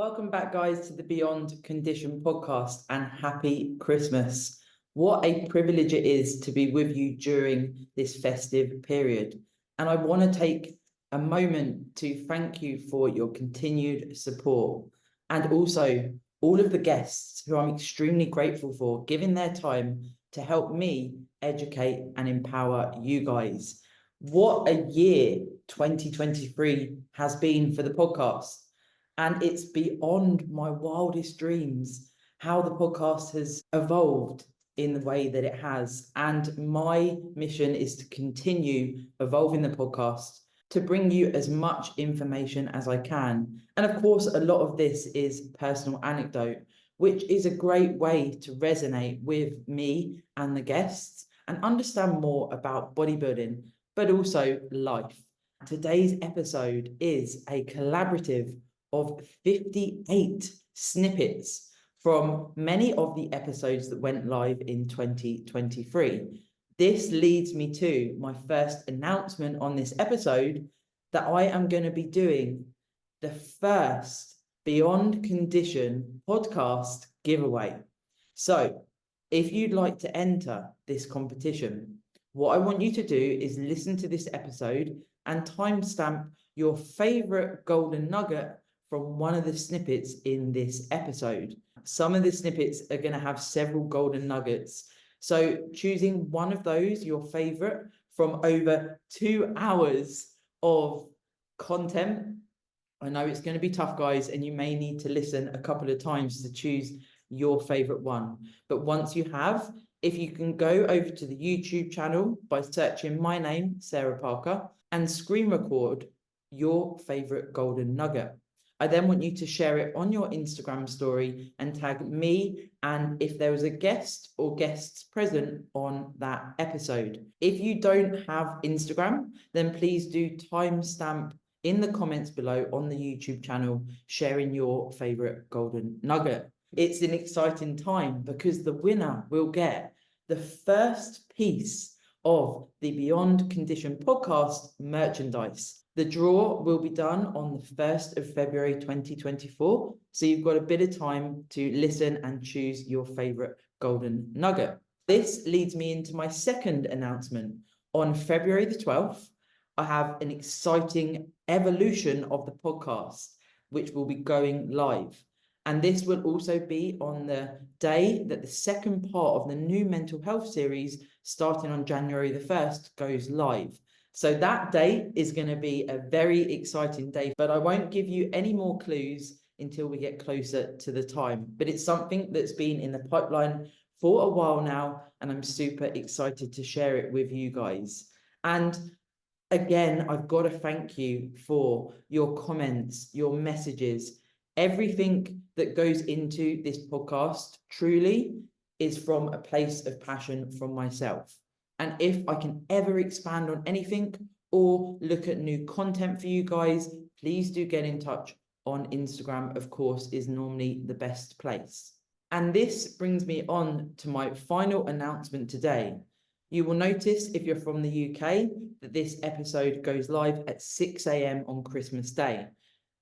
Welcome back, guys, to the Beyond Condition podcast, and happy Christmas. What a privilege it is to be with you during this festive period. And I want to take a moment to thank you for your continued support, and also all of the guests who I'm extremely grateful for giving their time to help me educate and empower you guys. What a year 2023 has been for the podcast. And it's beyond my wildest dreams how the podcast has evolved in the way that it has. And my mission is to continue evolving the podcast to bring you as much information as I can. And of course, a lot of this is personal anecdote, which is a great way to resonate with me and the guests and understand more about bodybuilding, but also life. Today's episode is a collaborative of 58 snippets from many of the episodes that went live in 2023. This leads me to my first announcement on this episode, that I am going to be doing the first Beyond Condition podcast giveaway. So if you'd like to enter this competition, what I want you to do is listen to this episode and timestamp your favorite golden nugget from one of the snippets in this episode. Some of the snippets are going to have several golden nuggets. So choosing one of those, your favorite, from over 2 hours of content. I know it's going to be tough, guys, and you may need to listen a couple of times to choose your favorite one. But once you have, if you can go over to the YouTube channel by searching my name, Sarah Parker, and screen record your favorite golden nugget. I then want you to share it on your Instagram story and tag me, and if there was a guest or guests present on that episode. If you don't have Instagram, then please do timestamp in the comments below on the YouTube channel, sharing your favorite golden nugget. It's an exciting time because the winner will get the first piece of the Beyond Condition podcast merchandise. The draw will be done on the 1st of February 2024. So you've got a bit of time to listen and choose your favorite golden nugget. This leads me into my second announcement. On February the 12th, I have an exciting evolution of the podcast, which will be going live. And this will also be on the day that the second part of the new mental health series, starting on January the 1st, goes live. So that date is going to be a very exciting day, but I won't give you any more clues until we get closer to the time. But it's something that's been in the pipeline for a while now, and I'm super excited to share it with you guys. And again, I've got to thank you for your comments, your messages. Everything that goes into this podcast truly is from a place of passion from myself. And if I can ever expand on anything or look at new content for you guys, please do get in touch on Instagram, of course, is normally the best place. And this brings me on to my final announcement today. You will notice, if you're from the UK, that this episode goes live at 6 a.m. on Christmas Day.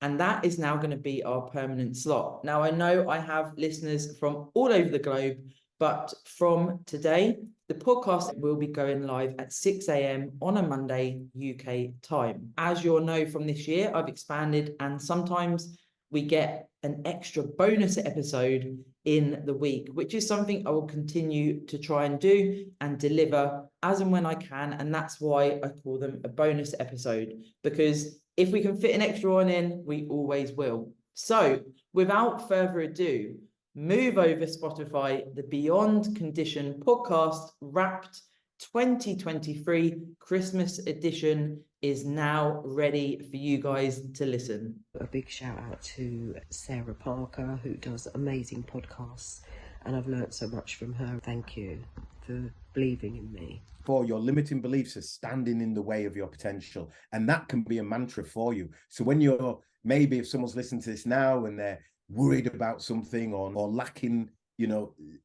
And that is now going to be our permanent slot. Now, I know I have listeners from all over the globe, but from today, the podcast will be going live at 6 a.m. on a Monday, UK time. As you'll know from this year, I've expanded, and sometimes we get an extra bonus episode in the week, which is something I will continue to try and do and deliver as and when I can. And that's why I call them a bonus episode, because if we can fit an extra one in, we always will. So without further ado, move over Spotify. The Beyond Condition podcast wrapped 2023 Christmas edition is now ready for you guys to listen. A big shout out to Sarah Parker, who does amazing podcasts, and I've learnt so much from her. Thank you for believing in me. For your limiting beliefs are standing in the way of your potential, and that can be a mantra for you. So when you're, maybe if someone's listening to this now and they're worried about something or lacking,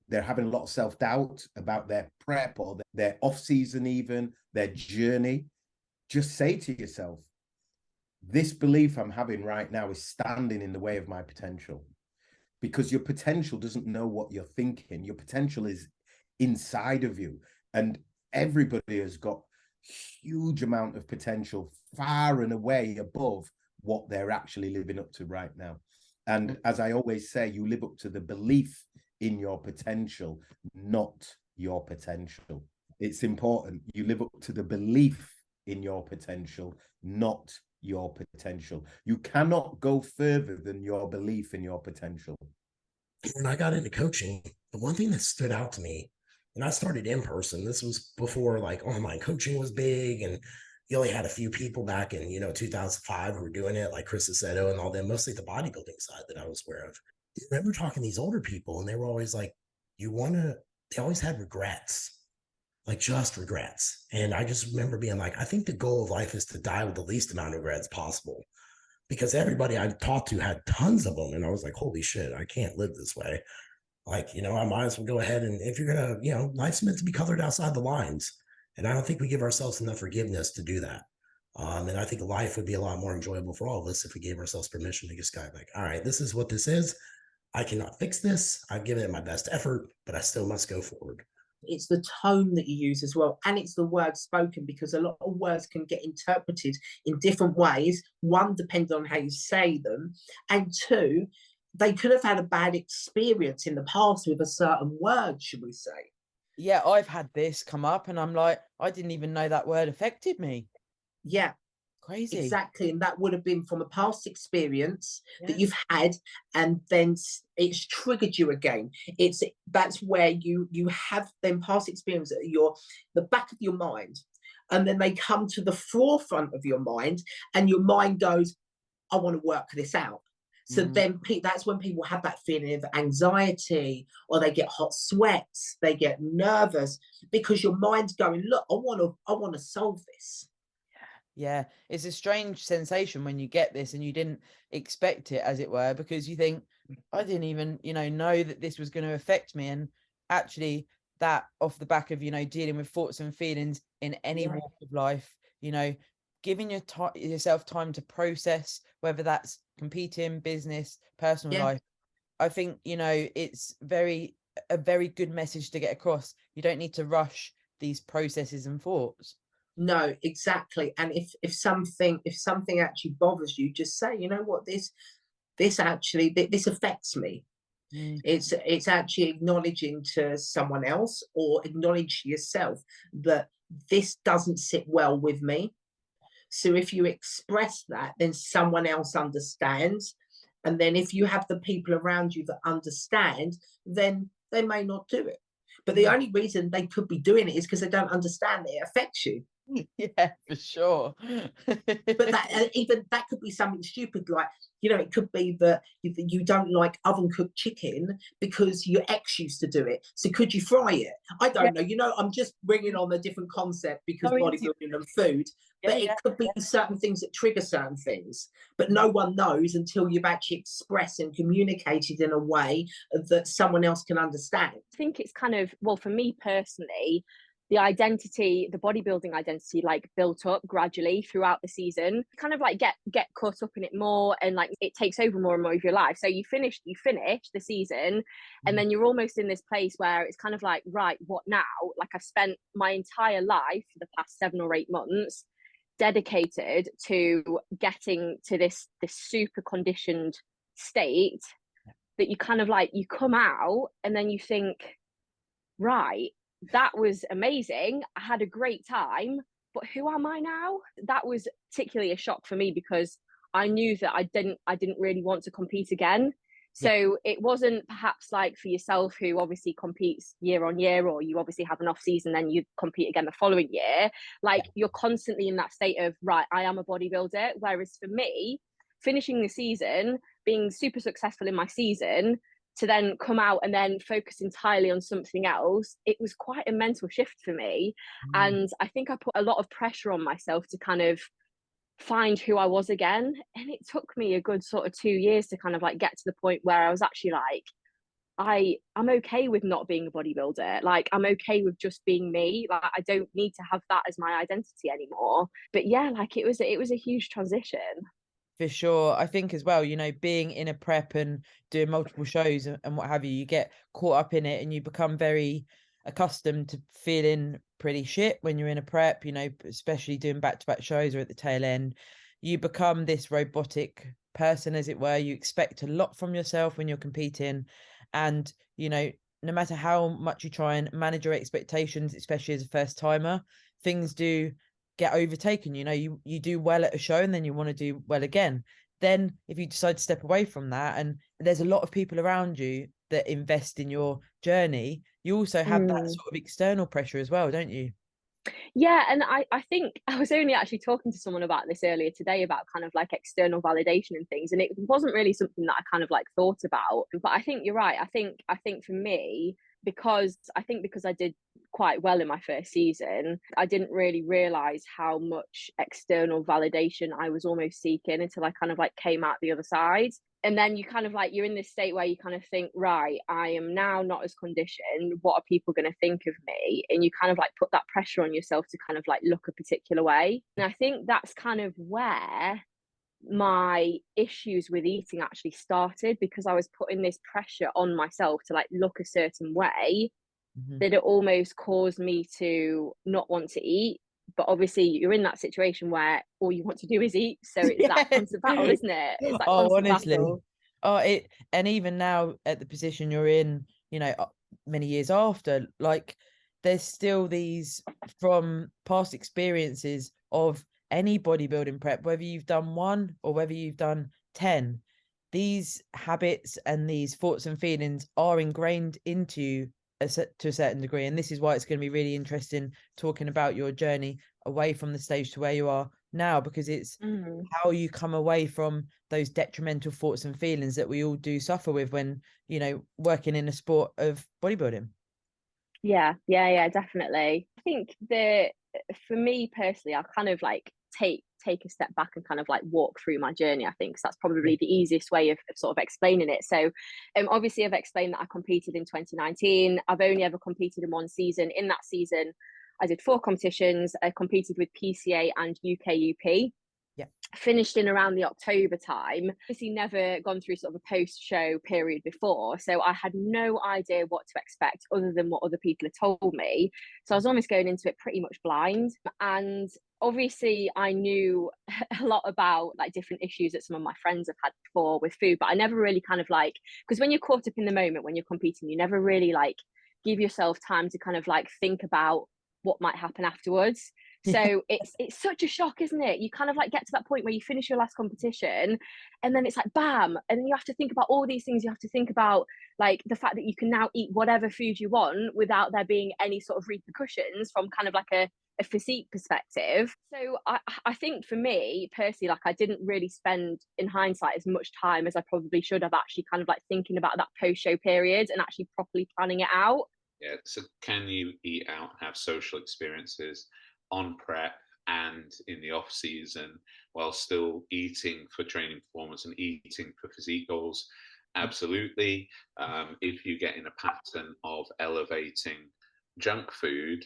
they're having a lot of self-doubt about their prep or their off-season, even their journey, just say to yourself, This belief I'm having right now is standing in the way of my potential, because your potential doesn't know what you're thinking. Your potential is inside of you, and everybody has got huge amount of potential, far and away above what they're actually living up to right now. And as I always say, you live up to the belief in your potential, not your potential. It's important. You live up to the belief in your potential, not your potential. You cannot go further than your belief in your potential. When I got into coaching, the one thing that stood out to me, and I started in person, this was before like online coaching was big, and you only had a few people back in 2005 who were doing it, like Chris Aceto and all them, mostly the bodybuilding side that I was aware of. I remember talking to these older people, and they were always like, they always had regrets, like just regrets. And I just remember being like, I think the goal of life is to die with the least amount of regrets possible, because everybody I talked to had tons of them. And I was like, holy shit, I can't live this way. Like, I might as well go ahead, and if you're going to, life's meant to be colored outside the lines. And I don't think we give ourselves enough forgiveness to do that. And I think life would be a lot more enjoyable for all of us if we gave ourselves permission to just go like, all right, this is what this is. I cannot fix this. I've given it my best effort, but I still must go forward. It's the tone that you use as well, and it's the words spoken, because a lot of words can get interpreted in different ways. One, depending on how you say them, and two, they could have had a bad experience in the past with a certain word, should we say. Yeah, I've had this come up and I'm like, I didn't even know that word affected me. Yeah. Crazy. Exactly. And that would have been from a past experience that you've had, and then it's triggered you again. That's where you have them past experience at the back of your mind, and then they come to the forefront of your mind, and your mind goes, I want to work this out. So then that's when people have that feeling of anxiety, or they get hot sweats, they get nervous, because your mind's going, look, I want to solve this. Yeah, it's a strange sensation when you get this and you didn't expect it, as it were, because you think, I didn't even, know that this was going to affect me. And actually that off the back of, dealing with thoughts and feelings in any walk of life, giving yourself time to process, whether that's competing, business, personal life. I think, it's a very good message to get across. You don't need to rush these processes and thoughts. No, exactly. And if something actually bothers you, just say, you know what, this affects me. It's actually acknowledging to someone else, or acknowledge yourself that this doesn't sit well with me. So if you express that, then someone else understands. And then if you have the people around you that understand, then they may not do it. But the only reason they could be doing it is because they don't understand that it affects you. Yeah, for sure. But that could be something stupid, like, it could be that you don't like oven cooked chicken because your ex used to do it. So could you fry it? I don't know. I'm just bringing on a different concept because bodybuilding and food. But it could be certain things that trigger certain things. But no one knows until you've actually expressed and communicated in a way that someone else can understand. I think it's kind of, well, for me personally, the bodybuilding identity, like built up gradually throughout the season, kind of like get caught up in it more, and like it takes over more and more of your life. So you finish the season, and then you're almost in this place where it's kind of like, right, what now? Like, I've spent my entire life for the past 7 or 8 months dedicated to getting to this super conditioned state, that you kind of like, you come out and then you think, right, that was amazing, I had a great time, but who am I now? That was particularly a shock for me, because I knew that I didn't really want to compete again. So it wasn't perhaps like for yourself, who obviously competes year on year, or you obviously have an off season, then you compete again the following year. Like, you're constantly in that state of, right, I am a bodybuilder. Whereas for me, finishing the season, being super successful in my season, to then come out and then focus entirely on something else, it was quite a mental shift for me. And I think I put a lot of pressure on myself to kind of find who I was again. And it took me a good sort of 2 years to kind of like get to the point where I was actually like, I'm okay with not being a bodybuilder. Like, I'm okay with just being me. Like, I don't need to have that as my identity anymore. But yeah, like, it was a huge transition. For sure. I think as well, you know, being in a prep and doing multiple shows and what have you, you get caught up in it and you become very accustomed to feeling pretty shit when you're in a prep, you know, especially doing back-to-back shows or at the tail end. You become this robotic person, as it were. You expect a lot from yourself when you're competing. And, you know, no matter how much you try and manage your expectations, especially as a first timer, things do get overtaken. You know, you do well at a show and then you want to do well again. Then if you decide to step away from that, and there's a lot of people around you that invest in your journey, you also have that sort of external pressure as well, don't you? Yeah, and I think I was only actually talking to someone about this earlier today, about kind of like external validation and things, and it wasn't really something that I kind of like thought about. But I think you're right. I think for me, because I did quite well in my first season, I didn't really realize how much external validation I was almost seeking until I kind of like came out the other side. And then you kind of like, you're in this state where you kind of think, right, I am now not as conditioned. What are people going to think of me? And you kind of like put that pressure on yourself to kind of like look a particular way. And I think that's kind of where my issues with eating actually started, because I was putting this pressure on myself to like look a certain way, that it almost caused me to not want to eat. But obviously you're in that situation where all you want to do is eat, so it's that constant battle, isn't it? It's that constant honestly. battle. And even now at the position you're in, you know, many years after, like, there's still these, from past experiences of any bodybuilding prep, whether you've done one or whether you've done 10, these habits and these thoughts and feelings are ingrained into you to a certain degree. And this is why it's going to be really interesting talking about your journey away from the stage to where you are now, because it's how you come away from those detrimental thoughts and feelings that we all do suffer with when, you know, working in a sport of bodybuilding. Yeah, definitely. I think for me personally, I'll kind of like take a step back and kind of like walk through my journey, I think, 'cause that's probably the easiest way of sort of explaining it. So obviously I've explained that I competed in 2019. I've only ever competed in one season. In that season I did 4 competitions. I competed with PCA and UKUP. Yeah. Finished in around the October time. Obviously never gone through sort of a post-show period before, so I had no idea what to expect other than what other people had told me. So I was almost going into it pretty much blind. And obviously I knew a lot about like different issues that some of my friends have had before with food, but I never really kind of like, because when you're caught up in the moment when you're competing, you never really like give yourself time to kind of like think about what might happen afterwards. So it's such a shock, isn't it? You kind of like get to that point where you finish your last competition and then it's like bam, and then you have to think about all these things. You have to think about like the fact that you can now eat whatever food you want without there being any sort of repercussions from kind of like a physique perspective. So I think for me personally, like, I didn't really spend, in hindsight, as much time as I probably should have actually kind of like thinking about that post-show period and actually properly planning it out. Yeah, so can you eat out and have social experiences on prep and in the off season while still eating for training performance and eating for physique goals? Absolutely. If you get in a pattern of elevating junk food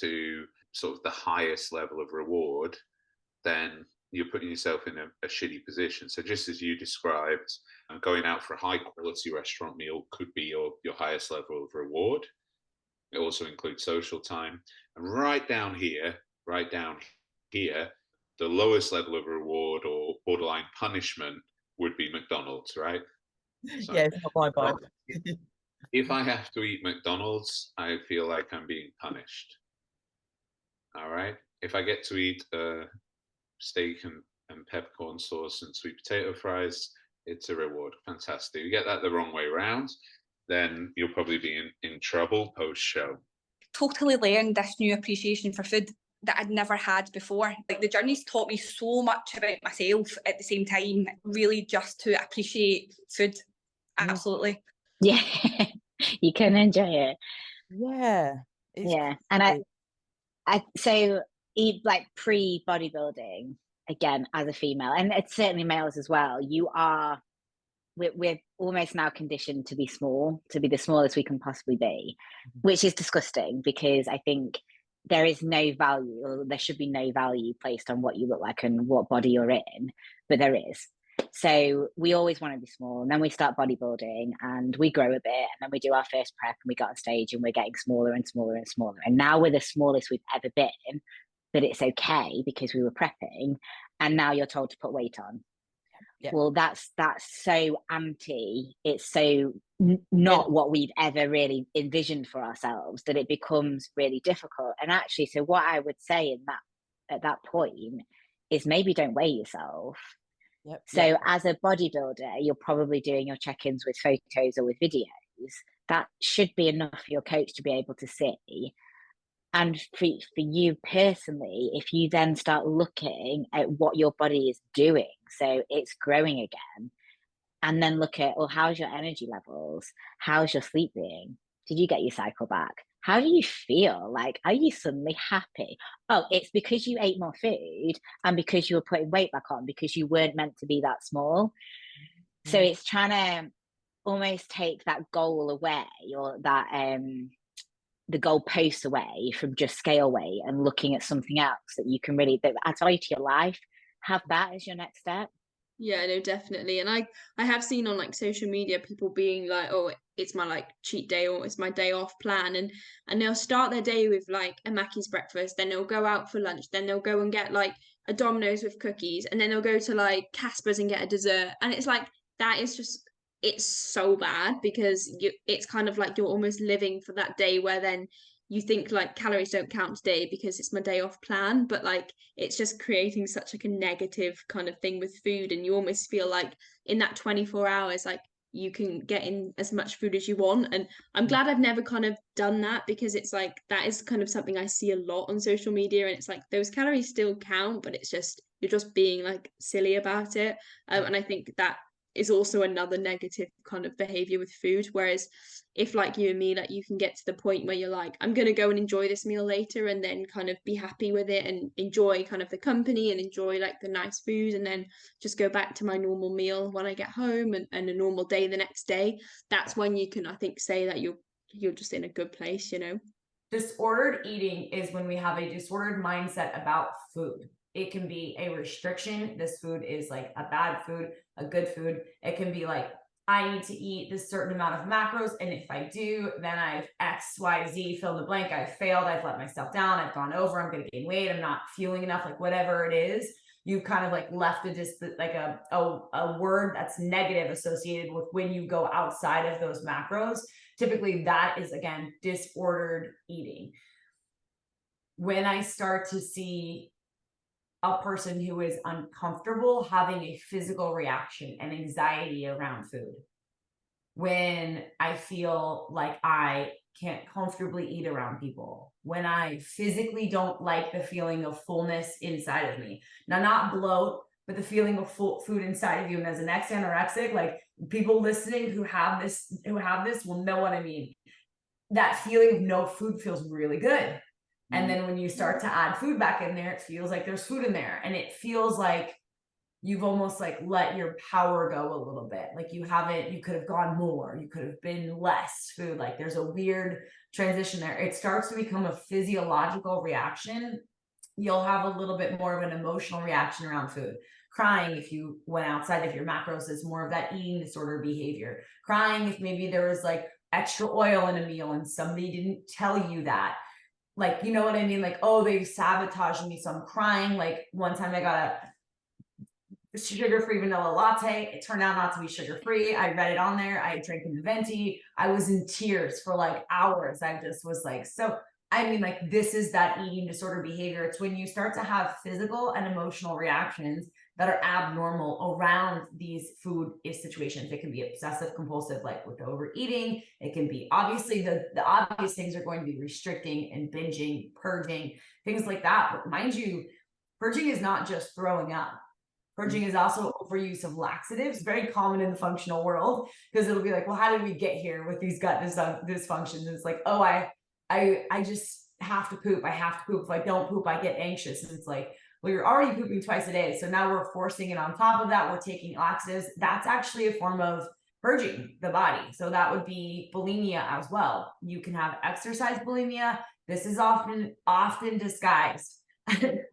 to sort of the highest level of reward, then you're putting yourself in a shitty position. So just as you described, going out for a high quality restaurant meal could be your highest level of reward. It also includes social time. And right down here, the lowest level of reward or borderline punishment would be McDonald's, right? So Yeah, it's not my vibe. if I have to eat McDonald's, I feel like I'm being punished. All right. If I get to eat steak and peppercorn sauce and sweet potato fries, it's a reward. Fantastic. If you get that the wrong way around, then you'll probably be in trouble post-show. Totally learned this new appreciation for food that I'd never had before. Like, the journey's taught me so much about myself at the same time, really just to appreciate food. Absolutely. Yeah, you can enjoy it. Yeah. Yeah. And I so eat like pre-bodybuilding, again, as a female, and it's certainly males as well, you are we're almost now conditioned to be small, to be the smallest we can possibly be, which is disgusting, because I think there is no value, or there should be no value placed on what you look like and what body you're in, but there is. So we always want to be small, and then we start bodybuilding and we grow a bit, and then we do our first prep and we get on stage and we're getting smaller and smaller and smaller. And now we're the smallest we've ever been, but it's okay because we were prepping, and now you're told to put weight on. Yeah. Well, that's so anti. It's so not what we've ever really envisioned for ourselves, that it becomes really difficult. And actually, so what I would say at that point is maybe don't weigh yourself. Yep. So as a bodybuilder, you're probably doing your check-ins with photos or with videos. That should be enough for your coach to be able to see. And for you personally, if you then start looking at what your body is doing, so it's growing again, and then look at, well, how's your energy levels? How's your sleep being? Did you get your cycle back? How do you feel? Like, are you suddenly happy? Oh, it's because you ate more food and because you were putting weight back on, because you weren't meant to be that small. Mm-hmm. So it's trying to almost take that goal away, or that the goalposts away from just scale weight, and looking at something else that you can really, that adds value to your life. Have that as your next step. Yeah, no, definitely. And I have seen on like social media people being like, oh, it's my like cheat day, or it's my day off plan, and they'll start their day with like a Mackey's breakfast, then they'll go out for lunch, then they'll go and get like a Domino's with cookies, and then they'll go to like Casper's and get a dessert. And it's like, that is just, it's so bad, because it's kind of like you're almost living for that day, where then you think like calories don't count today because it's my day off plan, but like it's just creating such like a negative kind of thing with food. And you almost feel like in that 24 hours, like you can get in as much food as you want. And I'm glad I've never kind of done that, because it's like, that is kind of something I see a lot on social media, and it's like those calories still count, but it's just, you're just being like silly about it. And I think that is also another negative kind of behavior with food. Whereas if like you and me, like you can get to the point where you're like, I'm going to go and enjoy this meal later, and then kind of be happy with it and enjoy kind of the company and enjoy like the nice food, and then just go back to my normal meal when I get home, and a normal day the next day. That's when you can, I think, say that you're just in a good place, you know. Disordered eating is when we have a disordered mindset about food. It can be a restriction. This food is like a bad food, a good food. It can be like, I need to eat this certain amount of macros, and if I do, then I've X, Y, Z, fill in the blank. I've failed. I've let myself down. I've gone over. I'm going to gain weight. I'm not fueling enough. Like whatever it is, you've kind of like left a word that's negative associated with when you go outside of those macros. Typically, that is, again, disordered eating. When I start to see a person who is uncomfortable having a physical reaction and anxiety around food, when I feel like I can't comfortably eat around people, when I physically don't like the feeling of fullness inside of me. Now, not bloat, but the feeling of full food inside of you. And as an ex-anorexic, like people listening who have this will know what I mean. That feeling of no food feels really good. And then when you start to add food back in there, it feels like there's food in there. And it feels like you've almost like let your power go a little bit. Like you could have gone more. You could have been less food. Like there's a weird transition there. It starts to become a physiological reaction. You'll have a little bit more of an emotional reaction around food. Crying if you went outside of your macros is more of that eating disorder behavior. Crying if maybe there was like extra oil in a meal and somebody didn't tell you that. Like, you know what I mean? Like, oh, they sabotaged me, so I'm crying. Like one time I got a sugar-free vanilla latte. It turned out not to be sugar-free. I read it on there. I drank in the venti. I was in tears for like hours. I just was like, so, I mean, like this is that eating disorder behavior. It's when you start to have physical and emotional reactions that are abnormal around these food situations. It can be obsessive compulsive, like with overeating. It can be obviously the obvious things are going to be restricting and binging, purging, things like that. But mind you, purging is not just throwing up. Purging is also overuse of laxatives, very common in the functional world, because it'll be like, well, how did we get here with these gut dysfunctions? And it's like, oh, I just have to poop. I have to poop. If I don't poop, I get anxious. And it's like, well, you're already pooping twice a day, so now we're forcing it on top of that. We're taking laxatives. That's actually a form of purging the body. So that would be bulimia as well. You can have exercise bulimia. This is often disguised.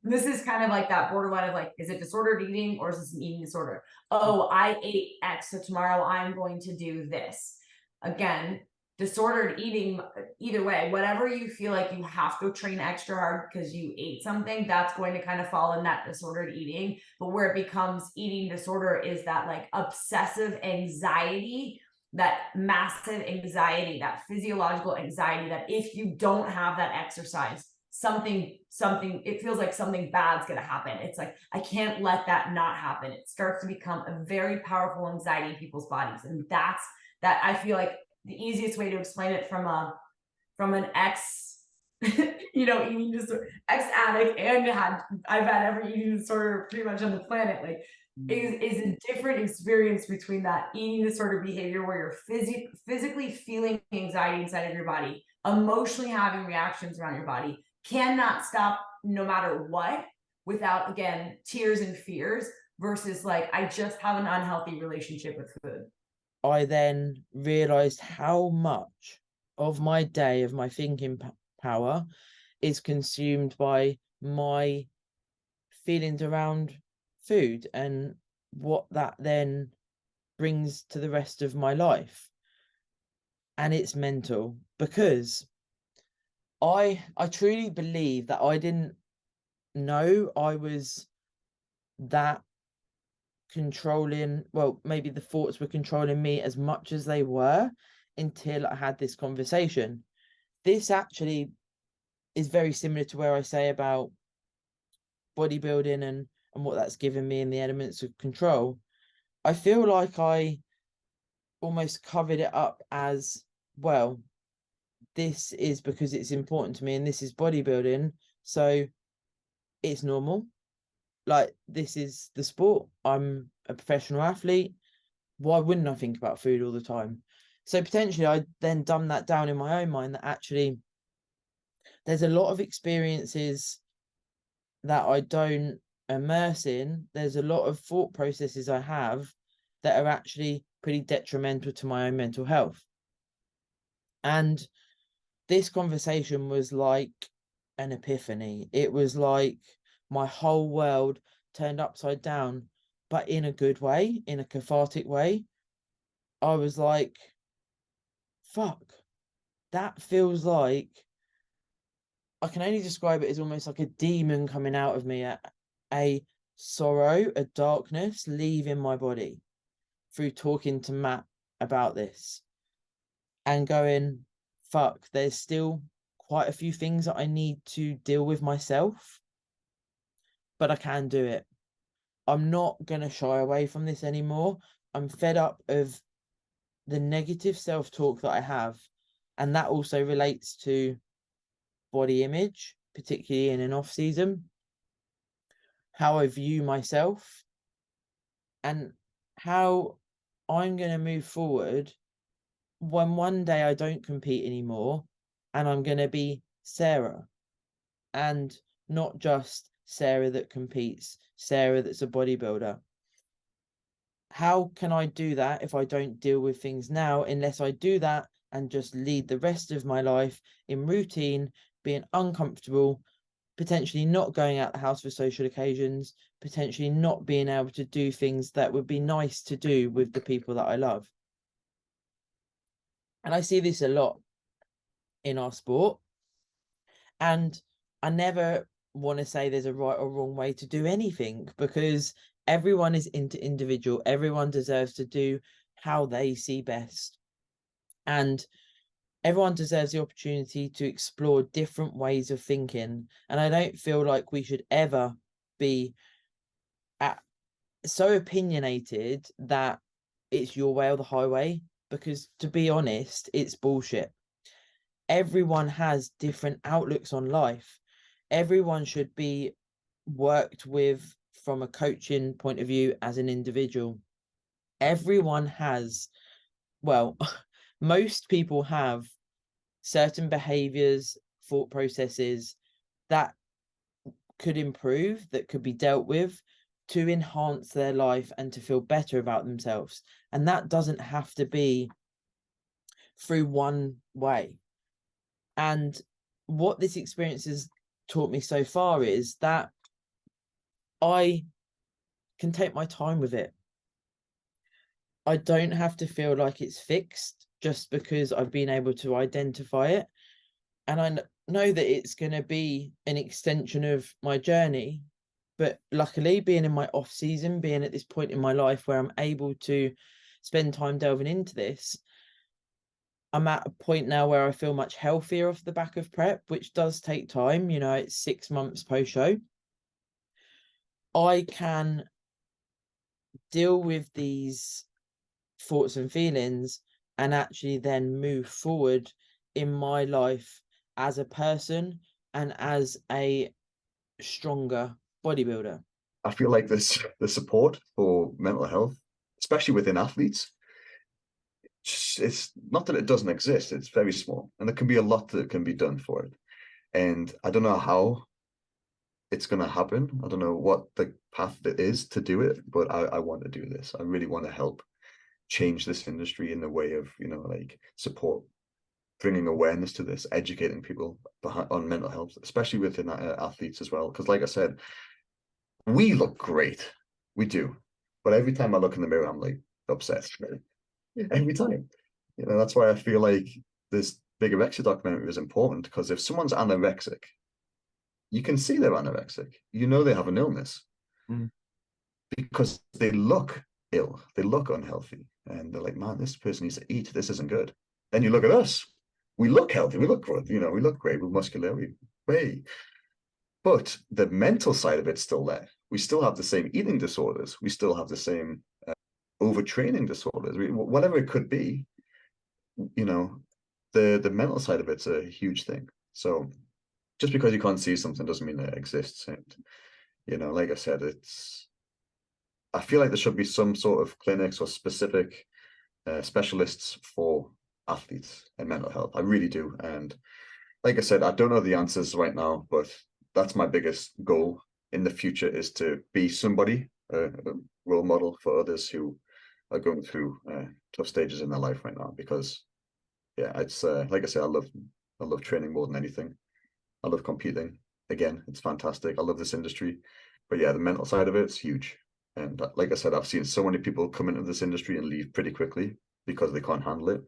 This is kind of like that borderline of like, is it disordered eating or is this an eating disorder? Oh, I ate X, so tomorrow I'm going to do this. Again, disordered eating, either way, whatever you feel like you have to train extra hard because you ate something, that's going to kind of fall in that disordered eating. But where it becomes eating disorder is that like obsessive anxiety, that massive anxiety, that physiological anxiety, that if you don't have that exercise, something, it feels like something bad's going to happen. It's like, I can't let that not happen. It starts to become a very powerful anxiety in people's bodies. And that's that. I feel like the easiest way to explain it from an ex, eating disorder, ex addict, and I've had every eating disorder pretty much on the planet, like is a different experience between that eating disorder behavior where you're physically feeling anxiety inside of your body, emotionally having reactions around your body, cannot stop no matter what, without, again, tears and fears, versus like, I just have an unhealthy relationship with food. I then realized how much of my day, of my thinking power, is consumed by my feelings around food and what that then brings to the rest of my life. And it's mental, because I truly believe that I didn't know I was that controlling. Well, maybe the thoughts were controlling me as much as they were until I had this conversation. This actually is very similar to where I say about bodybuilding and what that's given me in the elements of control. I feel like I almost covered it up as, well, this is because it's important to me and this is bodybuilding, so it's normal. Like, this is the sport. I'm a professional athlete. Why wouldn't I think about food all the time? So potentially I then dumb that down in my own mind, that actually there's a lot of experiences that I don't immerse in. There's a lot of thought processes I have that are actually pretty detrimental to my own mental health. And this conversation was like an epiphany. It was like my whole world turned upside down, but in a good way, in a cathartic way. I was like, fuck, that feels like, I can only describe it as almost like a demon coming out of me, a sorrow, a darkness leaving my body through talking to Matt about this and going, fuck, there's still quite a few things that I need to deal with myself, but I can do it. I'm not going to shy away from this anymore. I'm fed up of the negative self-talk that I have. And that also relates to body image, particularly in an off season, how I view myself, and how I'm going to move forward when one day I don't compete anymore and I'm going to be Sarah, and not just Sarah that competes, Sarah that's a bodybuilder. How can I do that if I don't deal with things now, unless I do that and just lead the rest of my life in routine, being uncomfortable, potentially not going out the house for social occasions, potentially not being able to do things that would be nice to do with the people that I love. And I see this a lot in our sport. And I never want to say there's a right or wrong way to do anything, because everyone is individual. Everyone deserves to do how they see best. And everyone deserves the opportunity to explore different ways of thinking. And I don't feel like we should ever be so opinionated that it's your way or the highway, because to be honest, it's bullshit. Everyone has different outlooks on life. Everyone should be worked with from a coaching point of view as an individual. Everyone has, well, most people have certain behaviors, thought processes that could improve, that could be dealt with to enhance their life and to feel better about themselves. And that doesn't have to be through one way. And what this experience has taught me so far is that I can take my time with it. I don't have to feel like it's fixed just because I've been able to identify it. And I know that it's going to be an extension of my journey. But luckily, being in my off season, being at this point in my life where I'm able to spend time delving into this, I'm at a point now where I feel much healthier off the back of prep, which does take time. You know, it's 6 months post-show. I can deal with these thoughts and feelings and actually then move forward in my life as a person and as a stronger bodybuilder. I feel like the support for mental health, especially within athletes, it's not that it doesn't exist, it's very small, and there can be a lot that can be done for it. And I don't know how it's going to happen. I don't know what the path that is to do it, but I want to do this. I really want to help change this industry in the way of, you know, like support, bringing awareness to this, educating people on mental health, especially within athletes as well. Because like I said, we look great, we do, but every time I look in the mirror, I'm like upset. Every time, you know. That's why I feel like this bigorexia documentary is important, because if someone's anorexic, you can see they're anorexic. You know they have an illness because they look ill, they look unhealthy, and they're like, man, this person needs to eat. This isn't good. Then you look at us. We look healthy. We look good. You know, we look great. We're muscular. But the mental side of it's still there. We still have the same eating disorders. We still have the same overtraining disorders. Whatever it could be, you know, the mental side of it's a huge thing. So just because you can't see something doesn't mean it exists. And, you know, like I said, I feel like there should be some sort of clinics or specific specialists for athletes and mental health. I really do. And like I said, I don't know the answers right now, but that's my biggest goal in the future, is to be somebody, a role model for others who are going through tough stages in their life right now. Because yeah, it's like I said, I love training more than anything. I love competing. Again, it's fantastic. I love this industry. But yeah, the mental side of it's huge. And like I said, I've seen so many people come into this industry and leave pretty quickly because they can't handle it.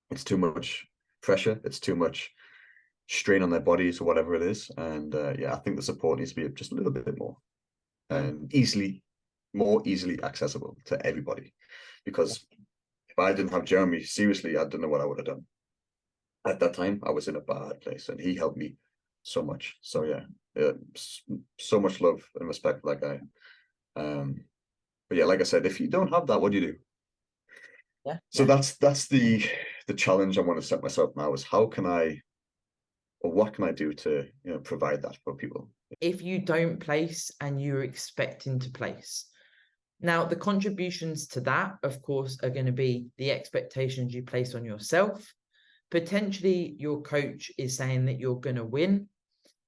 It's too much pressure. It's too much strain on their bodies or whatever it is. And yeah, I think the support needs to be just a little bit more and more easily accessible to everybody. Because if I didn't have Jeremy, seriously, I don't know what I would have done. At that time, I was in a bad place, and he helped me so much. So yeah, so much love and respect for that guy. But yeah, like I said, if you don't have that, what do you do? Yeah. So that's the challenge I want to set myself now, is how can I, or what can I do to, you know, provide that for people? If you don't place and you're expecting to place. Now, the contributions to that, of course, are going to be the expectations you place on yourself. Potentially, your coach is saying that you're going to win,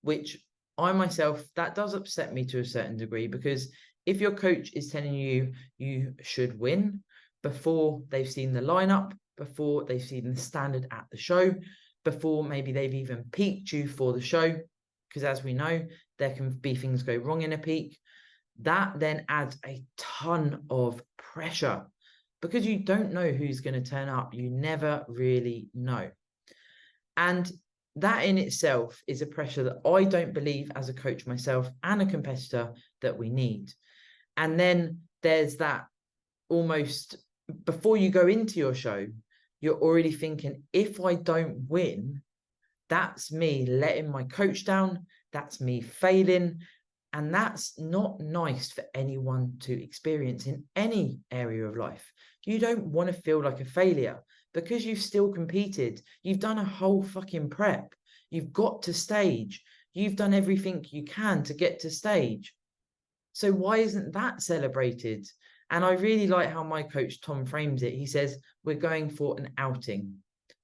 which I myself, that does upset me to a certain degree, because if your coach is telling you you should win before they've seen the lineup, before they've seen the standard at the show, before maybe they've even peaked you for the show, because as we know, there can be things go wrong in a peak, that then adds a ton of pressure, because you don't know who's going to turn up. You never really know. And that in itself is a pressure that I don't believe, as a coach myself and a competitor, that we need. And then there's that, almost before you go into your show, you're already thinking, if I don't win, that's me letting my coach down, that's me failing. And that's not nice for anyone to experience in any area of life. You don't want to feel like a failure, because you've still competed. You've done a whole fucking prep. You've got to stage. You've done everything you can to get to stage. So why isn't that celebrated? And I really like how my coach, Thom, frames it. He says, we're going for an outing.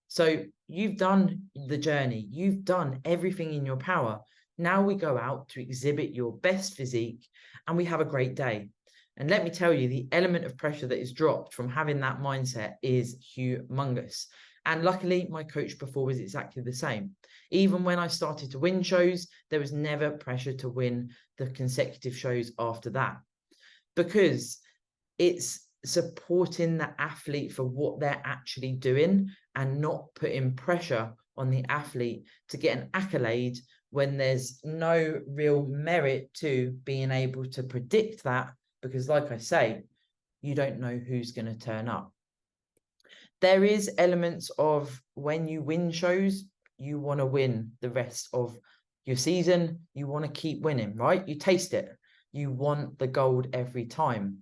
So you've done the journey. You've done everything in your power Now we go out to exhibit your best physique and we have a great day. And let me tell you, the element of pressure that is dropped from having that mindset is humongous. And luckily, my coach before was exactly the same. Even when I started to win shows, there was never pressure to win the consecutive shows after that, because it's supporting the athlete for what they're actually doing and not putting pressure on the athlete to get an accolade when there's no real merit to being able to predict that, because like I say, you don't know who's going to turn up. There is elements of when you win shows, you want to win the rest of your season. You want to keep winning, right? You taste it. You want the gold every time.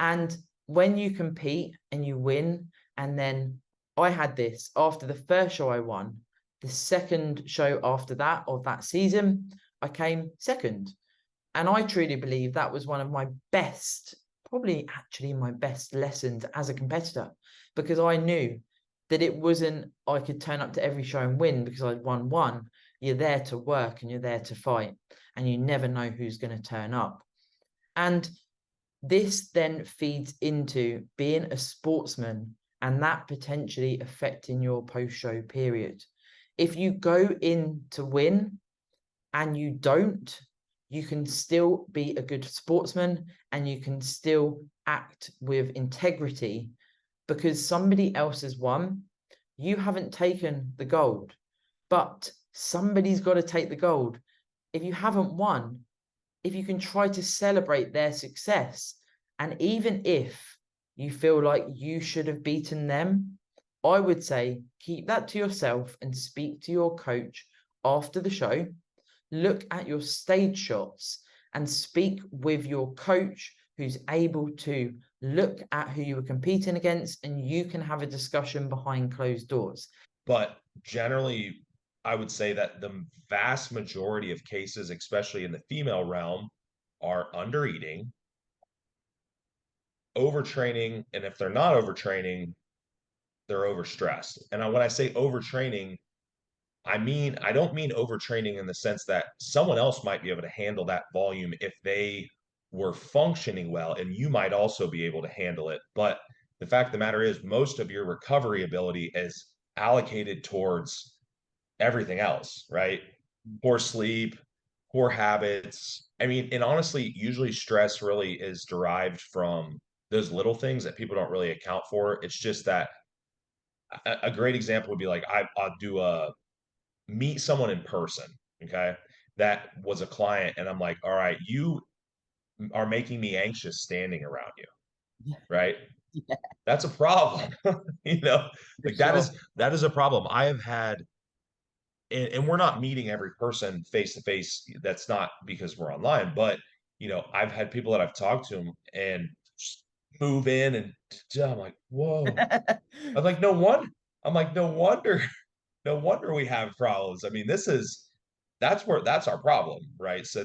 And when you compete and you win, and then I had this after the first show I won, the second show after that of that season, I came second. And I truly believe that was one of my best, probably actually my best lessons as a competitor, because I knew that it wasn't I could turn up to every show and win because I'd won one. You're there to work and you're there to fight, and you never know who's going to turn up. And this then feeds into being a sportsman and that potentially affecting your post-show period. If you go in to win and you don't, you can still be a good sportsman and you can still act with integrity, because somebody else has won. You haven't taken the gold, but somebody's got to take the gold. If you haven't won, if you can try to celebrate their success, and even if you feel like you should have beaten them, I would say keep that to yourself and speak to your coach after the show. Look at your stage shots and speak with your coach who's able to look at who you were competing against, and you can have a discussion behind closed doors. But generally, I would say that the vast majority of cases, especially in the female realm, are under eating, overtraining, and if they're not overtraining, they're overstressed. And when I say overtraining, I don't mean overtraining in the sense that someone else might be able to handle that volume if they were functioning well, and you might also be able to handle it. But the fact of the matter is, most of your recovery ability is allocated towards everything else, right? Poor sleep, poor habits. I mean, and honestly, usually stress really is derived from those little things that people don't really account for. It's just that a great example would be like I'll do a meet someone in person, okay? That was a client, and I'm like, all right, you are making me anxious standing around you, right? Yeah. That's a problem. You know, like Sure. that is a problem. I have had, and we're not meeting every person face to face. That's not because we're online, but you know, I've had people that I've talked to them and just move in, and I'm like, whoa. I'm like, no wonder. I'm like, no wonder. No wonder we have problems. I mean, that's our problem, right? So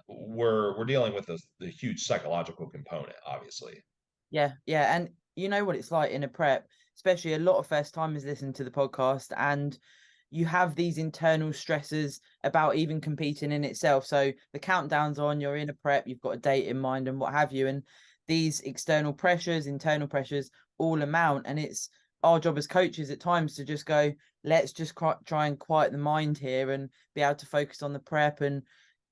we're dealing with the huge psychological component, obviously. Yeah. And you know what it's like in a prep, especially a lot of first timers listen to the podcast, and you have these internal stresses about even competing in itself. So the countdown's on, you're in a prep, you've got a date in mind and what have you. And these external pressures, internal pressures all amount. And it's our job as coaches at times to just go, let's just try and quiet the mind here and be able to focus on the prep and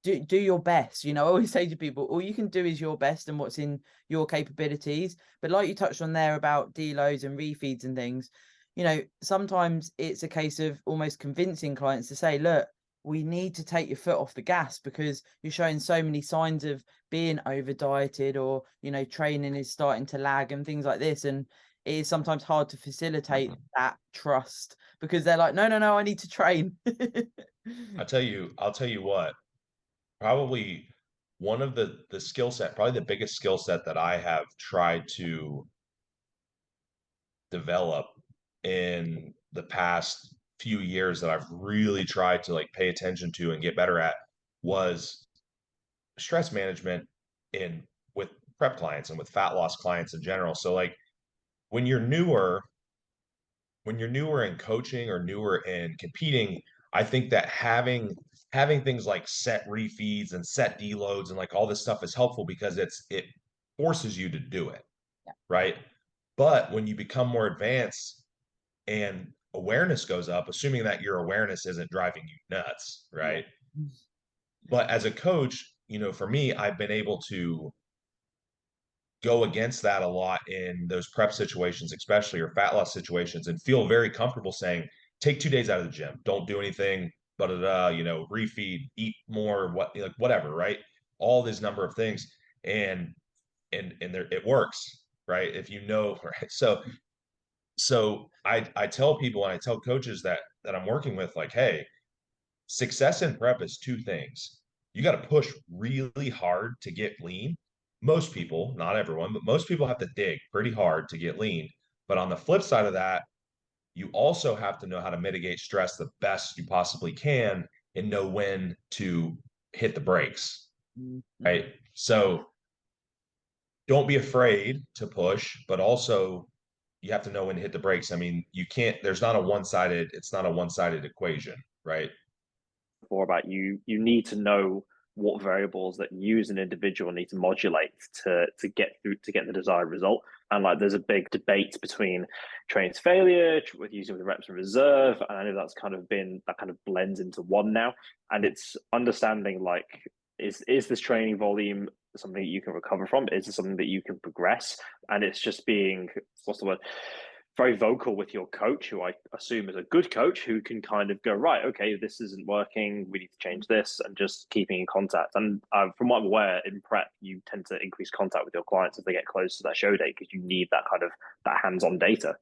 do your best. You know, I always say to people, all you can do is your best and what's in your capabilities. But like you touched on there about deloads and refeeds and things, you know, sometimes it's a case of almost convincing clients to say, look, we need to take your foot off the gas because you're showing so many signs of being over dieted, or, you know, training is starting to lag and things like this. And it is sometimes hard to facilitate that trust because they're like, no, I need to train. I'll tell you what, probably one of the skill set, probably the biggest skill set that I have tried to develop in the past few years that I've really tried to like pay attention to and get better at was stress management in with prep clients and with fat loss clients in general. So like when you're newer in coaching or newer in competing, I think that having having things like set refeeds and set deloads and like all this stuff is helpful because it forces you to do it, right? But when you become more advanced and awareness goes up, assuming that your awareness isn't driving you nuts, right? But as a coach, you know, for me, I've been able to go against that a lot in those prep situations, especially, or fat loss situations, and feel very comfortable saying, take 2 days out of the gym, don't do anything, you know, refeed, eat more, like whatever, right? All this number of things, and there, it works, right? If you know, right? So I tell people, and I tell coaches that I'm working with, like, hey, success in prep is two things. You got to push really hard to get lean. Most people, not everyone, but most people have to dig pretty hard to get lean. But on the flip side of that, you also have to know how to mitigate stress the best you possibly can and know when to hit the brakes, right? So don't be afraid to push, but also you have to know when to hit the brakes. I mean, you can't, it's not a one-sided equation, right? More about you need to know what variables that you as an individual need to modulate to get the desired result. And like there's a big debate between training to failure with using the reps in reserve, and I know that kind of blends into one now. And it's understanding, like, is this training volume something that you can recover from? Is it something that you can progress? And it's just being, what's the word, very vocal with your coach, who I assume is a good coach, who can kind of go, right, okay, this isn't working, we need to change this, and just keeping in contact. And from what I'm aware, in prep, you tend to increase contact with your clients if they get close to that show date, because you need that kind of that hands-on data.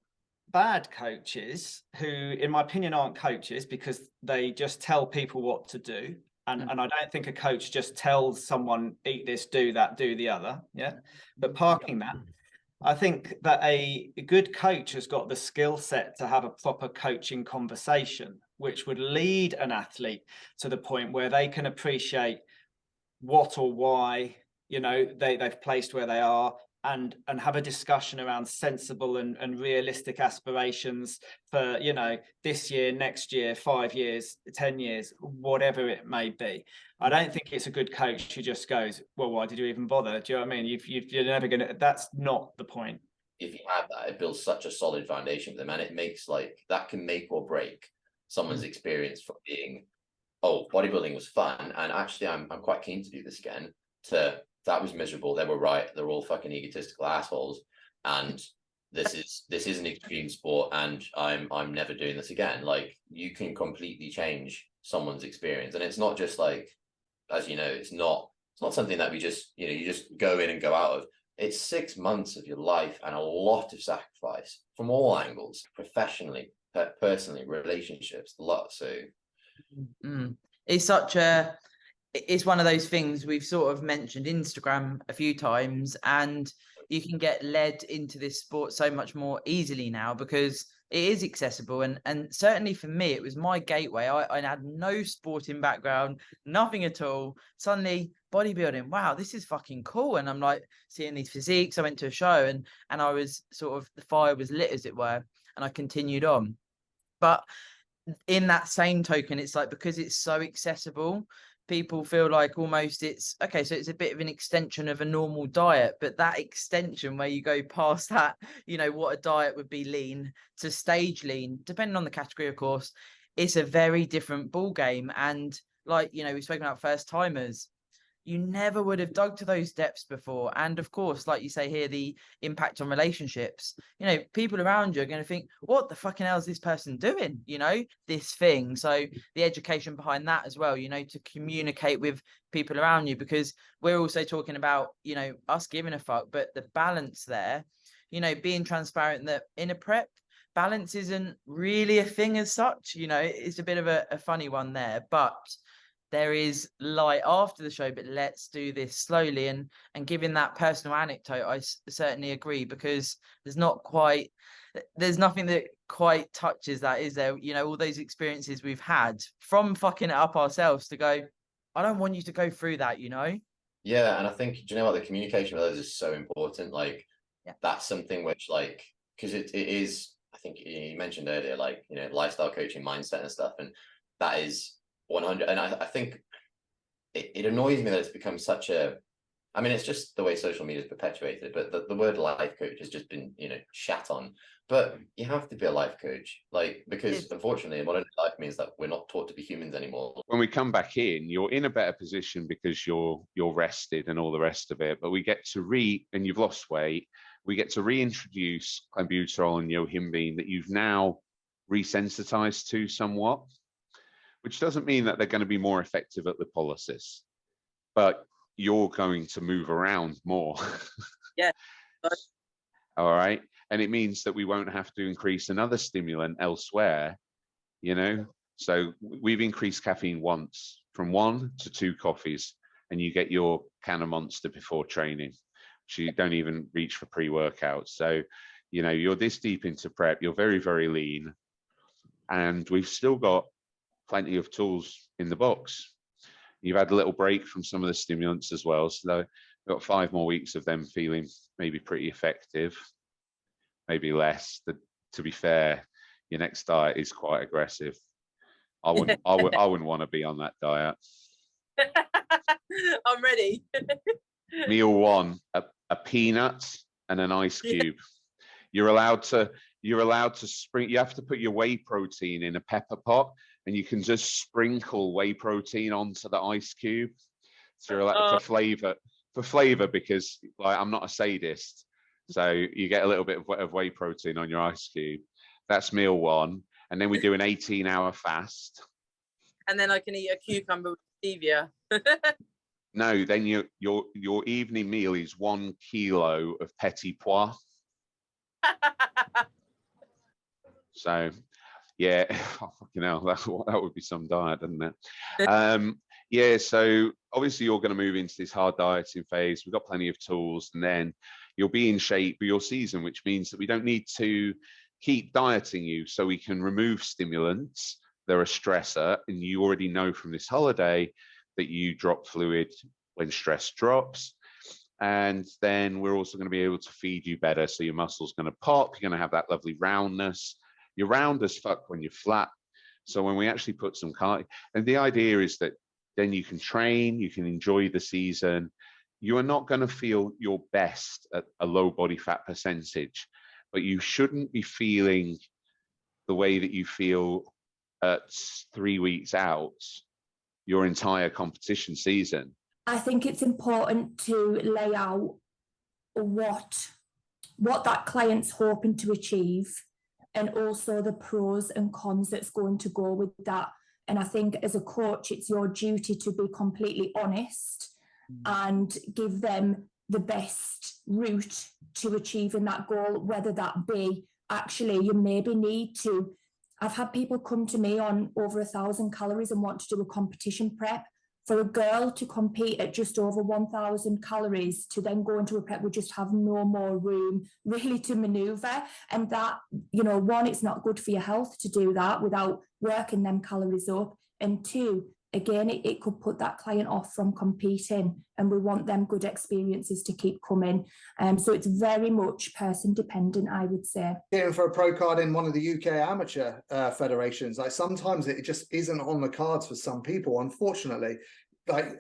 Bad coaches, who in my opinion aren't coaches because they just tell people what to do. And I don't think a coach just tells someone, eat this, do that, do the other. Yeah. But parking that, I think that a good coach has got the skill set to have a proper coaching conversation, which would lead an athlete to the point where they can appreciate what or why, you know, they've placed where they are, and have a discussion around sensible and realistic aspirations for, you know, this year, next year, 5 years, 10 years, whatever it may be. I don't think it's a good coach who just goes, well, why did you even bother? Do you know what I mean? You're never going to, that's not the point. If you have that, it builds such a solid foundation for them, and it makes, like, that can make or break someone's experience from being, oh, bodybuilding was fun, and actually I'm quite keen to do this again, to that was miserable, they were right, they're all fucking egotistical assholes, and this is an extreme sport, and I'm never doing this again. Like, you can completely change someone's experience. And it's not just like, as you know, it's not something that we just, you know, you just go in and go out of. It's 6 months of your life and a lot of sacrifice from all angles, professionally, personally, relationships, a lot. So it's one of those things we've sort of mentioned Instagram a few times, and you can get led into this sport so much more easily now because it is accessible. And certainly for me, it was my gateway. I had no sporting background, nothing at all. Suddenly bodybuilding, wow, this is fucking cool. And I'm like seeing these physiques. I went to a show and I was sort of, the fire was lit, as it were, and I continued on. But in that same token, it's like, because it's so accessible, people feel like almost it's okay, so it's a bit of an extension of a normal diet, but that extension where you go past that, you know, what a diet would be lean to stage lean, depending on the category, of course, it's a very different ball game. And like, you know, we've spoken about first timers, you never would have dug to those depths before. And of course, like you say here, the impact on relationships, you know, people around you are going to think, what the fucking hell is this person doing? You know, this thing. So the education behind that as well, you know, to communicate with people around you, because we're also talking about, you know, us giving a fuck, but the balance there, you know, being transparent that in a prep, balance isn't really a thing as such. You know, it's a bit of a funny one there, but there is light after the show. But let's do this slowly. And giving that personal anecdote, I certainly agree, because there's nothing that quite touches that, is there? You know, all those experiences we've had from fucking it up ourselves to go, I don't want you to go through that, you know? Yeah, and I think, do you know what, the communication with others is so important. Like, that's something which, like, because it is, I think you mentioned earlier, like, you know, lifestyle coaching, mindset and stuff, and that is 100. And I think it annoys me that it's become such a, I mean, it's just the way social media is perpetuated, but the word life coach has just been, shat on. But you have to be a life coach, because unfortunately, modern life means that we're not taught to be humans anymore. When we come back in, you're in a better position because you're rested and all the rest of it. But we get to and you've lost weight. We get to reintroduce clenbuterol and yohimbine that you've now resensitized to somewhat, which doesn't mean that they're going to be more effective at lipolysis, but you're going to move around more. Yeah. All right. And it means that we won't have to increase another stimulant elsewhere, So we've increased caffeine once from 1 to 2 coffees, and you get your can of Monster before training. So you don't even reach for pre-workout. So, you're this deep into prep, you're very, very lean, and we've still got plenty of tools in the box. You've had a little break from some of the stimulants as well. So we've got 5 more weeks of them feeling maybe pretty effective, maybe less. To be fair, your next diet is quite aggressive. I wouldn't want to be on that diet. I'm ready. Meal 1, a peanut and an ice cube. You're allowed to sprinkle. You have to put your whey protein in a pepper pot, and you can just sprinkle whey protein onto the ice cube. So you're allowed for flavor, because I'm not a sadist. So you get a little bit of whey protein on your ice cube. That's meal 1. And then we do an 18-hour fast. And then I can eat a cucumber with stevia. No, then your evening meal is 1 kilo of petit pois. So, yeah, fucking hell, that would be some diet, doesn't it? Yeah, so obviously you're going to move into this hard dieting phase. We've got plenty of tools, and then you'll be in shape for your season, which means that we don't need to keep dieting you, so we can remove stimulants. They're a stressor, and you already know from this holiday that you drop fluid when stress drops. And then we're also going to be able to feed you better, so your muscle's going to pop. You're going to have that lovely roundness. You're round as fuck when you're flat. So when we actually put some cardio, and the idea is that then you can train, you can enjoy the season. You are not going to feel your best at a low body fat percentage, but you shouldn't be feeling the way that you feel at 3 weeks out your entire competition season. I think it's important to lay out what that client's hoping to achieve, and also the pros and cons that's going to go with that. And I think as a coach, it's your duty to be completely honest and give them the best route to achieving that goal, whether that be actually you maybe need to. I've had people come to me on over 1,000 calories and want to do a competition prep. For a girl to compete at just over 1,000 calories, to then go into a prep, we just have no more room really to maneuver. And that, one, it's not good for your health to do that without working them calories up. And 2, again, it could put that client off from competing, and we want them good experiences to keep coming. So it's very much person dependent, I would say. Getting for a pro card in one of the UK amateur federations, sometimes it just isn't on the cards for some people, unfortunately.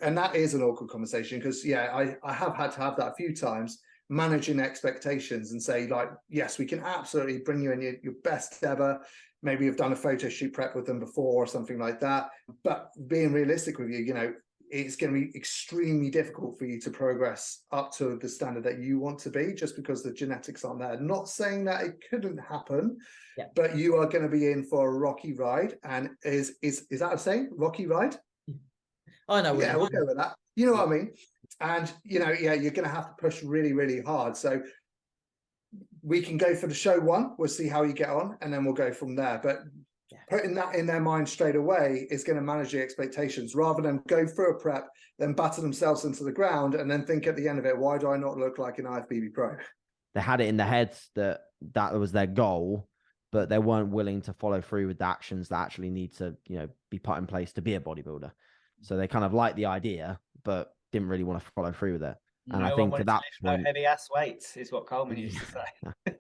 And that is an awkward conversation, because I have had to have that a few times, managing expectations and say, yes, we can absolutely bring you in your best ever. Maybe you've done a photo shoot prep with them before or something like that. But being realistic with you, it's going to be extremely difficult for you to progress up to the standard that you want to be, just because the genetics aren't there. Not saying that it couldn't happen, but you are going to be in for a rocky ride. And is that a saying? Rocky ride? I know. Yeah, we'll go with that. You know what I mean? And, you're going to have to push really, really hard. So we can go for the show 1. We'll see how you get on, and then we'll go from there. But putting that in their mind straight away is going to manage the expectations, rather than go through a prep, then batter themselves into the ground, and then think at the end of it, why do I not look like an IFBB pro? They had it in their heads that was their goal, but they weren't willing to follow through with the actions that actually need to, be put in place to be a bodybuilder. So they kind of liked the idea, but didn't really want to follow through with it. And I think to that point, heavy ass weights is what Coleman used to say.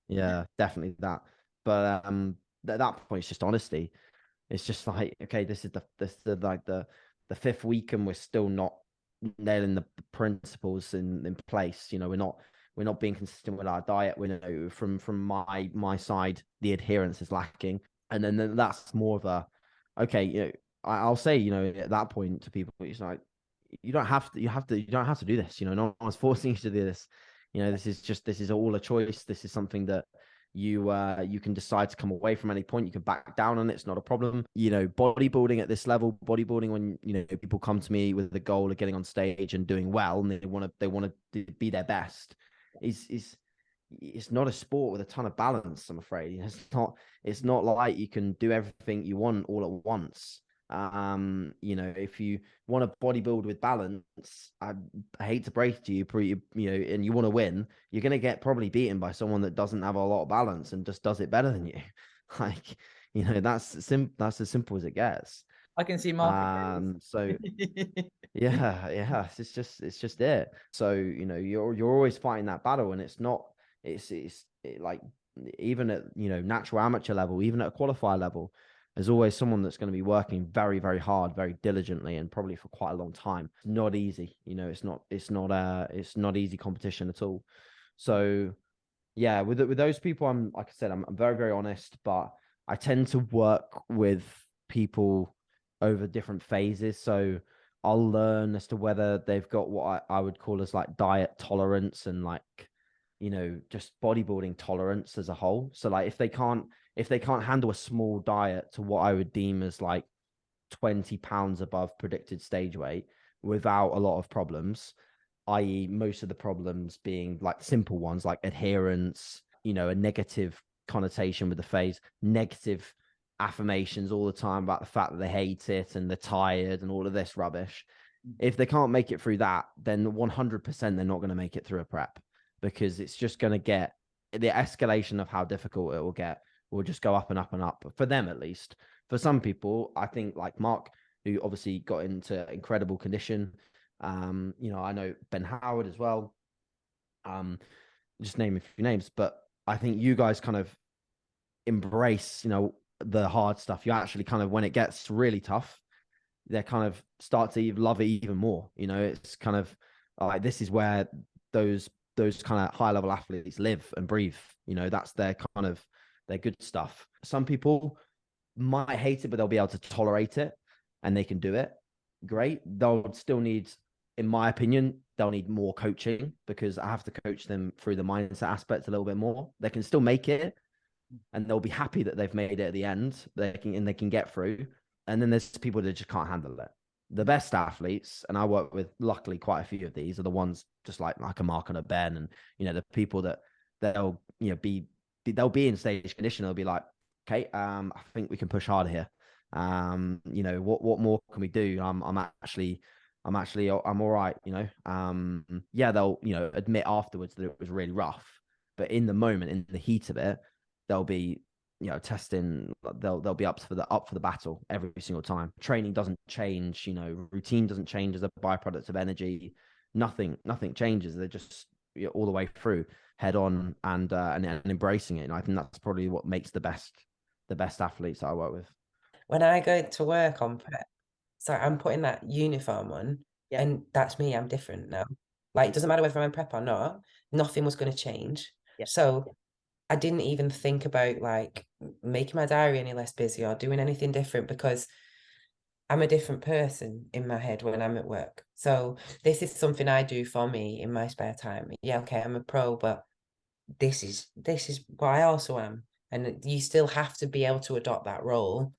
Yeah, definitely that. But at that point, it's just honesty. It's just like, okay, this is the fifth week and we're still not nailing the principles in place. You know, we're not being consistent with our diet. We know from my side, the adherence is lacking. And then that's more of a, okay, you know, I'll say, you know, at that point to people, it's like, you don't have to do this. You know, no one's forcing you to do this. You know, this is all a choice. This is something that you can decide to come away from any point. You can back down on it. It's not a problem. You know, bodybuilding at this level, bodybuilding when, you know, people come to me with the goal of getting on stage and doing well, and they want to be their best, is it's not a sport with a ton of balance, I'm afraid. It's not like you can do everything you want all at once. You know, if you want to bodybuild with balance, I hate to break it to you, you know, and you want to win, you're going to get probably beaten by someone that doesn't have a lot of balance and just does it better than you. Like, you know, that's as simple as it gets. I can see Mark. So yeah, it's just it. So, you know, you're always fighting that battle, and it's like, even at, you know, natural amateur level, even at a qualifier level, there's always someone that's going to be working very, very hard, very diligently, and probably for quite a long time. It's not easy, you know. It's not easy competition at all. So yeah, with those people, I'm, like I said, I'm very, very honest, but I tend to work with people over different phases. So I'll learn as to whether they've got what I would call as like diet tolerance, and like, you know, just bodybuilding tolerance as a whole. So like, if they can't handle a small diet to what I would deem as like 20 pounds above predicted stage weight without a lot of problems, i.e. most of the problems being like simple ones like adherence, you know, a negative connotation with the phase, negative affirmations all the time about the fact that they hate it and they're tired and all of this rubbish. If they can't make it through that, then 100% they're not going to make it through a prep, because it's just going to get, the escalation of how difficult it will get will just go up and up and up, for them at least. For some people, I think like Mark, who obviously got into incredible condition, you know, I know Ben Howard as well, just name a few names, but I think you guys kind of embrace, you know, the hard stuff. You actually kind of, when it gets really tough, they kind of start to love it even more. You know, it's kind of like, this is where those kind of high level athletes live and breathe. You know, that's their kind of their good stuff. Some people might hate it, but they'll be able to tolerate it and they can do it. Great. They'll still need, in my opinion, they'll need more coaching, because I have to coach them through the mindset aspect a little bit more. They can still make it, and they'll be happy that they've made it at the end. They can get through. And then there's people that just can't handle it. The best athletes, and I work with luckily quite a few of these, are the ones just like a Mark and a Ben, and, you know, the people that they'll, you know, they'll be in stage condition. They'll be like, okay, I think we can push harder here. You know, what more can we do? I'm all right, you know. Yeah, they'll, you know, admit afterwards that it was really rough, but in the moment, in the heat of it, they'll be, you know, testing, they'll be up for the battle every single time. Training doesn't change, you know, routine doesn't change as a byproduct of energy. Nothing changes. They're just, you know, all the way through, head on, and embracing it. And I think that's probably what makes the best athletes that I work with. When I go to work on prep, so I'm putting that uniform on, and that's me. I'm different now. Like, it doesn't matter whether I'm in prep or not, nothing was going to change. So I didn't even think about like making my diary any less busy or doing anything different, because I'm a different person in my head when I'm at work. So this is something I do for me in my spare time. Yeah, okay, I'm a pro, but this is what I also am. And you still have to be able to adopt that role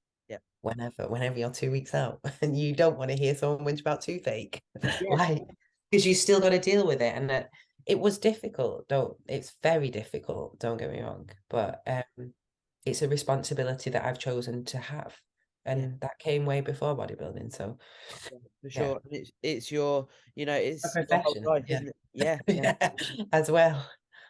whenever you're 2 weeks out, and you don't want to hear someone whinge about toothache. Like, because you still got to deal with it. And it was difficult. It's very difficult, don't get me wrong, but it's a responsibility that I've chosen to have, and that came way before bodybuilding. So for sure. And it's your, you know, it's a profession, life, isn't it? Yeah. as well.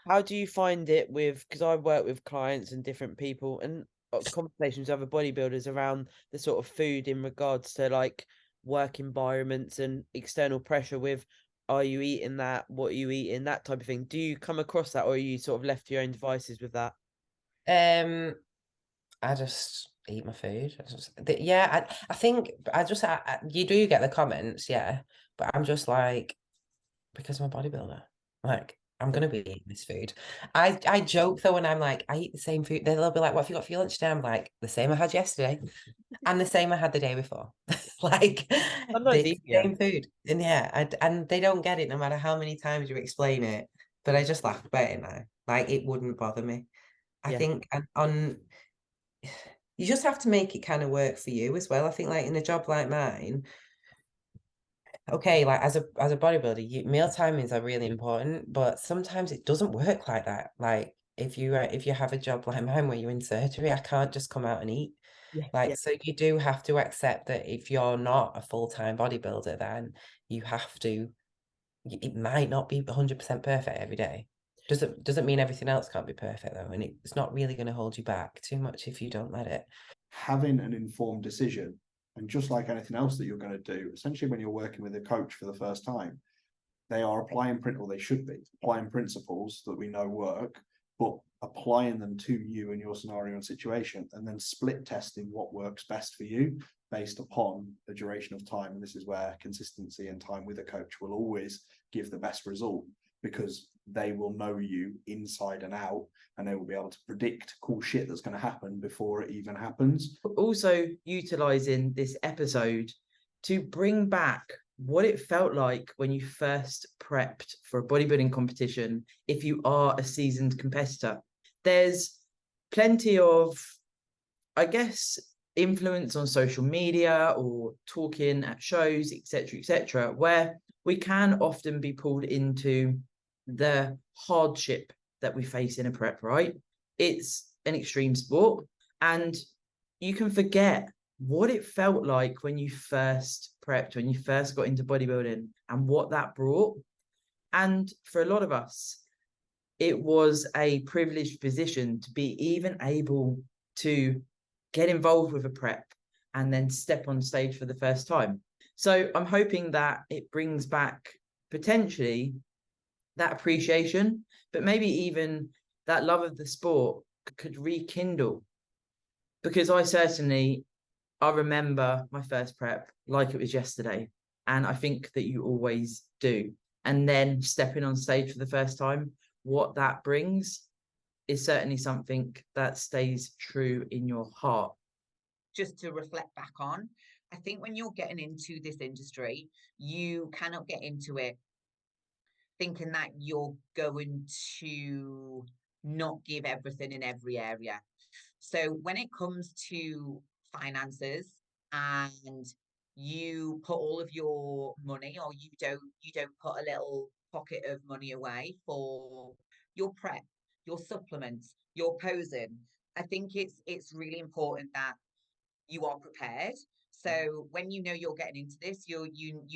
How do you find it with, because I work with clients and different people, and conversations with other bodybuilders around the sort of food in regards to like work environments and external pressure with, are you eating that? What are you eating? That type of thing. Do you come across that, or are you sort of left to your own devices with that? eat my food. I think you do get the comments, yeah, but I'm just like, because I'm a bodybuilder, like I'm gonna be eating this food. I joke though when I'm like, I eat the same food. They'll be like, "What have you got for your lunch today?" I'm like, the same I had yesterday, and the same I had the day before. Like the same food, and and they don't get it no matter how many times you explain it. But I just laugh about it now. Like it wouldn't bother me. I think you just have to make it kind of work for you as well. I think like in a job like mine, okay, like as a bodybuilder, meal timings are really important, but sometimes it doesn't work like that. Like if you have a job like mine where you're in surgery, I can't just come out and eat. So you do have to accept that if you're not a full-time bodybuilder, then you have to. It might not be 100% perfect every day. Doesn't mean everything else can't be perfect though, and it's not really going to hold you back too much if you don't let it. Having an informed decision, and just like anything else that you're going to do, essentially when you're working with a coach for the first time, they are they should be applying principles that we know work, but applying them to you and your scenario and situation, and then split testing what works best for you based upon the duration of time. And this is where consistency and time with a coach will always give the best result, because they will know you inside and out, and they will be able to predict cool shit that's going to happen before it even happens. Also utilizing this episode to bring back what it felt like when you first prepped for a bodybuilding competition. If you are a seasoned competitor, there's plenty of, I guess, influence on social media or talking at shows, etc., where we can often be pulled into the hardship that we face in a prep, right? It's an extreme sport, and you can forget what it felt like when you first prepped, when you first got into bodybuilding, and what that brought. And for a lot of us, it was a privileged position to be even able to get involved with a prep and then step on stage for the first time. So I'm hoping that it brings back potentially that appreciation, but maybe even that love of the sport could rekindle. Because I remember my first prep like it was yesterday, and I think that you always do. And then stepping on stage for the first time, what that brings is certainly something that stays true in your heart. Just to reflect back on, I think when you're getting into this industry, you cannot get into it thinking that you're going to not give everything in every area. So when it comes to finances, and you put all of your money, or you don't put a little pocket of money away for your prep, your supplements, your posing, I think it's really important that you are prepared. So when you know you're getting into this, you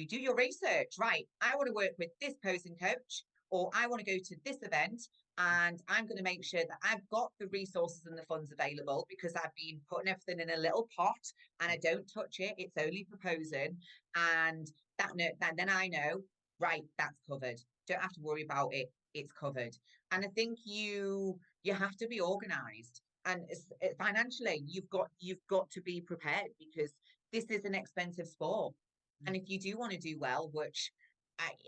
do your research, right? I want to work with this posing coach, or I want to go to this event, and I'm going to make sure that I've got the resources and the funds available, because I've been putting everything in a little pot and I don't touch it. It's only for posing. And then I know, right, that's covered. Don't have to worry about it. It's covered. And I think you have to be organized. And financially, you've got to be prepared, because this is an expensive sport. And if you do want to do well, which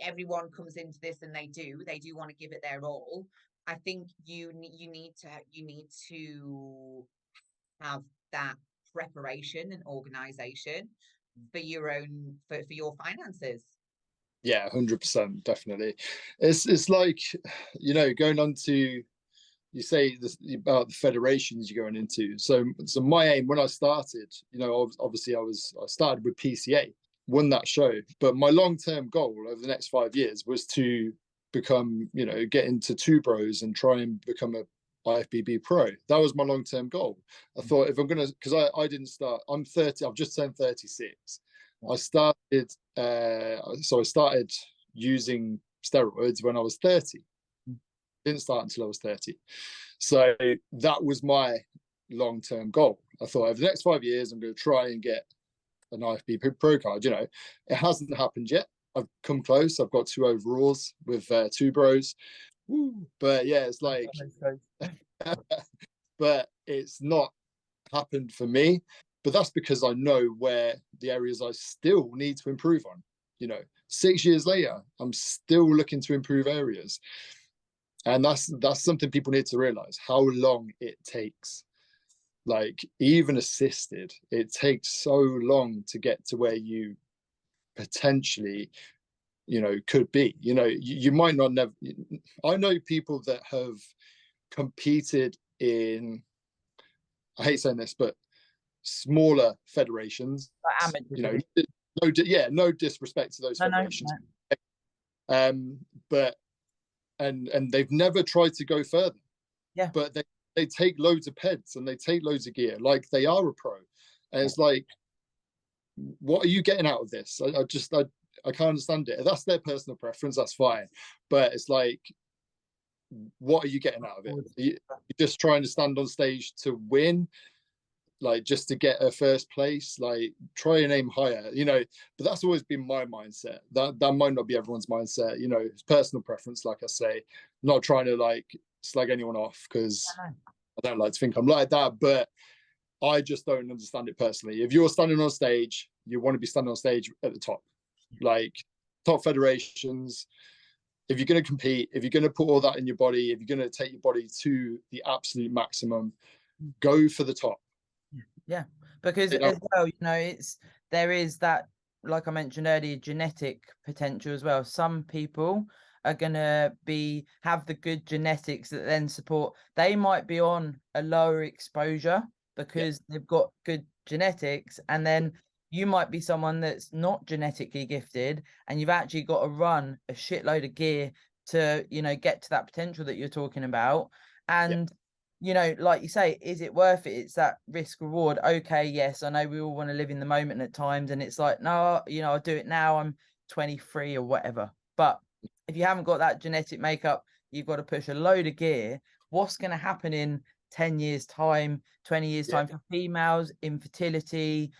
everyone comes into this and they do want to give it their all, I think you need to have that preparation and organization for your finances. Yeah, 100%, definitely. It's like, going on to, you say this about the federations you're going into. So my aim when I started, obviously I started with PCA, won that show, but my long-term goal over the next 5 years was to become, get into Two Bros and try and become a IFBB pro. That was my long-term goal. I thought, if I'm gonna, because I didn't start, I'm 30, I've just turned 36. I started using steroids when I was 30. Didn't start until I was 30. So that was my long-term goal. I thought, over the next 5 years, I'm going to try and get an IFBB pro card. It hasn't happened yet. I've come close. I've got 2 overalls with Two Bros. Woo. But yeah, it's like, but it's not happened for me, but that's because I know where the areas I still need to improve on. 6 years later, I'm still looking to improve areas. And that's something people need to realize, how long it takes. Like, even assisted, it takes so long to get to where you potentially, could be. You might not never. I know people that have competed in, I hate saying this, but smaller federations. No disrespect to those federations. But and they've never tried to go further. Yeah. But they take loads of peds and they take loads of gear, like they are a pro. And it's like, what are you getting out of this? I can't understand it. That's their personal preference, that's fine. But it's like, what are you getting out of it? You're just trying to stand on stage to win, like just to get a first place, like try and aim higher, but that's always been my mindset. That might not be everyone's mindset, it's personal preference, like I say. I'm not trying to like slag anyone off, because I don't like to think I'm like that, but I just don't understand it personally. If you're standing on stage, you want to be standing on stage at the top, like top federations. If you're going to compete, if you're going to put all that in your body, if you're going to take your body to the absolute maximum, go for the top. Yeah, because as well, there is that, like I mentioned earlier, genetic potential as well. Some people are gonna have the good genetics that then support. They might be on a lower exposure because they've got good genetics, and then you might be someone that's not genetically gifted, and you've actually got to run a shitload of gear to get to that potential that you're talking about. And like you say, is it worth it? It's that risk reward. Okay, yes, I know we all want to live in the moment at times, and it's like, no, I'll do it now. I'm 23 or whatever. But if you haven't got that genetic makeup, you've got to push a load of gear. What's going to happen in 10 years time, 20 years time for females? Infertility,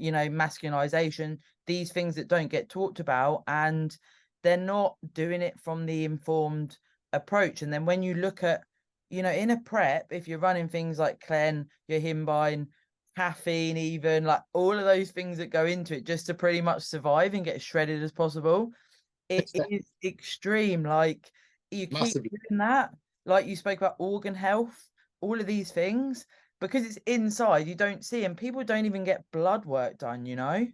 masculinization, these things that don't get talked about, and they're not doing it from the informed approach. And then when you look at, in a prep, if you're running things like Clen, your Himbine, caffeine, even like all of those things that go into it just to pretty much survive and get as shredded as possible, it is extreme. Like, you keep doing that, like you spoke about organ health, all of these things, because it's inside, you don't see, and people don't even get blood work done. I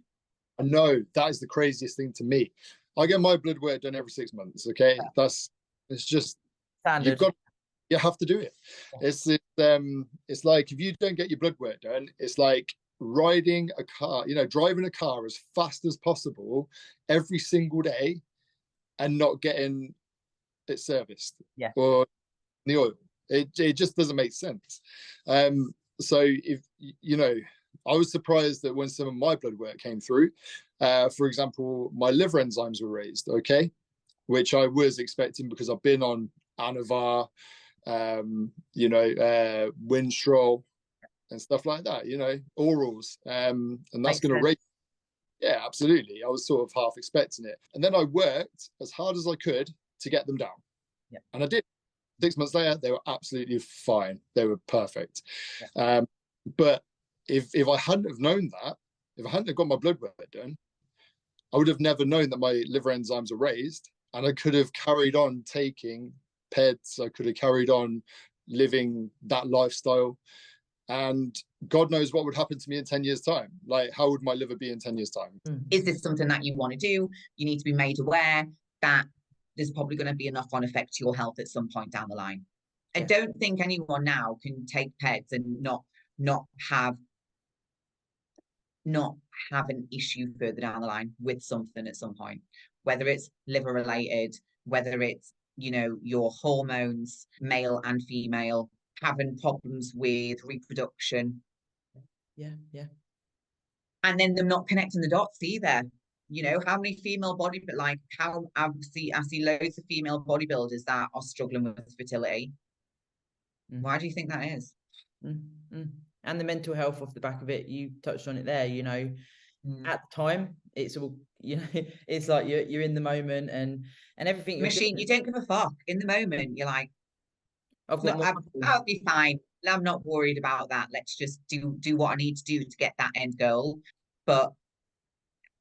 know, that is the craziest thing to me. I get my blood work done every 6 months. Okay, it's just standard. You have to do it. It's like, if you don't get your blood work done, it's like riding a car, driving a car as fast as possible every single day and not getting it serviced or the oil. It just doesn't make sense. So if I was surprised that when some of my blood work came through, for example, my liver enzymes were raised, okay, which I was expecting because I've been on Anavar, Winstrol and stuff like that, orals, and that's going to raise. Yeah, absolutely. I was sort of half expecting it, and then I worked as hard as I could to get them down, and I did. 6 months later, they were absolutely fine. They were perfect. But if I hadn't have known that, if I hadn't have got my blood work done, I would have never known that my liver enzymes are raised, and I could have carried on taking peds. I could have carried on living that lifestyle, and God knows what would happen to me in 10 years time. Like, how would my liver be in 10 years time? Is this something that you want to do? You need to be made aware that there's probably going to be a knock-on effect to your health at some point down the line. I don't think anyone now can take peds and not have an issue further down the line with something at some point, whether it's liver related, whether it's your hormones, male and female, having problems with reproduction. And then them not connecting the dots either. How many female I see loads of female bodybuilders that are struggling with fertility. Why do you think that is? And the mental health off the back of it, you touched on it there. At the time, it's all it's like you're in the moment and everything. Machine, you don't give a fuck in the moment. You're like, I'll be fine. I'm not worried about that. Let's just do what I need to do to get that end goal. But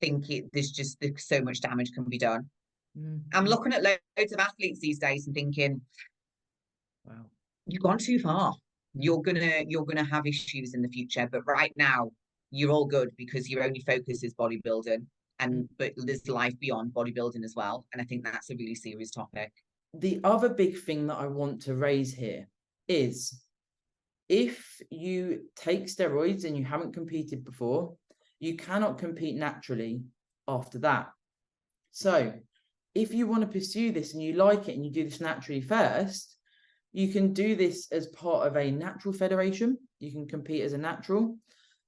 there's so much damage can be done. I'm looking at loads of athletes these days and thinking, wow, you've gone too far. You're gonna have issues in the future. But right now, you're all good because your only focus is bodybuilding. But there's life beyond bodybuilding as well. And I think that's a really serious topic. The other big thing that I want to raise here is, if you take steroids and you haven't competed before, you cannot compete naturally after that. So if you want to pursue this and you like it and you do this naturally first, you can do this as part of a natural federation. You can compete as a natural.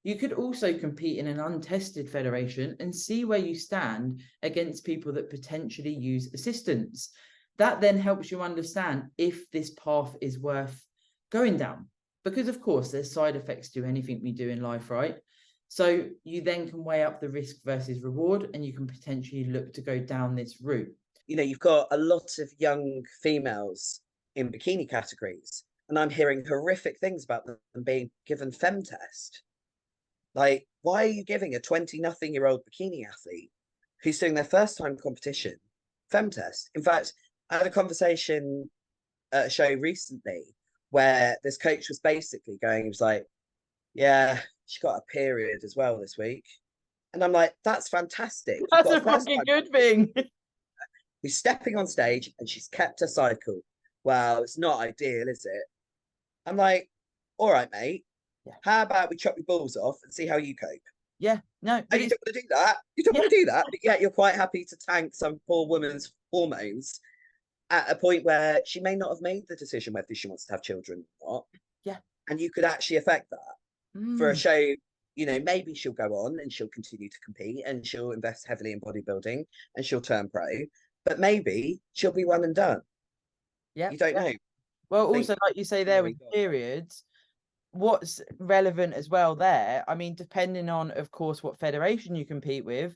You could also compete in an untested federation and see where you stand against people that potentially use assistance. That then helps you understand if this path is worth going down. Because of course, there's side effects to anything we do in life, right? So you then can weigh up the risk versus reward, and you can potentially look to go down this route. You know, you've got a lot of young females in bikini categories, and I'm hearing horrific things about them being given femtest. Like, why are you giving a 20-nothing-year-old bikini athlete who's doing their first time competition femtest? In fact, I had a conversation at a show recently where this coach was basically going, he was like, yeah, she got a period as well this week. And I'm like, that's fantastic. That's a fucking good thing. Who's stepping on stage and she's kept her cycle. Well, it's not ideal, is it? I'm like, all right, mate. Yeah. How about we chop your balls off and see how you cope? Yeah, no. And you don't want to do that. You don't want to do that, but yet you're quite happy to tank some poor woman's hormones at a point where she may not have made the decision whether she wants to have children or not. Yeah. And you could actually affect that for a show. You know, maybe she'll go on and she'll continue to compete and she'll invest heavily in bodybuilding and she'll turn pro, but maybe she'll be one and done. Yeah. You don't know. Well, also, like you say there with periods, what's relevant as well there, I mean, depending on, of course, what federation you compete with,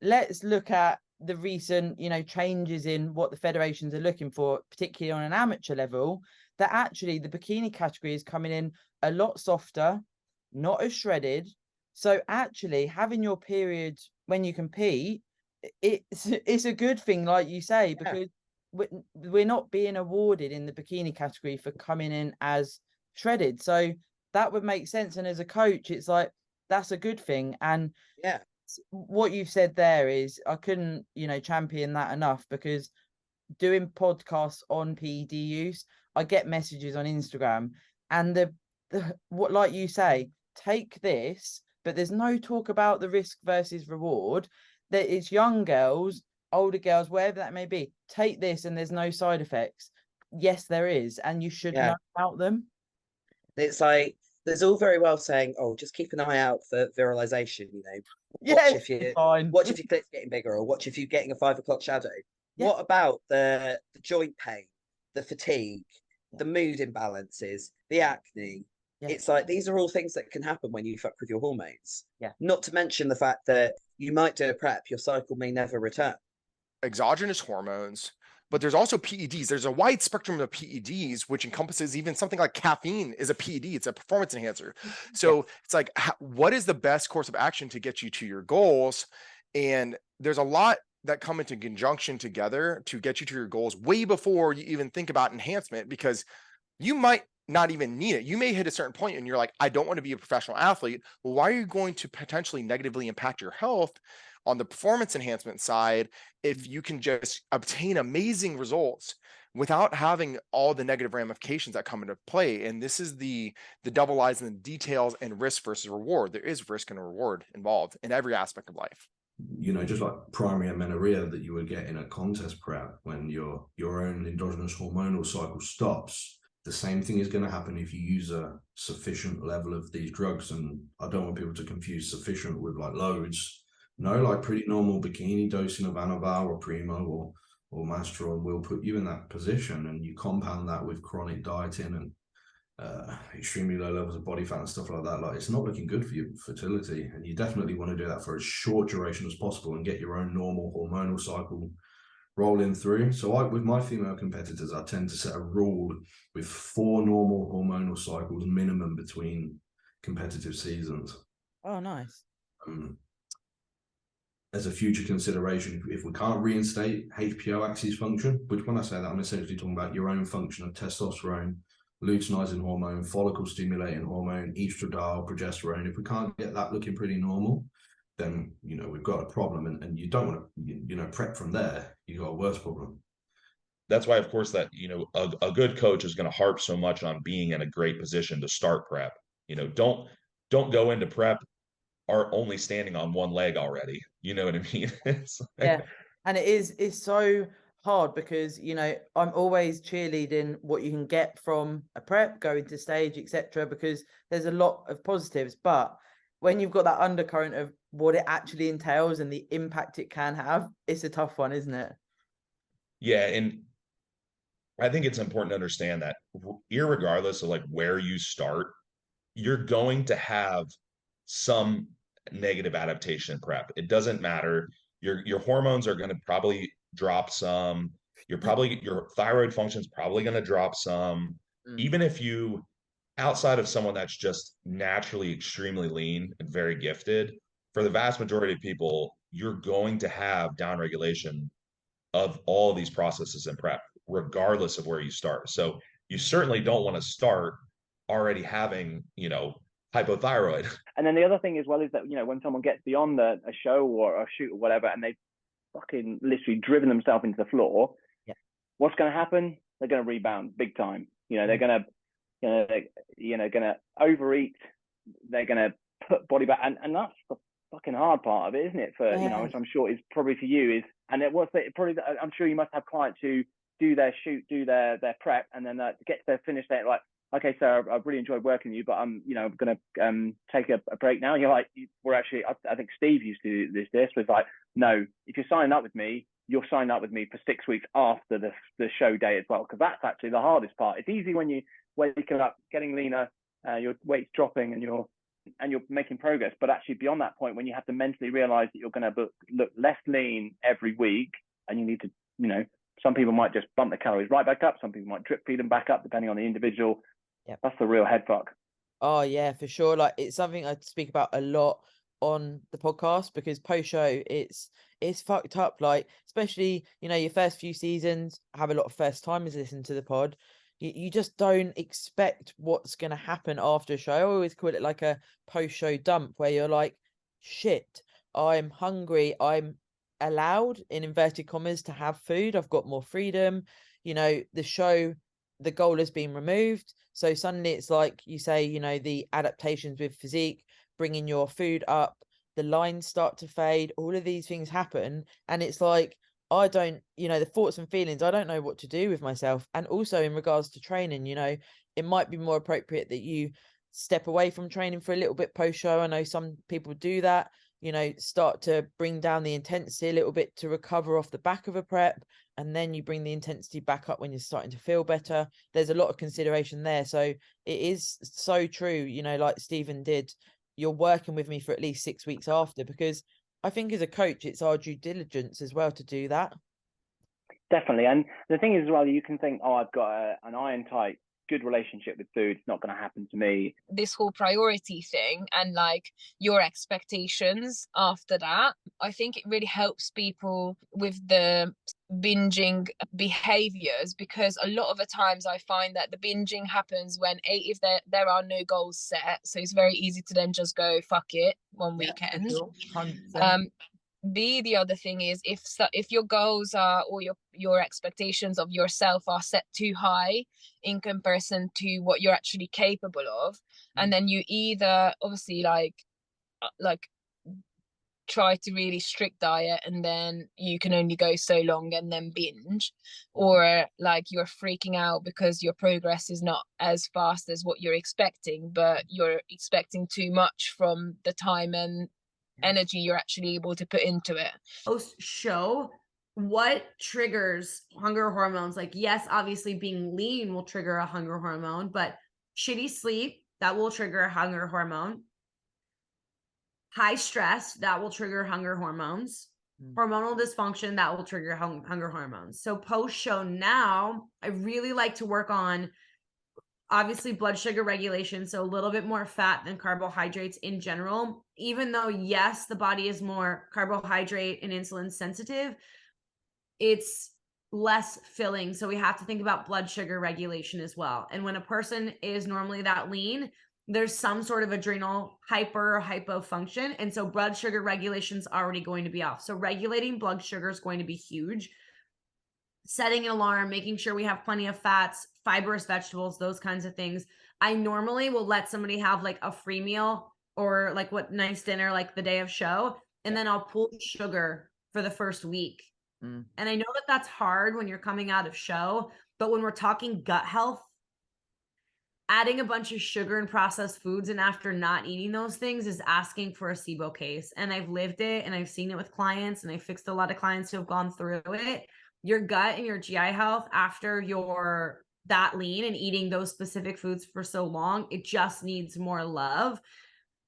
let's look at the recent, you know, changes in what the federations are looking for, particularly on an amateur level, that actually the bikini category is coming in a lot softer, not as shredded. So actually having your period when you compete, it's a good thing, like you say, because we're not being awarded in the bikini category for coming in as shredded. So that would make sense. And as a coach, it's like, that's a good thing. And yeah, what you've said there is, I couldn't, you know, champion that enough, because doing podcasts on PED use, I get messages on Instagram, and what, like you say, take this, but there's no talk about the risk versus reward. That it's young girls, older girls, wherever that may be, take this and there's no side effects. Yes, there is, and you should know about them. It's like, there's all very well saying, oh, just keep an eye out for virilization, you know. Yeah, watch if your clit's getting bigger, or watch if you're getting a 5 o'clock shadow. Yeah. What about the joint pain, the fatigue, the mood imbalances, the acne? Yeah. It's like, these are all things that can happen when you fuck with your hormones. Yeah. Not to mention the fact that you might do a prep, your cycle may never return. Exogenous hormones, but there's also PEDs. There's a wide spectrum of PEDs, which encompasses even something like caffeine is a PED. It's a performance enhancer. So it's like, what is the best course of action to get you to your goals? And there's a lot that come into conjunction together to get you to your goals way before you even think about enhancement, because you might not even need it. You may hit a certain point and you're like, I don't want to be a professional athlete. Well, why are you going to potentially negatively impact your health on the performance enhancement side if you can just obtain amazing results without having all the negative ramifications that come into play? And this is the double lies in the details, and risk versus reward. There is risk and reward involved in every aspect of life. You know, just like primary amenorrhea that you would get in a contest prep when your own endogenous hormonal cycle stops. The same thing is going to happen if you use a sufficient level of these drugs. And I don't want people to confuse sufficient with like loads. No, like pretty normal bikini dosing of Anavar or Primo or Masteron will put you in that position, and you compound that with chronic dieting and extremely low levels of body fat and stuff like that. Like, it's not looking good for your fertility, and you definitely want to do that for as short duration as possible and get your own normal hormonal cycle rolling through. So with my female competitors, I tend to set a rule with 4 normal hormonal cycles minimum between competitive seasons. Oh, nice. As a future consideration, if we can't reinstate HPO axis function, which when I say that, I'm essentially talking about your own function of testosterone, luteinizing hormone, follicle stimulating hormone, estradiol, progesterone. If we can't get that looking pretty normal, then, you know, we've got a problem, and you don't want to, you know, prep from there. You got a worse problem. That's why, of course, that, you know, a good coach is going to harp so much on being in a great position to start prep. You know, don't go into prep are only standing on one leg already. You know what I mean? Yeah, and it's so hard because, you know, I'm always cheerleading what you can get from a prep, going to stage, etc., because there's a lot of positives, but when you've got that undercurrent of what it actually entails and the impact it can have, it's a tough one, isn't it? Yeah, and I think it's important to understand that irregardless of like where you start, you're going to have some negative adaptation in prep. It doesn't matter. Your hormones are going to probably drop some. Your thyroid function's probably going to drop some. Even if you, outside of someone that's just naturally extremely lean and very gifted, for the vast majority of people, you're going to have downregulation of all of these processes in prep, regardless of where you start. So you certainly don't want to start already having, you know, hypothyroid. And then the other thing as well is that, you know, when someone gets beyond a show or a shoot or whatever, and they've fucking literally driven themselves into the floor, what's going to happen? They're going to rebound big time. You know, they're going to, going to overeat. They're going to put body back. And that's the fucking hard part of it, isn't it? For, you know, which I'm sure is probably for you is, and it was probably, I'm sure you must have clients who do their shoot, do their prep, and then get to their finish date, like, okay, so I've really enjoyed working with you, but I'm, you know, going to take a break now. And you're like, we're actually, I think Steve used to do this was like, no, if you're signing up with me, you'll sign up with me for 6 weeks after the show day as well, because that's actually the hardest part. It's easy when you waking up, getting leaner, your weight's dropping, and you're making progress. But actually beyond that point, when you have to mentally realize that you're going to look less lean every week, and you need to, you know, some people might just bump the calories right back up. Some people might drip feed them back up, depending on the individual. Yeah, that's the real head fuck. Oh yeah, for sure. Like, it's something I speak about a lot on the podcast, because post-show it's fucked up. Like, especially, you know, your first few seasons, have a lot of first timers listen to the pod. You just don't expect what's going to happen after a show. I always call it like a post-show dump, where you're like, shit, I'm hungry. I'm allowed, in inverted commas, to have food. I've got more freedom. You know, the goal has been removed. So suddenly it's like you say, you know, the adaptations with physique, bringing your food up, the lines start to fade, all of these things happen. And it's like, I don't, you know, the thoughts and feelings, I don't know what to do with myself. And also in regards to training, you know, it might be more appropriate that you step away from training for a little bit post-show. I know some people do that, you know, start to bring down the intensity a little bit to recover off the back of a prep. And then you bring the intensity back up when you're starting to feel better. There's a lot of consideration there. So it is so true, you know, like Stephen did, you're working with me for at least 6 weeks after, because I think as a coach, it's our due diligence as well to do that. Definitely. And the thing is as well, you can think, oh, I've got an iron tight, good relationship with food. It's not going to happen to me. This whole priority thing and like your expectations after that, I think it really helps people with the binging behaviors, because a lot of the times I find that the binging happens when if there are no goals set, so it's very easy to then just go fuck it one weekend. B, the other thing is if your goals are, or your expectations of yourself are set too high in comparison to what you're actually capable of, and then you either obviously like try to really strict diet and then you can only go so long and then binge, or like you're freaking out because your progress is not as fast as what you're expecting, but you're expecting too much from the time and energy you're actually able to put into it. Post-show, what triggers hunger hormones? Like, yes, obviously being lean will trigger a hunger hormone, but shitty sleep, that will trigger a hunger hormone. High stress, that will trigger hunger hormones. hormonal dysfunction that will trigger hunger hormones. So post show now, I really like to work on obviously blood sugar regulation, so a little bit more fat than carbohydrates in general, even though yes, the body is more carbohydrate and insulin sensitive, it's less filling. So we have to think about blood sugar regulation as well. And when a person is normally that lean, there's some sort of adrenal hyper or hypo function. And so blood sugar regulation is already going to be off. So regulating blood sugar is going to be huge. Setting an alarm, making sure we have plenty of fats, fibrous vegetables, those kinds of things. I normally will let somebody have like a free meal or like what nice dinner, like the day of show. And then I'll pull sugar for the first week. And I know that that's hard when you're coming out of show, but when we're talking gut health, adding a bunch of sugar and processed foods and after not eating those things is asking for a SIBO case. And I've lived it and I've seen it with clients and I fixed a lot of clients who have gone through it. Your gut and your GI health after you're that lean and eating those specific foods for so long, it just needs more love.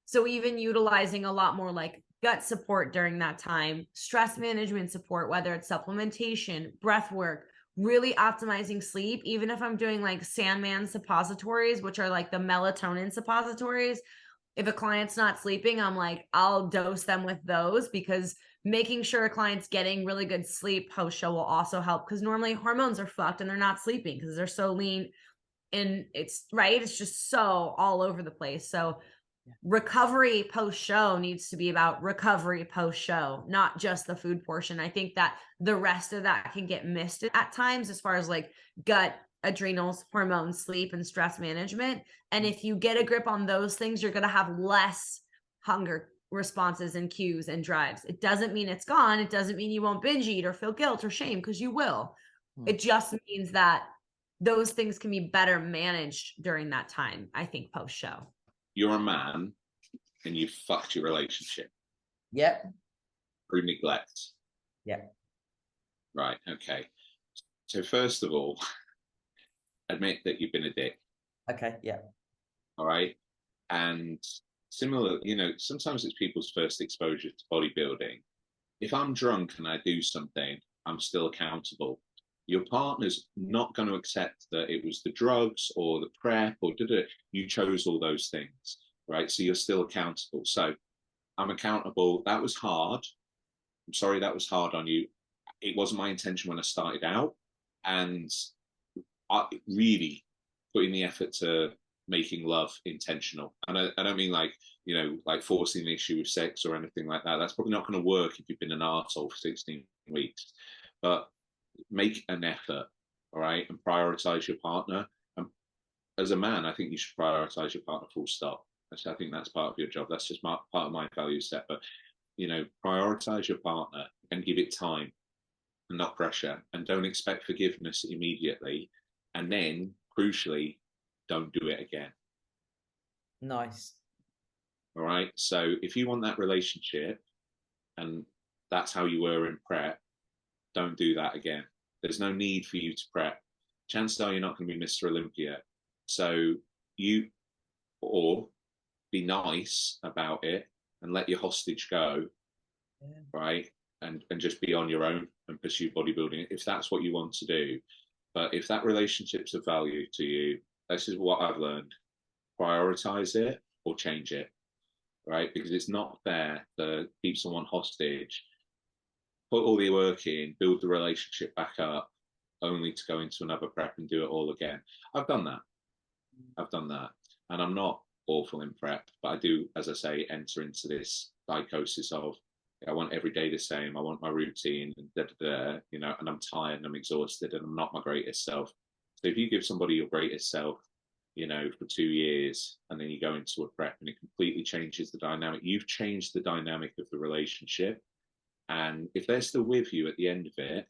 So even utilizing a lot more like gut support during that time, stress management support, whether it's supplementation, breath work, really optimizing sleep. Even if I'm doing like Sandman suppositories, which are like the melatonin suppositories, if a client's not sleeping, I'm like, I'll dose them with those because making sure a client's getting really good sleep post show will also help because normally hormones are fucked and they're not sleeping because they're so lean and it's right. It's just so all over the place. So recovery post show needs to be about recovery post show, not just the food portion. I think that the rest of that can get missed at times as far as like gut, adrenals, hormones, sleep, and stress management. And if you get a grip on those things, you're going to have less hunger responses and cues and drives. It doesn't mean it's gone. It doesn't mean you won't binge eat or feel guilt or shame because you will. It just means that those things can be better managed during that time, I think, post show. You're a man and you fucked your relationship. Yep. Through neglect. Yep. Right. Okay. So first of all, admit that you've been a dick. Okay. Yeah. All right. And similar, sometimes it's people's first exposure to bodybuilding. If I'm drunk and I do something, I'm still accountable. Your partner's not going to accept that it was the drugs or the prep or you chose all those things, right? So you're still accountable. So I'm accountable. That was hard. I'm sorry that was hard on you. It wasn't my intention when I started out. And I really put in the effort to making love intentional. And I don't mean like forcing the issue with sex or anything like that. That's probably not going to work if you've been an arsehole for 16 weeks. But make an effort, all right, and prioritize your partner. And as a man, I think you should prioritize your partner full stop. I think that's part of your job. That's just part of my value set. But, prioritize your partner and give it time and not pressure. And don't expect forgiveness immediately. And then, crucially, don't do it again. Nice. All right. So if you want that relationship and that's how you were in prep, don't do that again. There's no need for you to prep. Chances are you're not going to be Mr. Olympia. So or be nice about it and let your hostage go, right? And just be on your own and pursue bodybuilding if that's what you want to do. But if that relationship's of value to you, this is what I've learned. Prioritize it or change it, right? Because it's not fair to keep someone hostage, put all the work in, build the relationship back up, only to go into another prep and do it all again. I've done that. And I'm not awful in prep, but I do, as I say, enter into this psychosis of, I want every day the same. I want my routine and and I'm tired and I'm exhausted and I'm not my greatest self. So if you give somebody your greatest self, for 2 years, and then you go into a prep and it completely changes the dynamic, you've changed the dynamic of the relationship. And if they're still with you at the end of it,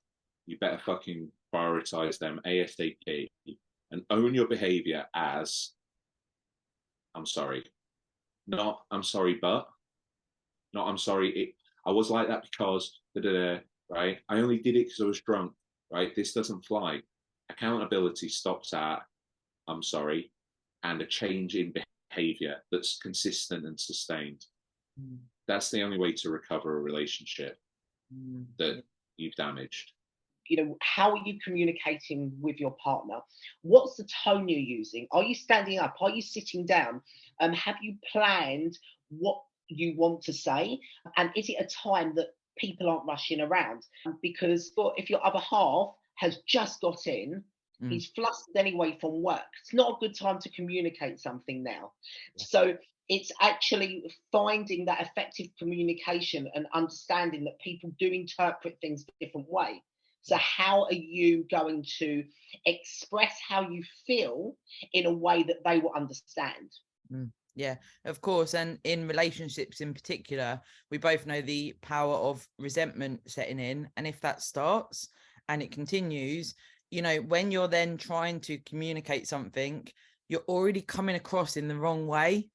you better fucking prioritize them ASAP and own your behavior as, I'm sorry. Not, I'm sorry, but. Not, I'm sorry, I was like that because, right? I only did it because I was drunk, right? This doesn't fly. Accountability stops at, I'm sorry, and a change in behavior that's consistent and sustained. That's the only way to recover a relationship. that you've damaged. You know, how are you communicating with your partner? What's the tone you're using? Are you standing up? Are you sitting down? Have you planned what you want to say? And is it a time that people aren't rushing around? Because if your other half has just got in, he's flustered anyway from work, it's not a good time to communicate something now. So it's actually finding that effective communication and understanding that people do interpret things a different way. So how are you going to express how you feel in a way that they will understand? Yeah, of course. And in relationships in particular, we both know the power of resentment setting in. And if that starts and it continues, you know, when you're then trying to communicate something, you're already coming across in the wrong way.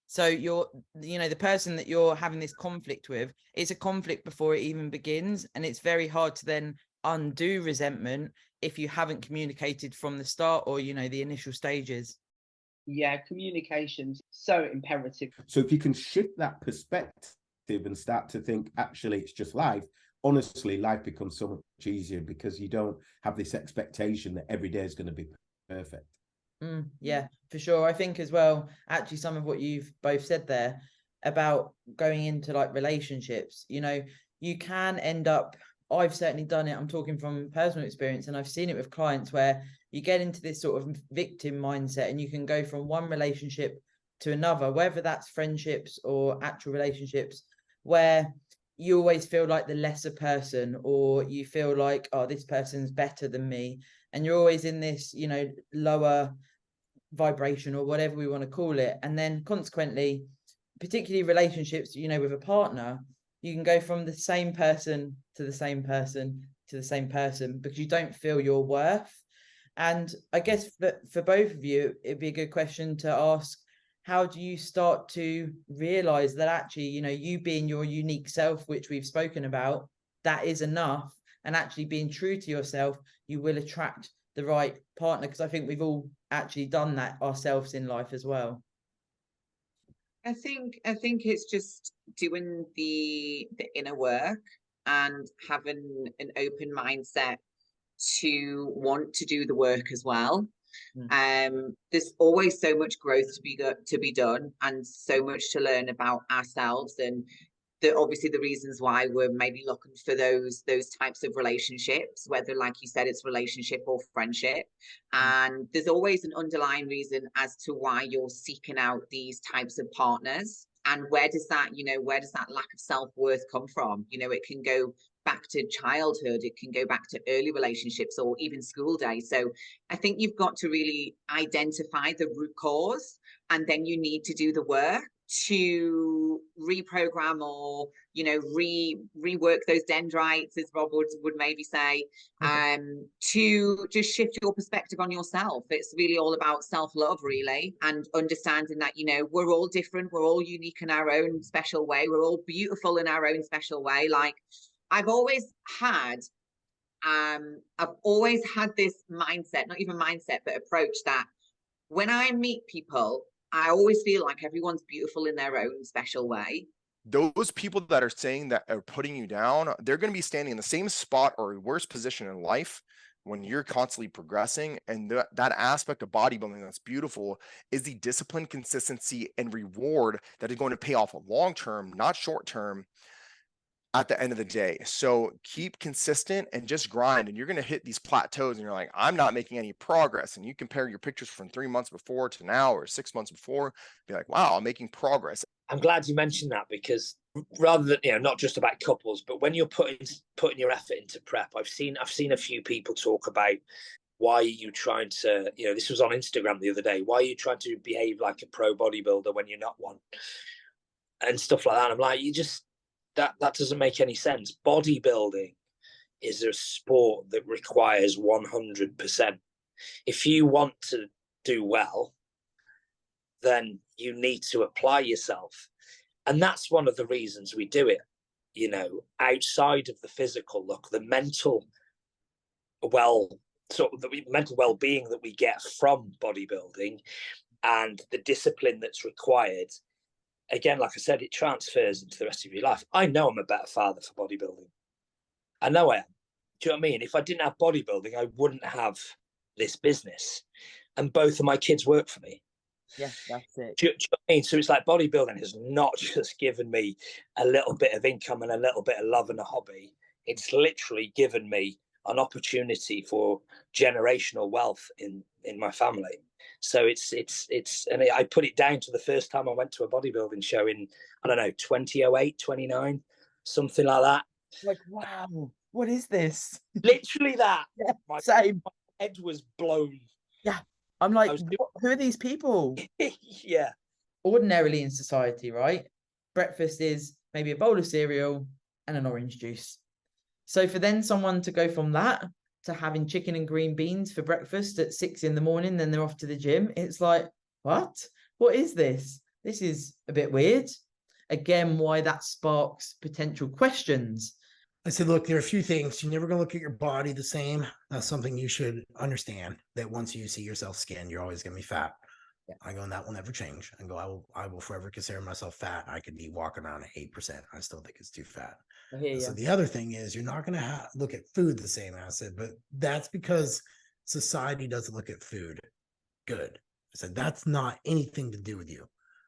So you're, you know, the person that you're having this conflict with, it's a conflict before it even begins. And it's very hard to then undo resentment if you haven't communicated from the start or, you know, the initial stages. Yeah, communication's so imperative. So if you can shift that perspective and start to think, actually, it's just life, honestly, life becomes so much easier because you don't have this expectation that every day is going to be perfect. Yeah, for sure. I think as well, actually, some of what you've both said there about going into like relationships, you know, you can end up, I've certainly done it, I'm talking from personal experience, and I've seen it with clients where you get into this sort of victim mindset and you can go from one relationship to another, whether that's friendships or actual relationships, where you always feel like the lesser person, or you feel like, oh, this person's better than me. And you're always in this, you know, lower vibration or whatever we want to call it. And then consequently, particularly relationships, you know, with a partner, you can go from the same person to the same person to the same person because you don't feel your worth. And I guess for both of you, it'd be a good question to ask, how do you start to realize that actually, you know, you being your unique self, which we've spoken about, that is enough, and actually being true to yourself, you will attract the right partner? Because I think we've all actually done that ourselves in life as well. I think it's just doing the inner work and having an open mindset to want to do the work as well. There's always so much growth to be done, and so much to learn about ourselves, and obviously the reasons why we're maybe looking for those types of relationships, whether, like you said, it's relationship or friendship. And there's always an underlying reason as to why you're seeking out these types of partners. And where does that lack of self-worth come from? You know, it can go back to childhood, it can go back to early relationships, or even school days. So I think you've got to really identify the root cause, and then you need to do the work to reprogram, or, you know, rework those dendrites, as Rob would maybe say, to just shift your perspective on yourself. It's really all about self-love, really, and understanding that, you know, we're all different, we're all unique in our own special way, we're all beautiful in our own special way. Like, I've always had this mindset, not even mindset, but approach, that when I meet people, I always feel like everyone's beautiful in their own special way. Those people that are saying that are putting you down, they're going to be standing in the same spot or a worse position in life when you're constantly progressing. And that aspect of bodybuilding that's beautiful is the discipline, consistency, and reward that is going to pay off long term, not short term, at the end of the day. So keep consistent and just grind, and you're going to hit these plateaus and you're like, I'm not making any progress. And you compare your pictures from 3 months before to now, or 6 months before, be like, wow, I'm making progress. I'm glad you mentioned that, because rather than, you know, not just about couples, but when you're putting your effort into prep, I've seen a few people talk about, why are you trying to, you know, this was on Instagram the other day, why are you trying to behave like a pro bodybuilder when you're not one, and stuff like that. I'm like, that doesn't make any sense. Bodybuilding is a sport that requires 100%. If you want to do well, then you need to apply yourself. And that's one of the reasons we do it. You know, outside of the physical look, the mental mental well-being that we get from bodybuilding, and the discipline that's required, again, like I said, it transfers into the rest of your life. I know I'm a better father for bodybuilding. I know I am. Do you know what I mean? If I didn't have bodybuilding, I wouldn't have this business. And both of my kids work for me. Yeah, that's it. Do you know what I mean? So it's like bodybuilding has not just given me a little bit of income and a little bit of love and a hobby. It's literally given me an opportunity for generational wealth in my family. So it's and I put it down to the first time I went to a bodybuilding show in, I don't know, 2008, 29, something like that. Like, wow, what is this? Literally that. Yeah, my head was blown. Yeah. I'm like, who are these people? Yeah. Ordinarily in society, right? Breakfast is maybe a bowl of cereal and an orange juice. So for then someone to go from that to having chicken and green beans for breakfast at 6 in the morning, then they're off to the gym. It's like, what? What is this? This is a bit weird. Again, why that sparks potential questions. I said, look, there are a few things. You're never going to look at your body the same. That's something you should understand, that once you see yourself skinned, you're always going to be fat. Yeah. I go, and that will never change. I go, I will forever consider myself fat. I could be walking around at 8%. I still think it's too fat. So the other thing is, you're not going to look at food the same. I said, but that's because society doesn't look at food good. I said, that's not anything to do with you.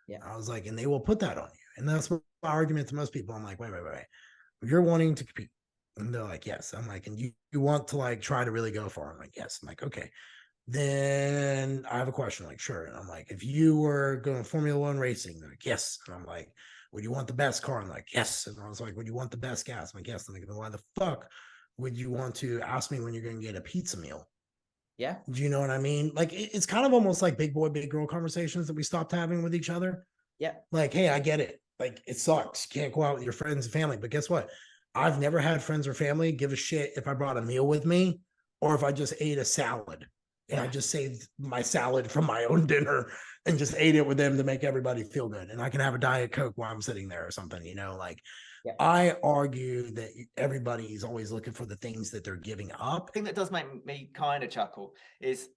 Yeah. I was like, and they will put that on you. And that's my argument to most people. I'm like, wait. You're wanting to compete. And they're like, yes. I'm like, and you want to like try to really go far. I'm like, yes. I'm like, okay. Then I have a question. Like, sure. And I'm like, if you were going Formula One racing, they're like, yes. And I'm like, would you want the best car? I'm like, yes. And I was like, would you want the best gas? I'm like, yes. I'm like, then why the fuck would you want to ask me when you're going to get a pizza meal? Yeah. Do you know what I mean? Like, it's kind of almost like big boy, big girl conversations that we stopped having with each other. Yeah. Like, hey, I get it. Like, it sucks. You can't go out with your friends and family. But guess what? I've never had friends or family give a shit if I brought a meal with me or if I just ate a salad. And I just saved my salad from my own dinner and just ate it with them to make everybody feel good. And I can have a Diet Coke while I'm sitting there or something, you know, like I argue that everybody is always looking for the things that they're giving up. The thing that does make me kind of chuckle is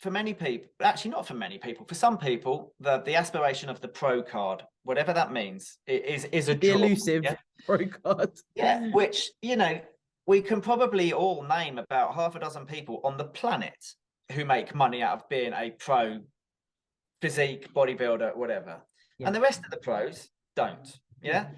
for many people, actually not for many people, for some people, the aspiration of the pro card, whatever that means, is a draw. Elusive pro card. Yeah, which, you know, we can probably all name about half a dozen people on the planet who make money out of being a pro physique, bodybuilder, whatever. Yeah. And the rest of the pros don't. Yeah.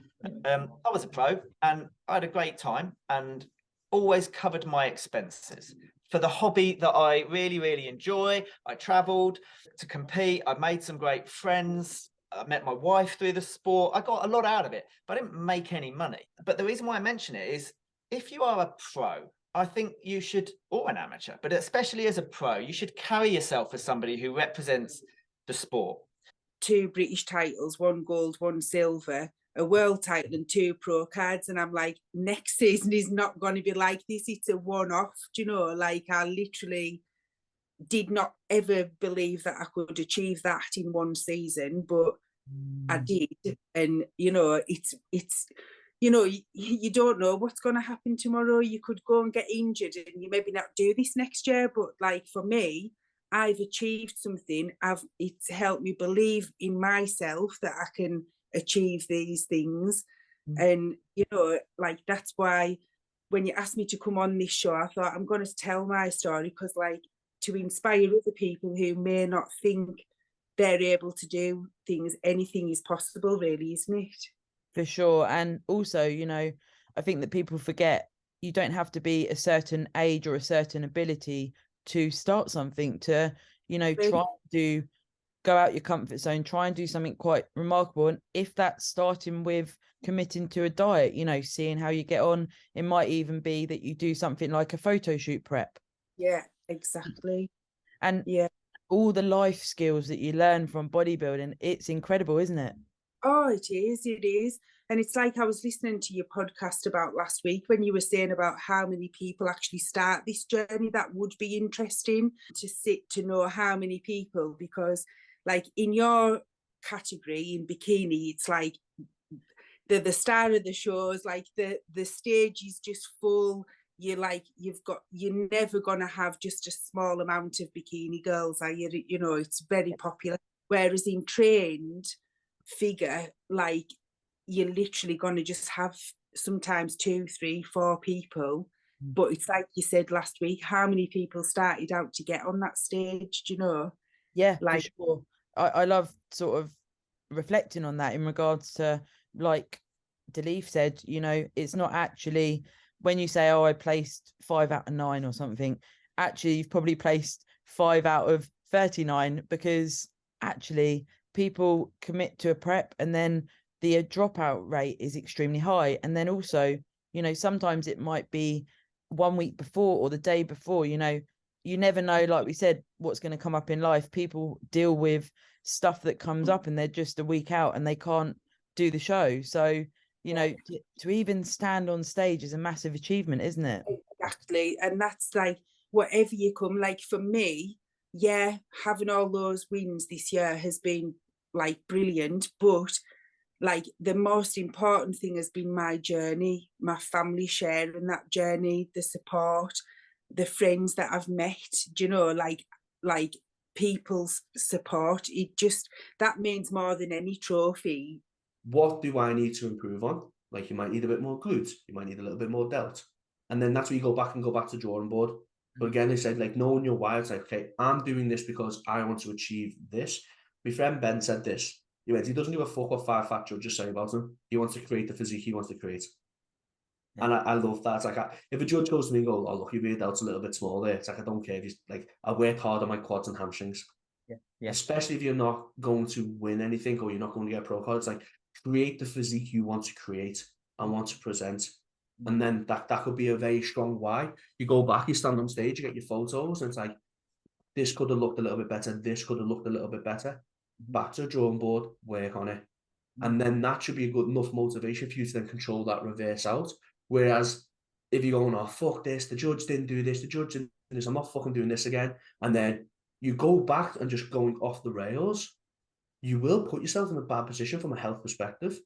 I was a pro and I had a great time and always covered my expenses for the hobby that I really, really enjoy. I traveled to compete. I made some great friends. I met my wife through the sport. I got a lot out of it, but I didn't make any money. But the reason why I mention it is if you are a pro, I think you should, or an amateur, but especially as a pro, you should carry yourself as somebody who represents the sport. 2 British titles, 1 gold, 1 silver, a world title and 2 pro cards. And I'm like, next season is not going to be like this. It's a one-off, do you know? Like I literally did not ever believe that I could achieve that in one season, but I did. And, you know, it's you know, you don't know what's going to happen tomorrow. You could go and get injured and you maybe not do this next year. But like for me, I've achieved something. It's helped me believe in myself that I can achieve these things. And, you know, like that's why when you asked me to come on this show, I thought I'm going to tell my story because like to inspire other people who may not think they're able to do things, anything is possible really, isn't it? For sure. And also, you know, I think that people forget you don't have to be a certain age or a certain ability to start something, to, you know, try to go out your comfort zone, try and do something quite remarkable. And if that's starting with committing to a diet, you know, seeing how you get on, it might even be that you do something like a photo shoot prep. Yeah, exactly. And all the life skills that you learn from bodybuilding, it's incredible, isn't it? Oh, it is. And it's like I was listening to your podcast about last week when you were saying about how many people actually start this journey. That would be interesting to know how many people, because like in your category in bikini, it's like the star of the shows, like the stage is just full. You're never gonna have just a small amount of bikini girls, are you? You know, it's very popular. Whereas in trained, figure, like you're literally going to just have sometimes 2, 3, 4 people. But it's like you said last week, how many people started out to get on that stage, do you know? Yeah, like, for sure. I love sort of reflecting on that in regards to, like Delif said, you know, it's not actually when you say, oh, I placed 5 out of 9 or something, actually you've probably placed 5 out of 39, because actually people commit to a prep and then the dropout rate is extremely high. And then also, you know, sometimes it might be 1 week before or the day before, you know, you never know, like we said, what's going to come up in life. People deal with stuff that comes up and they're just a week out and they can't do the show. So, you know, to even stand on stage is a massive achievement, isn't it? Exactly. And that's like, whatever you come, like for me, yeah, having all those wins this year has been like brilliant. But like the most important thing has been my journey, my family sharing that journey, the support, the friends that I've met, do you know, like people's support. It just, that means more than any trophy. What do I need to improve on? Like, you might need a bit more glutes, you might need a little bit more delt. And then that's where you go back to drawing board. But again, they said, like, knowing your why, it's like, okay, I'm doing this because I want to achieve this. My friend Ben said this. He went, he doesn't give a fuck what 5 fat judges say about him. He wants to create the physique he wants to create. Yeah. And I love that. It's like, if a judge goes to me and goes, oh, look, your rear delt's a little bit small there, it's like, I don't care if he's like, I work hard on my quads and hamstrings. Yeah. Especially if you're not going to win anything or you're not going to get a pro card. It's like, create the physique you want to create and want to present. And then that could be a very strong why. You go back, you stand on stage, you get your photos, and it's like, this could have looked a little bit better, this could have looked a little bit better. Back to the drawing board, work on it. And then that should be a good enough motivation for you to then control that reverse out. Whereas if you're going, oh, fuck this, the judge didn't do this, the judge didn't do this, I'm not fucking doing this again. And then you go back and just going off the rails, you will put yourself in a bad position from a health perspective.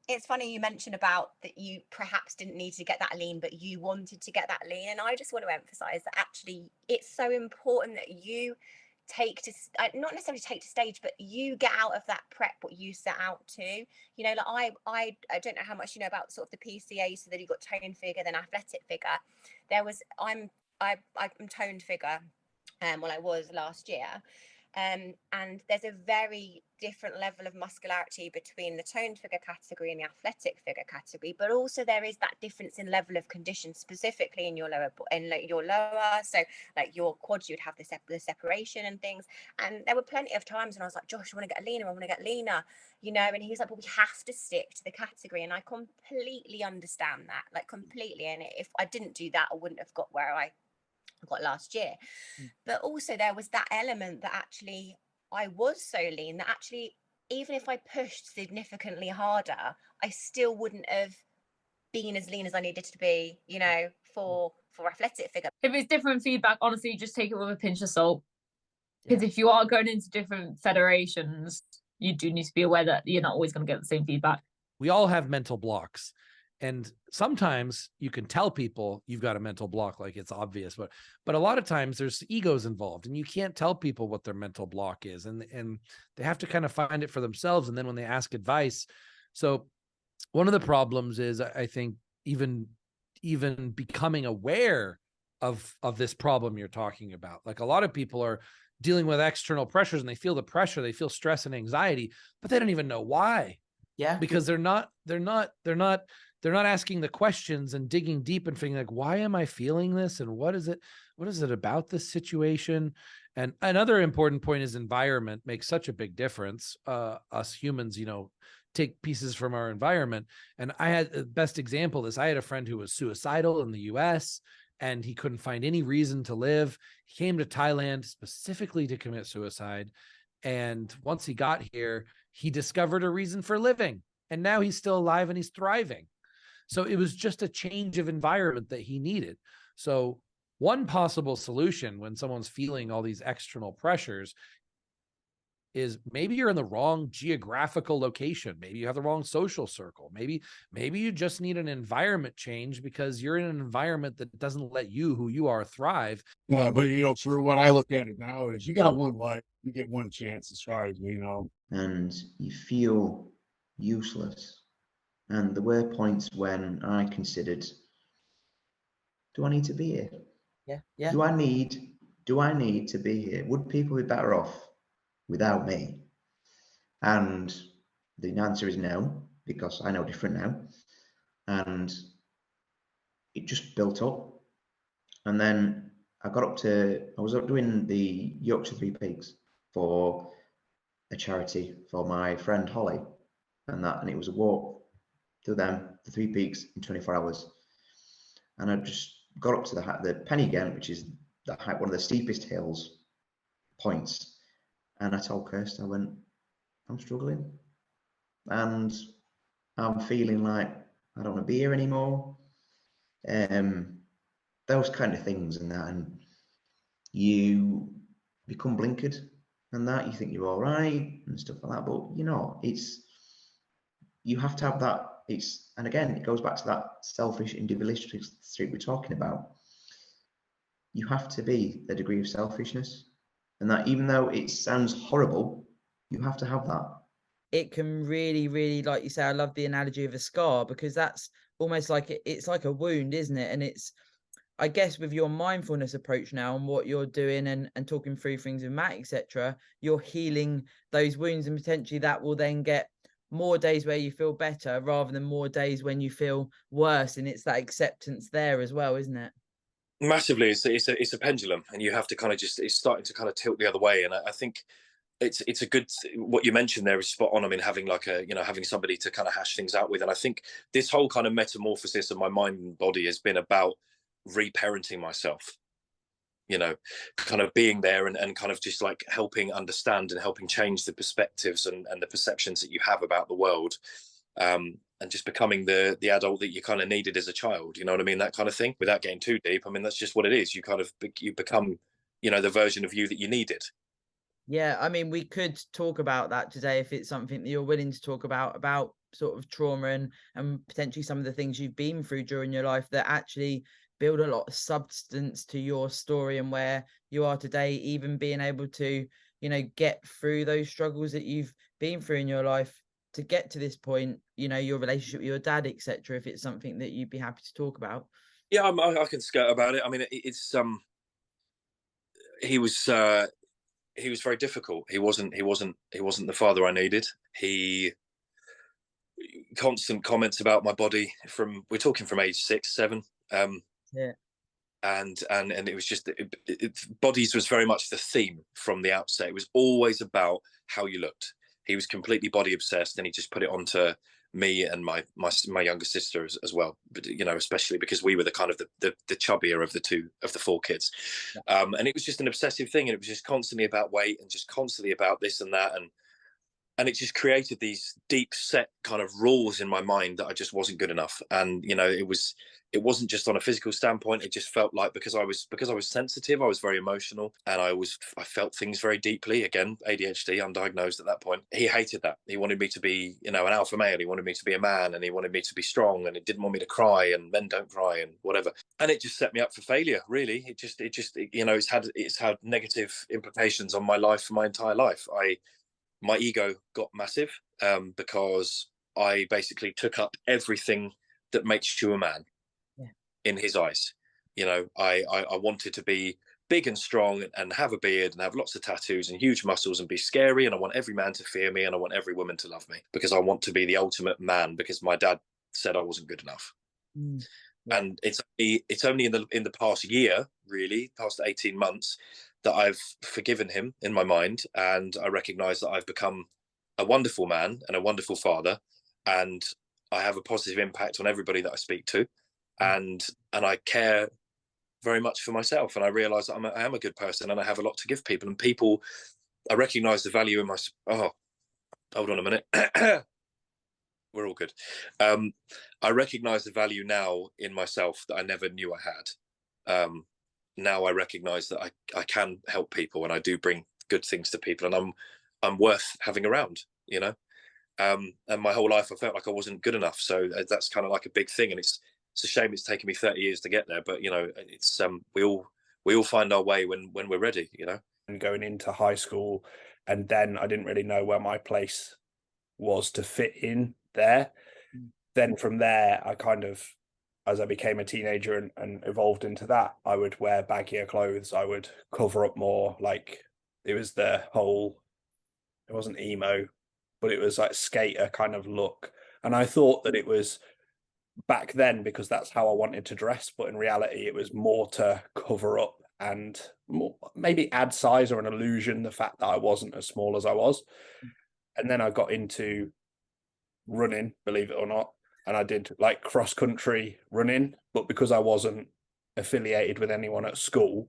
It's funny you mentioned about that you perhaps didn't need to get that lean, but you wanted to get that lean. And I just want to emphasize that actually it's so important that you take to, not necessarily take to stage, but you get out of that prep what you set out to. You know, like I don't know how much you know about sort of the PCA, so that you got toned figure, then athletic figure. I'm toned figure, well, I was last year. And there's a very different level of muscularity between the toned figure category and the athletic figure category, but also there is that difference in level of condition, specifically in your lower, so like your quads, you'd have the separation and things. And there were plenty of times when I was like, Josh, I want to get leaner, you know, and he's like, well, we have to stick to the category. And I completely understand that, like completely. And if I didn't do that, I wouldn't have got where I got last year. But also there was that element that actually I was so lean that actually even if I pushed significantly harder, I still wouldn't have been as lean as I needed to be, you know, for athletic figure. If it's different feedback, honestly, just take it with a pinch of salt, because if you are going into different federations, you do need to be aware that you're not always going to get the same feedback. We all have mental blocks. And sometimes you can tell people you've got a mental block, like it's obvious, but a lot of times there's egos involved and you can't tell people what their mental block is. And they have to kind of find it for themselves. And then when they ask advice. So one of the problems is, I think, even becoming aware of this problem you're talking about. Like a lot of people are dealing with external pressures and they feel the pressure, they feel stress and anxiety, but they don't even know why. Yeah. Because they're not asking the questions and digging deep and thinking like, why am I feeling this? And what is it about this situation? And another important point is environment makes such a big difference. Us humans, you know, take pieces from our environment. And I had the best example of this. I had a friend who was suicidal in the US and he couldn't find any reason to live. He came to Thailand specifically to commit suicide. And once he got here, he discovered a reason for living. And now he's still alive and he's thriving. So it was just a change of environment that he needed. So one possible solution when someone's feeling all these external pressures is maybe you're in the wrong geographical location. Maybe you have the wrong social circle. Maybe you just need an environment change because you're in an environment that doesn't let you, who you are, thrive. Yeah, but you know, for what I look at it now is you got one life, you get one chance as far as we know. And you feel useless. And there were points when I considered, do I need to be here? Yeah. Do I need to be here? Would people be better off without me? And the answer is no, because I know different now. And it just built up. And then I was up doing the Yorkshire Three Peaks for a charity for my friend Holly, and it was a walk to them, the Three Peaks, in 24 hours. And I just got up to the Penny Ghent, which is one of the steepest hills points. And I told Kirst, I went, I'm struggling. And I'm feeling like I don't want to be here anymore. Those kind of things and you become blinkered and that you think you're all right and stuff like that, but you have to have that. And again, it goes back to that selfish individualistic streak we're talking about. You have to be a degree of selfishness, and that even though it sounds horrible, you have to have that. It can really, really, like you say, I love the analogy of a scar, because that's almost like it's like a wound, isn't it? And it's, I guess, with your mindfulness approach now and what you're doing and talking through things with Matt, etc., you're healing those wounds, and potentially that will then get more days where you feel better rather than more days when you feel worse. And it's that acceptance there as well, isn't it? Massively. It's a pendulum, and you have to kind of it's starting to kind of tilt the other way. And I think it's a good, what you mentioned there is spot on. I mean, having having somebody to kind of hash things out with. And I think this whole kind of metamorphosis of my mind and body has been about reparenting myself, kind of being there and kind of just like helping understand and helping change the perspectives and the perceptions that you have about the world, and just becoming the adult that you kind of needed as a child, you know what I mean? That kind of thing, without getting too deep. I mean, that's just what it is. You become, the version of you that you needed. Yeah, I mean, we could talk about that today if it's something that you're willing to talk about sort of trauma and potentially some of the things you've been through during your life that actually build a lot of substance to your story and where you are today, even being able to, get through those struggles that you've been through in your life to get to this point, your relationship with your dad, etc., if it's something that you'd be happy to talk about. Yeah, I can skirt about it. I mean, he was very difficult. He wasn't the father I needed. He constant comments about my body we're talking from age 6, 7. Yeah. And it was just bodies was very much the theme from the outset. It was always about how you looked. He was completely body obsessed, and he just put it onto me and my younger sister as well. But especially because we were the kind of the chubbier of the 4 kids. Yeah. And it was just an obsessive thing, and it was just constantly about weight and just constantly about this and that, and it just created these deep set kind of rules in my mind that I just wasn't good enough. And it wasn't just on a physical standpoint. It just felt like because I was sensitive, I was very emotional, and I felt things very deeply. Again, ADHD, undiagnosed at that point. He hated that. He wanted me to be, an alpha male. He wanted me to be a man, and he wanted me to be strong, and he didn't want me to cry, and men don't cry, and whatever. And it just set me up for failure, really. It's had negative implications on my life for my entire life. My ego got massive because I basically took up everything that makes you a man. Yeah. In his eyes. I wanted to be big and strong and have a beard and have lots of tattoos and huge muscles and be scary, and I want every man to fear me, and I want every woman to love me because I want to be the ultimate man, because my dad said I wasn't good enough. Yeah. And it's only in the past year, really, past 18 months, that I've forgiven him in my mind, and I recognize that I've become a wonderful man and a wonderful father, and I have a positive impact on everybody that I speak to, and I care very much for myself, and I realize that I am a good person, and I have a lot to give people, and people, I recognize the value in my hold on a minute. We're all good. I recognize the value now in myself that I never knew I had. Now I recognize that I can help people, and I do bring good things to people, and I'm worth having around, and my whole life I felt like I wasn't good enough. So that's kind of like a big thing, and it's a shame it's taken me 30 years to get there, but it's we all find our way when we're ready, And going into high school, and then I didn't really know where my place was to fit in there. Then from there, I kind of, as I became a teenager and evolved into that, I would wear baggier clothes. I would cover up more. Like, it was the whole, it wasn't emo, but it was like skater kind of look. And I thought that it was back then because that's how I wanted to dress. But in reality, it was more to cover up and more, maybe add size or an illusion, the fact that I wasn't as small as I was. And then I got into running, believe it or not. And I did like cross country running, but because I wasn't affiliated with anyone at school,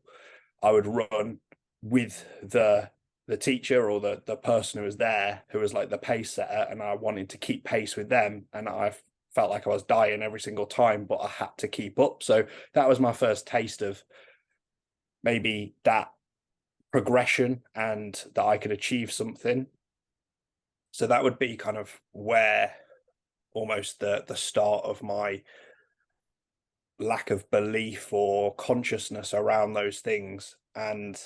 I would run with the teacher or the person who was there, who was like the pace setter, and I wanted to keep pace with them. And I felt like I was dying every single time, but I had to keep up. So that was my first taste of maybe that progression and that I could achieve something. So that would be kind of where almost the start of my lack of belief or consciousness around those things. And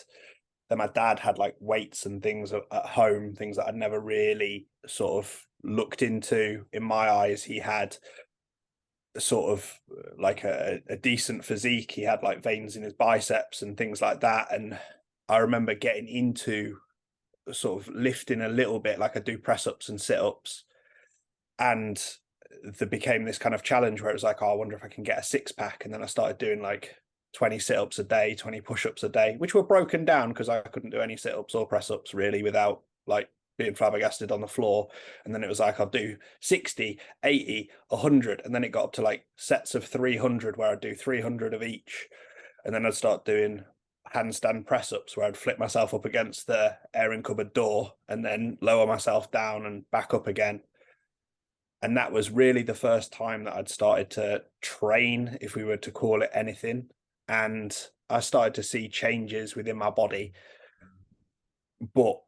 then my dad had like weights and things at home, things that I'd never really sort of looked into. In my eyes, he had sort of like a decent physique. He had like veins in his biceps and things like that. And I remember getting into sort of lifting a little bit, like I do press ups and sit ups, and there became this kind of challenge where it was like, oh, I wonder if I can get a 6-pack. And then I started doing like 20 sit-ups a day, 20 push-ups a day, which were broken down because I couldn't do any sit-ups or press-ups really without like being flabbergasted on the floor. And then it was like, I'll do 60, 80, 100. And then it got up to like sets of 300 where I'd do 300 of each. And then I'd start doing handstand press-ups where I'd flip myself up against the airing cupboard door and then lower myself down and back up again. And that was really the first time that I'd started to train, if we were to call it anything. And I started to see changes within my body. But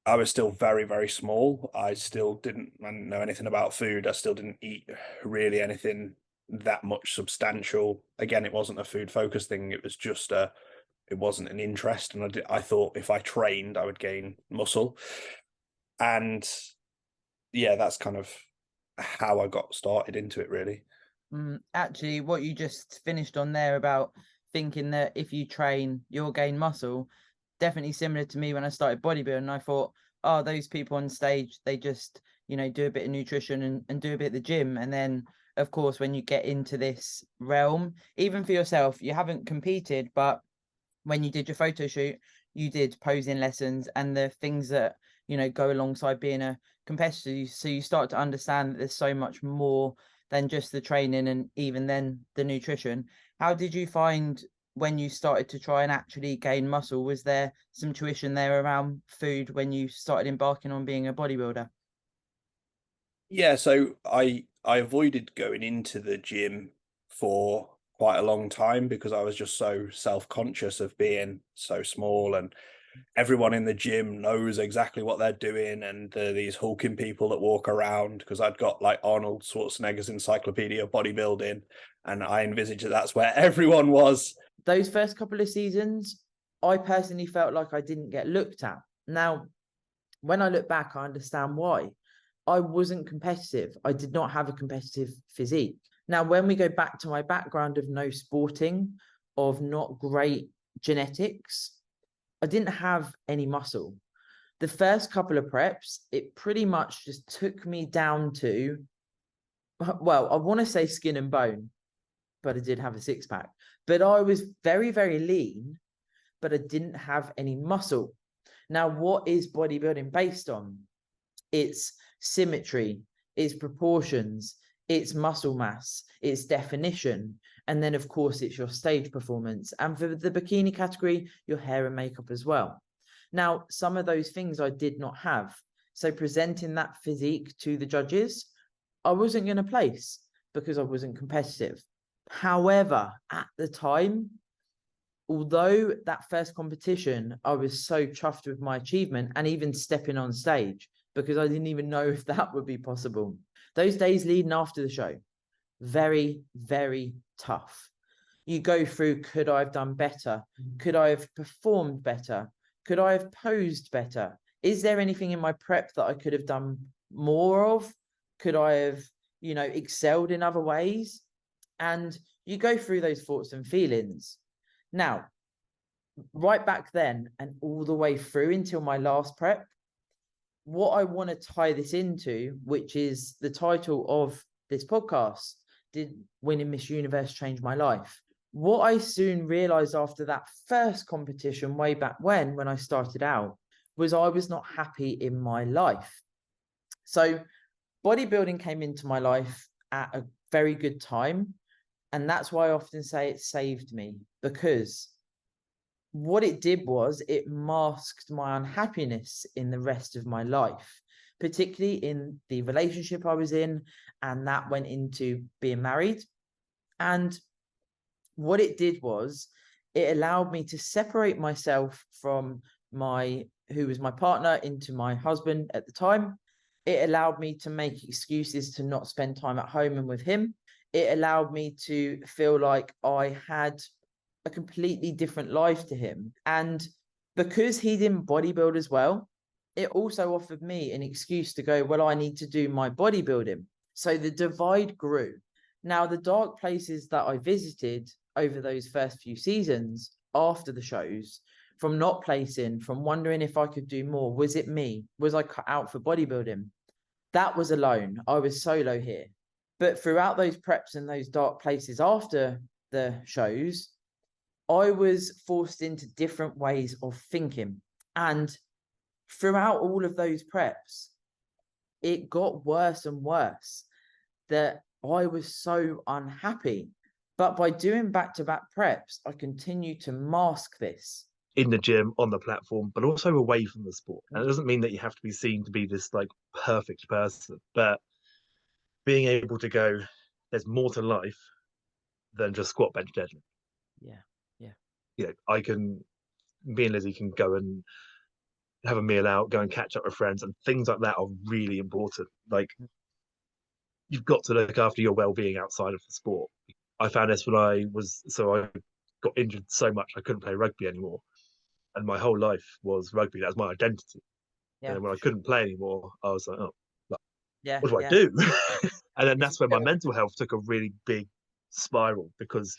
I was still very, very small. I didn't know anything about food. I still didn't eat really anything that much substantial. Again, it wasn't a food focused thing. It was just it wasn't an interest. And I thought if I trained, I would gain muscle. And yeah, that's kind of how I got started into it, really. Actually, what you just finished on there about thinking that if you train, you'll gain muscle, definitely similar to me when I started bodybuilding. I thought, oh, those people on stage, they just, do a bit of nutrition and do a bit of the gym. And then, of course, when you get into this realm, even for yourself, you haven't competed, but when you did your photo shoot, you did posing lessons and the things that, go alongside being a competitor. So you start to understand that there's so much more than just the training and even then the nutrition. How did you find when you started to try and actually gain muscle? Was there some tuition there around food when you started embarking on being a bodybuilder? Yeah, so I avoided going into the gym for quite a long time because I was just so self-conscious of being so small, and everyone in the gym knows exactly what they're doing, and these hulking people that walk around, because I'd got like Arnold Schwarzenegger's Encyclopedia of Bodybuilding, and I envisaged that that's where everyone was. Those first couple of seasons, I personally felt like I didn't get looked at. Now, when I look back, I understand why. I wasn't competitive. I did not have a competitive physique. Now, when we go back to my background of no sporting, of not great genetics, I didn't have any muscle. The first couple of preps, it pretty much just took me down to, well, I want to say skin and bone, but I did have a 6-pack. But I was very, very lean, but I didn't have any muscle. Now, what is bodybuilding based on? It's symmetry, it's proportions, it's muscle mass, it's definition. And then, of course, it's your stage performance. And for the bikini category, your hair and makeup as well. Now, some of those things I did not have. So presenting that physique to the judges, I wasn't going to place because I wasn't competitive. However, at the time, although that first competition, I was so chuffed with my achievement and even stepping on stage because I didn't even know if that would be possible. Those days leading after the show, very, very tough. You go through, could I have done better? Could I have performed better? Could I have posed better? Is there anything in my prep that I could have done more of? Could I have, you know, excelled in other ways? And you go through those thoughts and feelings. Now, right back then and all the way through until my last prep, what I want to tie this into, which is the title of this podcast, did winning Miss Universe change my life? What I soon realized after that first competition way back when I started out, was I was not happy in my life. So bodybuilding came into my life at a very good time. And that's why I often say it saved me, because what it did was it masked my unhappiness in the rest of my life, particularly in the relationship I was in, and that went into being married. And what it did was it allowed me to separate myself from who was my partner, into my husband at the time. It allowed me to make excuses to not spend time at home and with him. It allowed me to feel like I had a completely different life to him. And because he didn't bodybuild as well, it also offered me an excuse to go, well, I need to do my bodybuilding. So the divide grew. Now, the dark places that I visited over those first few seasons after the shows, from not placing, from wondering if I could do more, was it me? Was I cut out for bodybuilding? That was alone. I was solo here. But throughout those preps and those dark places after the shows, I was forced into different ways of thinking. And throughout all of those preps, it got worse and worse, that I was so unhappy. But by doing back-to-back preps, I continue to mask this. In the gym, on the platform, but also away from the sport. And it doesn't mean that you have to be seen to be this like perfect person, but being able to go, there's more to life than just squat, bench, deadlift. Yeah. You know, me and Lizzie can go and have a meal out, go and catch up with friends, and things like that are really important. Like, you've got to look after your well-being outside of the sport. I found this when I got injured so much I couldn't play rugby anymore. And my whole life was rugby. That was my identity. Yeah. And when I couldn't play anymore, I was like, oh, yeah, what do I do? And then that's where my mental health took a really big spiral, because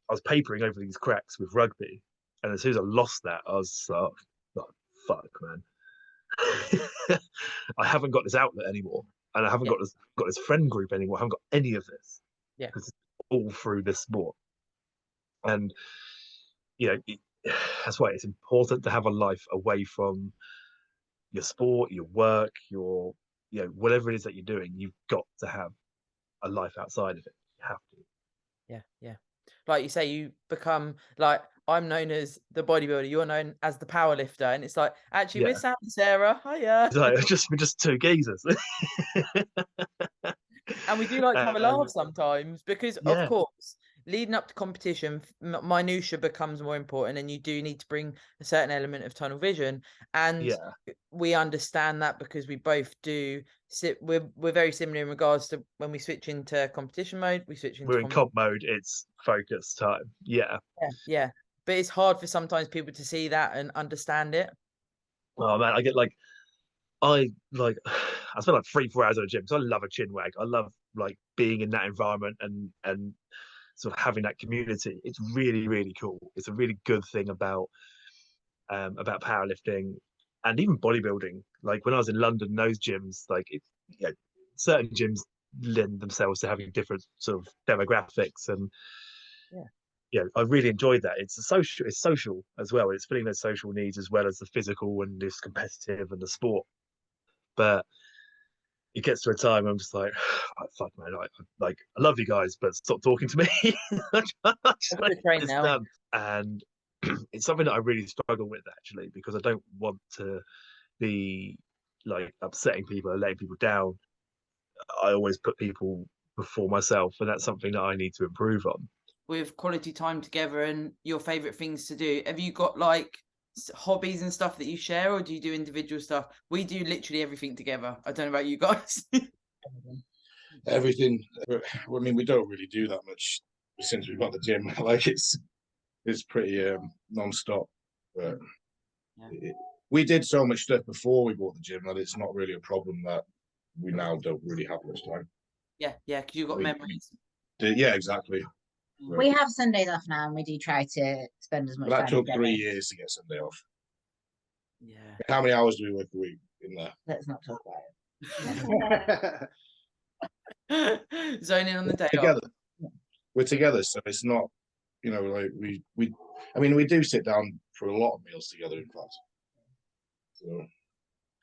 I was papering over these cracks with rugby. And as soon as I lost that, I was like, oh, fuck, man. I haven't got this outlet anymore. And I haven't got this friend group anymore. I haven't got any of this. Yeah. Because it's all through this sport. And, you know, that's why it's important to have a life away from your sport, your work, your, you know, whatever it is that you're doing. You've got to have a life outside of it. You have to. Yeah. Like you say, you become like, I'm known as the bodybuilder, you're known as the power lifter, and it's like, actually, we're Sam and Sarah. Hiya. So we're just two geezers. And we do like to have a laugh sometimes, because of course, leading up to competition, minutia becomes more important, and you do need to bring a certain element of tunnel vision. And we understand that because we both do. We're very similar in regards to when we switch into competition mode. We're in comp mode. It's focus time. Yeah. But it's hard for sometimes people to see that and understand it. Oh man, I spend like 3-4 hours at a gym because I love a chin wag. I love like being in that environment and sort of having that community. It's really, really cool. It's a really good thing about powerlifting and even bodybuilding. Like when I was in London, those gyms, like certain gyms lend themselves to having different sort of demographics, and I really enjoyed that. It's social as well. It's filling those social needs as well as the physical and this competitive and the sport. But it gets to a time where I'm just like, oh, fuck man, I love you guys, but stop talking to me. And it's something that I really struggle with actually, because I don't want to be like upsetting people or letting people down. I always put people before myself, and that's something that I need to improve on. With quality time together and your favorite things to do, have you got like hobbies and stuff that you share, or do you do individual stuff? We do literally everything together. I don't know about you guys. Everything. I mean, we don't really do that much since we've got the gym. Like it's pretty non-stop. But we did so much stuff before we bought the gym that it's not really a problem that we now don't really have much time. Yeah, because you've got We- memories. Yeah, exactly. We have Sundays off now, and we do try to spend as much But that time took together. 3 years to get Sunday off. Yeah. How many hours do we work a week in there? Let's not talk about it. Zoning on the day Together. off. We're together, so it's not, you know, like we do sit down for a lot of meals together, in fact. So.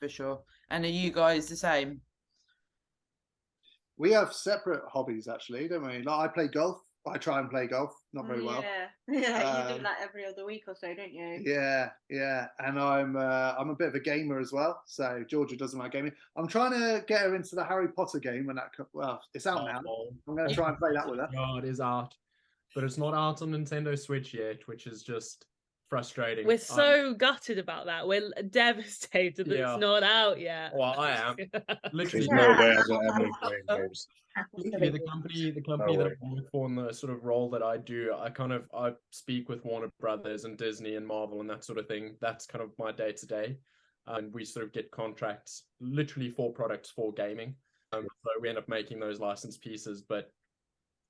For sure. And are you guys the same? We have separate hobbies, actually, don't we? Like I play golf. I try and play golf, not very well. Yeah, you do that every other week or so, don't you? Yeah, and I'm a bit of a gamer as well. So Georgia doesn't like gaming. I'm trying to get her into the Harry Potter game when it's out now. I'm going to try and play that with her. God, it is out, but it's not out on Nintendo Switch yet, which is just frustrating. We're so gutted about that. We're devastated that Yeah. it's not out yet. Well, I am. Literally, There's no way I've got Emily playing games. Literally, the company that I work for and the sort of role that I do, I speak with Warner Brothers and Disney and Marvel and that sort of thing. That's kind of my day to day, and we sort of get contracts literally for products for gaming. So we end up making those licensed pieces, but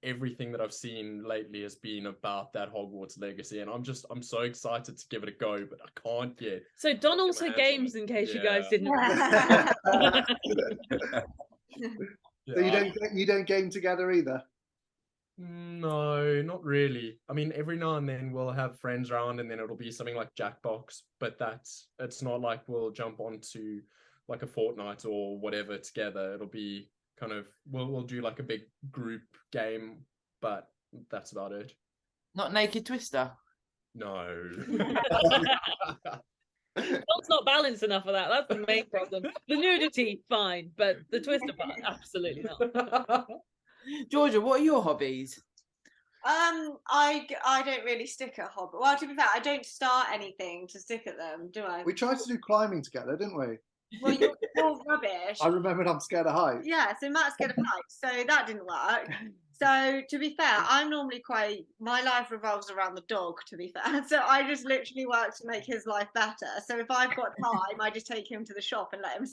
everything that I've seen lately has been about that Hogwarts legacy, and I'm so excited to give it a go, but I can't yet. So Don also games, in case you guys didn't. So you don't game together either? No, not really. I mean, every now and then we'll have friends around, and then it'll be something like Jackbox, but it's not like we'll jump onto like a Fortnite or whatever together. It'll be kind of we'll do like a big group game, but that's about it. Not Naked Twister? No. Don's not balanced enough for that. That's the main problem. The nudity, fine, but the twister part, absolutely not. Georgia, what are your hobbies? I don't really stick at hobby. Well, to be fair, I don't start anything to stick at them, do I? We tried to do climbing together, didn't we? Well, you're rubbish. I remembered I'm scared of heights. Yeah, so Matt's scared of heights, so that didn't work. So to be fair, I'm normally my life revolves around the dog, to be fair. So I just literally work to make his life better. So if I've got time, I just take him to the shop and let him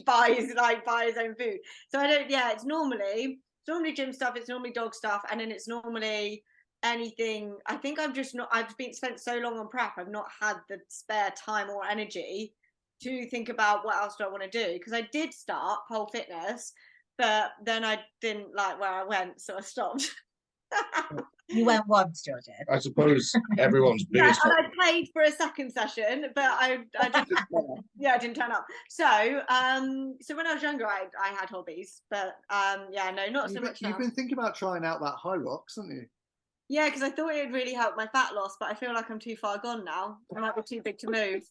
buy his own food. So it's normally gym stuff, it's normally dog stuff, and then it's normally anything. I think I've spent so long on prep, I've not had the spare time or energy to think about what else do I want to do, because I did start pole fitness, but then I didn't like where I went, so I stopped. You went once, Georgia. I suppose everyone's biggest. And I paid for a second session, but I didn't turn up. So when I was younger, I had hobbies, but not so much now. You've been thinking about trying out that high rocks, haven't you? Yeah, because I thought it would really help my fat loss, but I feel like I'm too far gone now. I might be too big to move.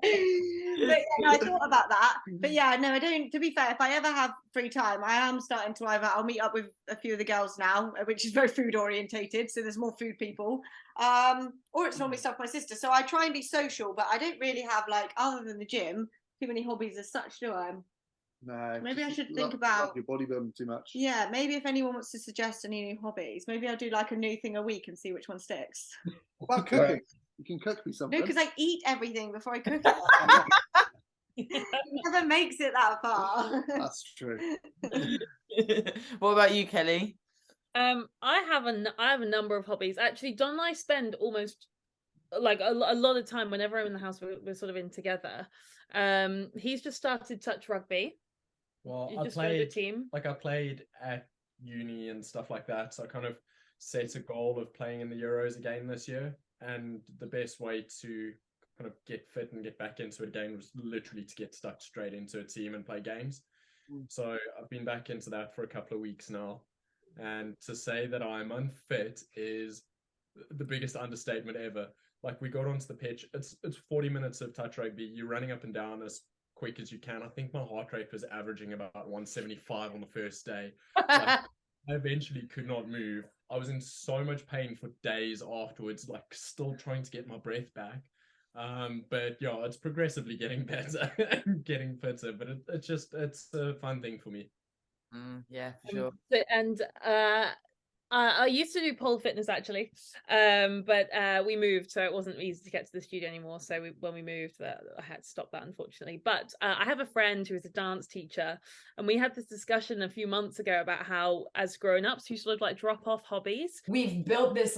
I thought about that. But I don't. To be fair, if I ever have free time, I am starting to I'll meet up with a few of the girls now, which is very food orientated. So there's more food people. Or it's normally stuff with my sister. So I try and be social, but I don't really have other than the gym, too many hobbies as such, do I? No. Maybe I should think about your bodybuilding too much. Yeah, maybe if anyone wants to suggest any new hobbies, maybe I'll do a new thing a week and see which one sticks. What about cooking? You can cook me something. No, because I eat everything before I cook it. It never makes it that far. That's true. What about you, Kelly? I have a number of hobbies. Actually, Don and I spend almost a lot of time whenever I'm in the house. We're sort of in together. He's just started touch rugby. Well, You I just joined a played team. I played at uni and stuff like that. So I kind of set a goal of playing in the Euros again this year. And the best way to kind of get fit and get back into it again was literally to get stuck straight into a team and play games. So I've been back into that for a couple of weeks now. And to say that I'm unfit is the biggest understatement ever. Like, we got onto the pitch, it's 40 minutes of touch rugby. You're running up and down as quick as you can. I think my heart rate was averaging about 175 on the first day. I eventually could not move. I was in so much pain for days afterwards, still trying to get my breath back. But it's progressively getting better and getting fitter, but it's a fun thing for me. Yeah, for sure. I used to do pole fitness actually, but we moved, so it wasn't easy to get to the studio anymore. So when we moved, I had to stop that, unfortunately. But I have a friend who is a dance teacher, and we had this discussion a few months ago about how, as grown-ups, you sort of like drop off hobbies. We've built this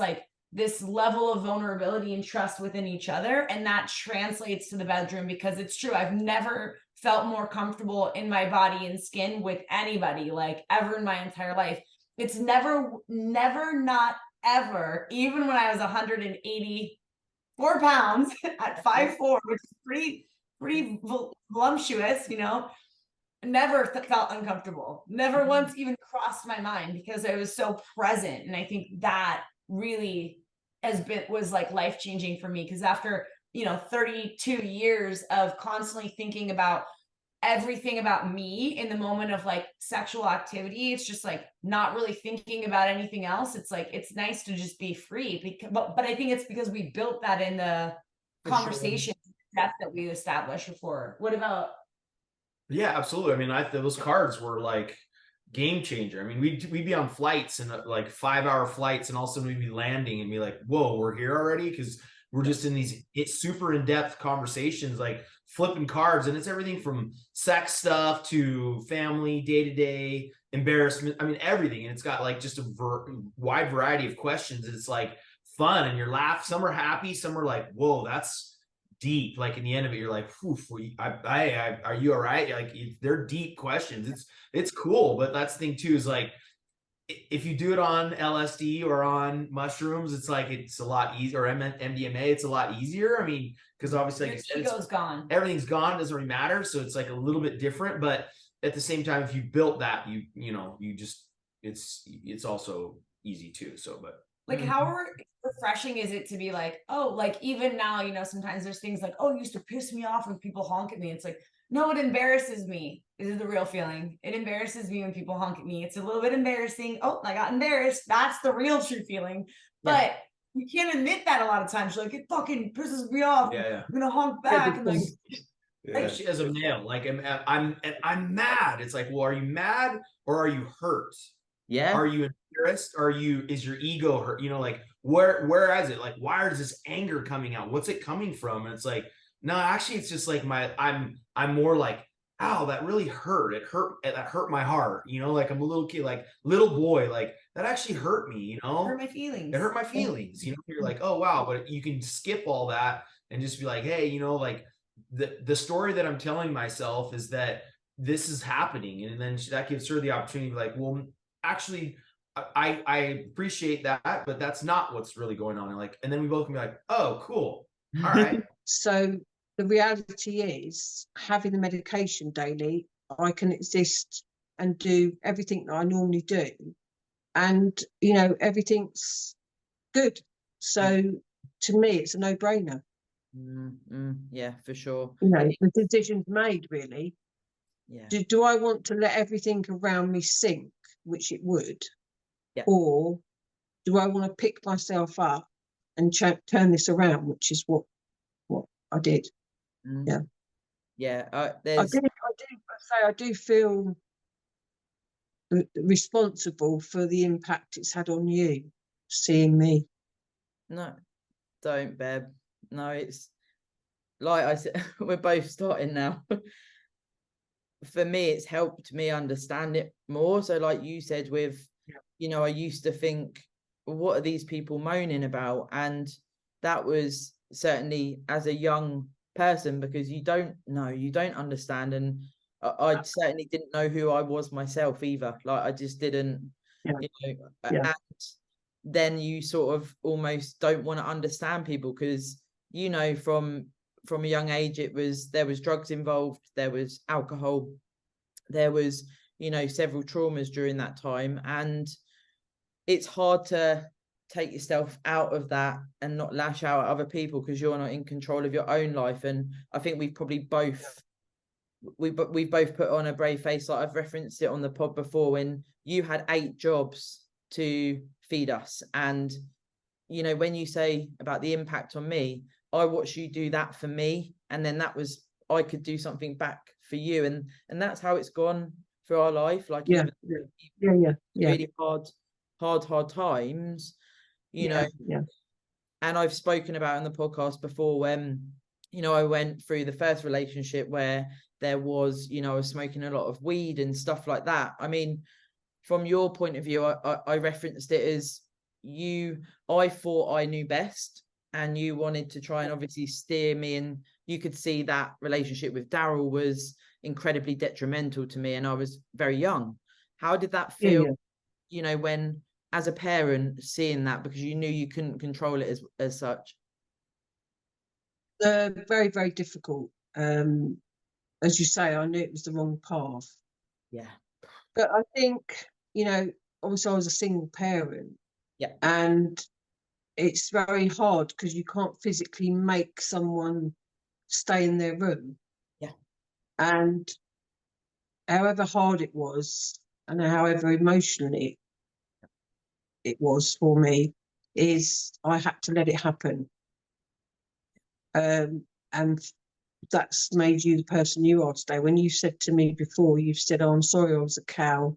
level of vulnerability and trust within each other, and that translates to the bedroom, because it's true. I've never felt more comfortable in my body and skin with anybody, like, ever in my entire life. It's never, not ever, even when I was 184 pounds at 5'4", which is pretty voluptuous, you know, never felt uncomfortable. Never once even crossed my mind, because it was so present. And I think that really was like life-changing for me, because after, 32 years of constantly thinking about everything about me in the moment of like sexual activity, it's just like not really thinking about anything else. It's like, it's nice to just be free, but I think it's because we built that in the conversation depth that we established before. What about? Yeah, absolutely. I mean, those cards were like game changer. I mean, we'd be on flights and like 5-hour flights, and all of a sudden we'd be landing and be like, whoa, we're here already? Because we're just in these super in-depth conversations, like flipping cards, and it's everything from sex stuff to family, day-to-day embarrassment. I mean, everything. And it's got like just a wide variety of questions. And it's like fun, and you're laughing. Some are happy, some are like, whoa, that's deep. Like in the end of it, you're like, are you all right? Like, they're deep questions. It's cool. But that's the thing too, is like, if you do it on LSD or on mushrooms, it's like, it's a lot easier, or MDMA, it's a lot easier. I mean, because obviously, like your ego's gone. Everything's gone. It doesn't really matter. So it's like a little bit different, but at the same time, if you built that, you just, it's also easy too. So, but like, how refreshing is it to be like, oh, like, even now, sometimes there's things like, oh, it used to piss me off when people honk at me. It's like, no, it embarrasses me. This is the real feeling. It embarrasses me when people honk at me. It's a little bit embarrassing. Oh, I got embarrassed. That's the real true feeling. But you can't admit that a lot of times. You're like, it fucking pisses me off. Yeah. I'm gonna honk back. And like, especially as a male, like I'm mad. It's like, well, are you mad or are you hurt? Yeah. Are you embarrassed? Is your ego hurt? Like, where is it? Like, why is this anger coming out? What's it coming from? And it's like, no, actually, it's just like I'm more like, ow, that really hurt. That hurt my heart. Like, I'm a little kid, like little boy, like that actually hurt me, hurt my feelings. It hurt my feelings. You're like, oh wow, but you can skip all that and just be like, hey, like the story that I'm telling myself is that this is happening. And then that gives her the opportunity to be like, well, actually, I appreciate that, but that's not what's really going on. And then we both can be like, oh, cool. All right. So the reality is, having the medication daily, I can exist and do everything that I normally do. And, everything's good. So to me, it's a no-brainer. Yeah, for sure. The decision's made, really. Yeah. Do I want to let everything around me sink, which it would? Yeah. Or do I want to pick myself up and turn this around, which is what I did. Yeah. Yeah. I do feel responsible for the impact it's had on you, seeing me. No, don't, Beb. No, it's like I said, we're both starting now. For me, it's helped me understand it more. So like you said, I used to think, what are these people moaning about? And that was certainly as a young person, because you don't know, you don't understand. And I certainly didn't know who I was myself either. Like, I just didn't, and then you sort of almost don't want to understand people, because, from a young age, there was drugs involved, there was alcohol, there was, several traumas during that time. And it's hard to take yourself out of that and not lash out at other people, because you're not in control of your own life. And I think we've probably both put on a brave face. Like, I've referenced it on the pod before, when you had 8 jobs to feed us. And, when you say about the impact on me, I watched you do that for me. And then I could do something back for you. And that's how it's gone through our life. Like, really hard times, you know. And I've spoken about in the podcast before when, you know, I went through the first relationship where there was, you know, I was smoking a lot of weed and stuff like that. I mean, from your point of view, I referenced it as I thought I knew best, and you wanted to try and obviously steer me, and you could see that relationship with Daryl was incredibly detrimental to me, and I was very young. How did that feel, you know, when as a parent seeing that, because you knew you couldn't control it as such? Very, very difficult. As you say, I knew it was the wrong path. Yeah. But I think, you know, obviously I was a single parent. Yeah. And it's very hard because you can't physically make someone stay in their room. Yeah. And however hard it was, and however emotionally it was for me, is I had to let it happen. And that's made you the person you are today. When you said to me before, you said, "Oh, I'm sorry I was a cow,"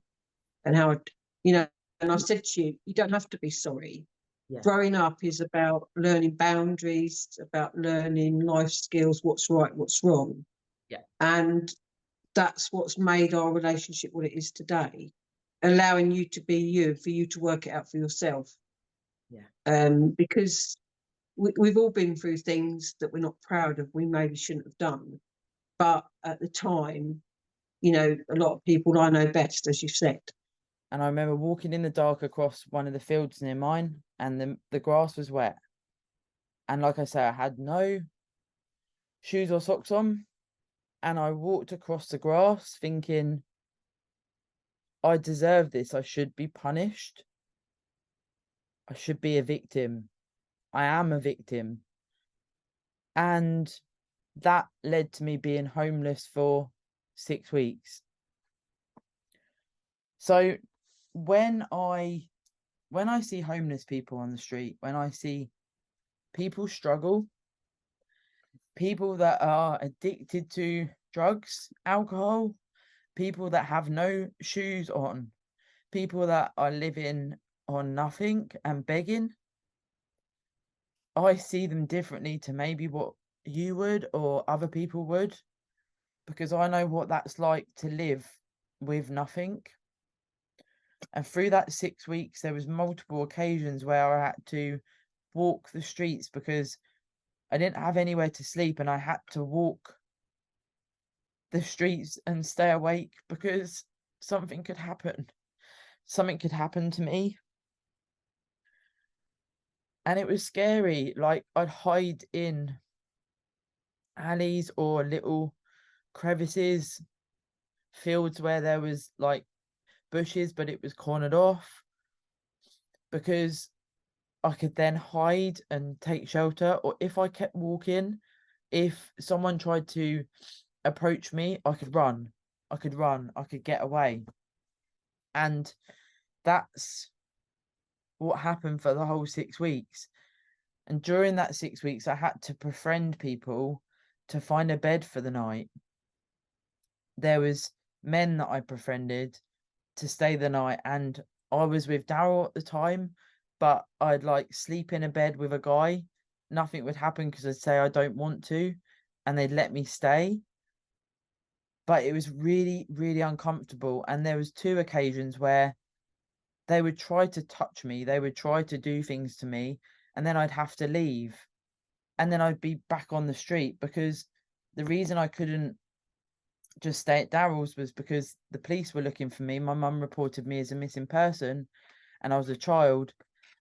and how, you know, and I said to you, you don't have to be sorry. Yeah. Growing up is about learning boundaries, about learning life skills, what's right, what's wrong. Yeah. And that's what's made our relationship what it is today, allowing you to be you, for you to work it out for yourself. Yeah. Because we've all been through things that we're not proud of, we maybe shouldn't have done. But at the time, you know, a lot of people I know best, as you said. And I remember walking in the dark across one of the fields near mine, and the grass was wet. And like I say, I had no shoes or socks on. And I walked across the grass thinking, I deserve this. I should be punished. I should be a victim. I am a victim. And that led to me being homeless for 6 weeks. So when I see homeless people on the street, when I see people struggle, people that are addicted to drugs, alcohol, people that have no shoes on, people that are living on nothing and begging, I see them differently to maybe what you would or other people would, because I know what that's like to live with nothing. And through that 6 weeks, there was multiple occasions where I had to walk the streets because I didn't have anywhere to sleep, and I had to walk the streets and stay awake because something could happen. Something could happen to me. And it was scary. Like, I'd hide in alleys or little crevices, fields where there was like bushes, but it was cornered off, because I could then hide and take shelter. Or if I kept walking, if someone tried to approach me, I could run. I could get away. And that's what happened for the whole 6 weeks. And during that 6 weeks, I had to befriend people to find a bed for the night. There was men that I befriended to stay the night, and I was with Daryl at the time, but I'd like sleep in a bed with a guy. Nothing would happen because I'd say I don't want to, and they'd let me stay. But it was really, really uncomfortable. And there was 2 occasions where they would try to touch me, they would try to do things to me, and then I'd have to leave. And then I'd be back on the street, because the reason I couldn't just stay at Daryl's was because the police were looking for me. My mum reported me as a missing person, and I was a child,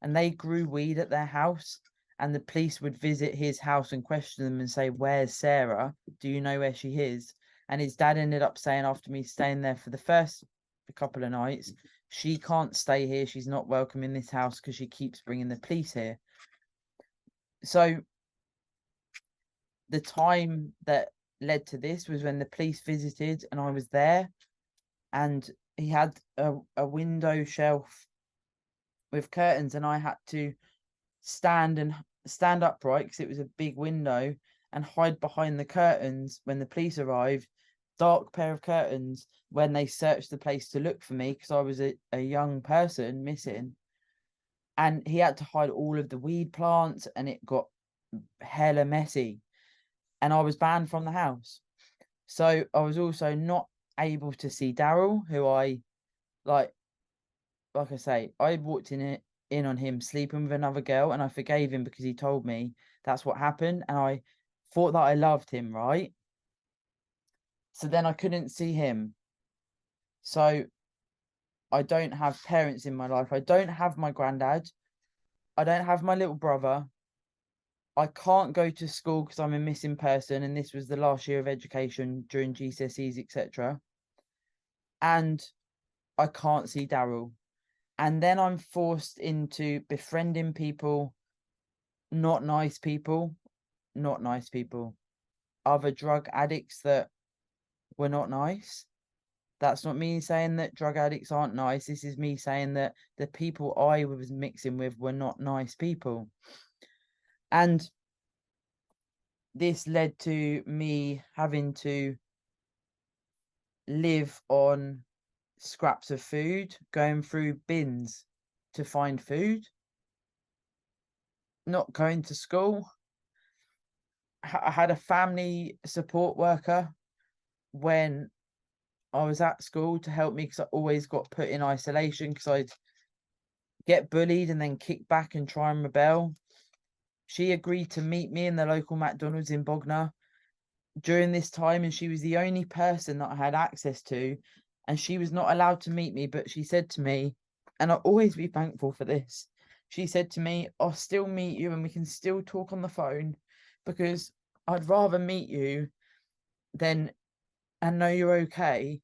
and they grew weed at their house, and the police would visit his house and question them and say, "Where's Sarah? Do you know where she is?" And his dad ended up saying, after me staying there for the first couple of nights, "She can't stay here. She's not welcome in this house because she keeps bringing the police here." So the time that led to this was when the police visited and I was there, and he had a window shelf with curtains, and I had to stand upright because it was a big window, and hide behind the curtains when the police arrived. Dark pair of curtains when they searched the place to look for me, because I was a young person missing. and he had to hide all of the weed plants, and it got hella messy, and I was banned from the house. So I was also not able to see Daryl, who I like I say, I walked in on him sleeping with another girl, and I forgave him because he told me that's what happened, and I thought that I loved him, right? So then I couldn't see him. So I don't have parents in my life. I don't have my granddad. I don't have my little brother. I can't go to school because I'm a missing person, and this was the last year of education during GCSEs, etc. And I can't see Daryl. And then I'm forced into befriending people, not nice people, other drug addicts that were not nice. That's not me saying that drug addicts aren't nice. This is me saying that the people I was mixing with were not nice people. And this led to me having to live on scraps of food, going through bins to find food, not going to school. I had a family support worker when I was at school to help me, because I always got put in isolation because I'd get bullied and then kick back and try and rebel. She agreed to meet me in the local McDonald's in Bognor during this time, and she was the only person that I had access to, and she was not allowed to meet me, but she said to me, and I'll always be thankful for this, she said to me, I'll still meet you and we can still talk on the phone, because I'd rather meet you than and know you're okay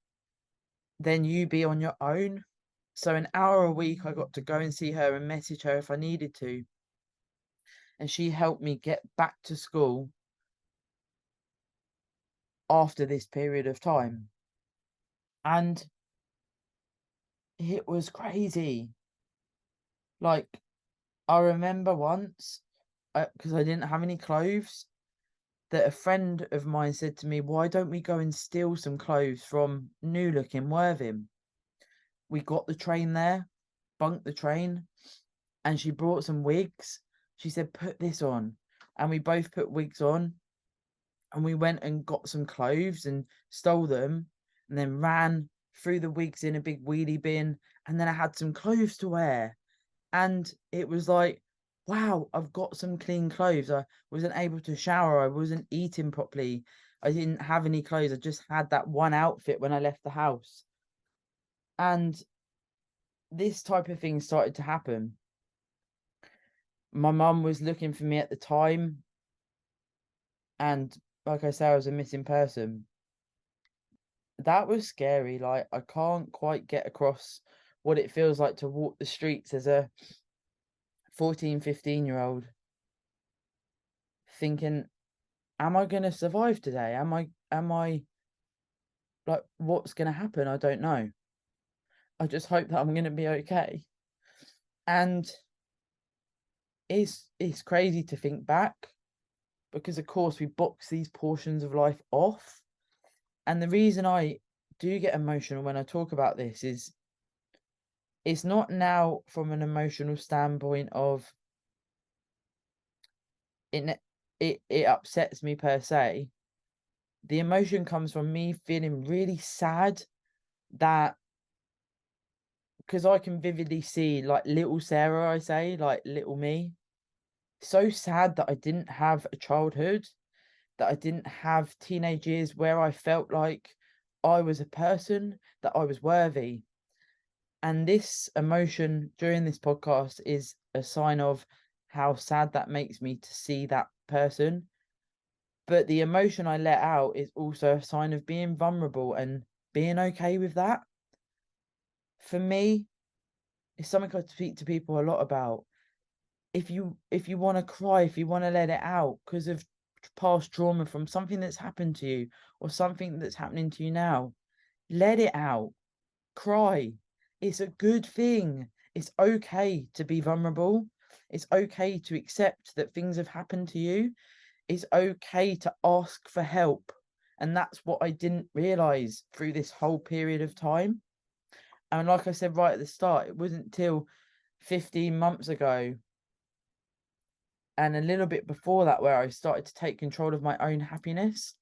than you be on your own. So an hour a week I got to go and see her and message her if I needed to, and she helped me get back to school after this period of time. And it was crazy. Like, I remember once, because I didn't have any clothes, that a friend of mine said to me, why don't we go and steal some clothes from New Look in Worthing? We got the train there, bunked the train, and she brought some wigs. She said, put this on. And we both put wigs on, and we went and got some clothes and stole them, and then ran threw the wigs in a big wheelie bin, and then I had some clothes to wear. And it was like, wow, I've got some clean clothes. I wasn't able to shower. I wasn't eating properly. I didn't have any clothes. I just had that one outfit when I left the house. And this type of thing started to happen. My mum was looking for me at the time. And like I say, I was a missing person. That was scary. Like, I can't quite get across what it feels like to walk the streets as a 14, 15-year-old thinking, am I going to survive today? Am I like, what's going to happen? I don't know. I just hope that I'm going to be okay. And it's crazy to think back, because of course we box these portions of life off. And the reason I do get emotional when I talk about this is, it's not now from an emotional standpoint of it upsets me per se. The emotion comes from me feeling really sad, that because I can vividly see, like, little Sarah, I say, like little me, so sad that I didn't have a childhood, that I didn't have teenage years where I felt like I was a person, that I was worthy. And this emotion during this podcast is a sign of how sad that makes me to see that person. But the emotion I let out is also a sign of being vulnerable and being okay with that. For me, it's something I speak to people a lot about. If you want to cry, if you want to let it out because of past trauma from something that's happened to you or something that's happening to you now, let it out. Cry. It's a good thing. It's okay to be vulnerable. It's okay to accept that things have happened to you. It's okay to ask for help. And that's what I didn't realize through this whole period of time. And like I said right at the start, it wasn't till 15 months ago, and a little bit before that, where I started to take control of my own happiness.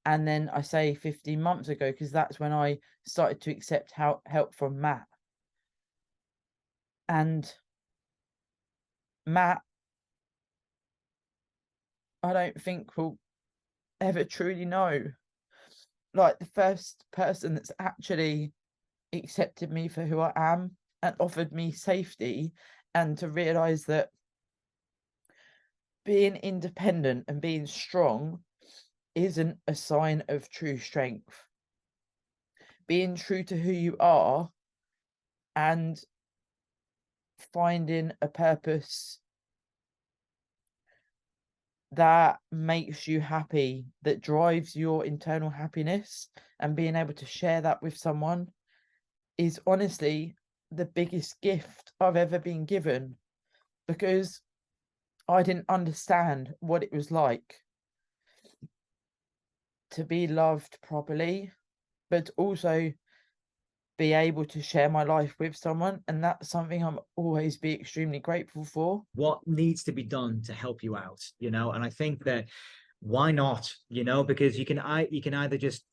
And then I say 15 months ago because that's when I started to accept help from Matt. And Matt, I don't think will ever truly know. Like, the first person that's actually accepted me for who I am and offered me safety, and to realize that being independent and being strong isn't a sign of true strength. Being true to who you are and finding a purpose that makes you happy, that drives your internal happiness, and being able to share that with someone is honestly the biggest gift I've ever been given, because I didn't understand what it was like to be loved properly, but also be able to share my life with someone. And that's something I'm always be extremely grateful for. What needs to be done to help you out, you know? And I think that why not, you know, because you can either just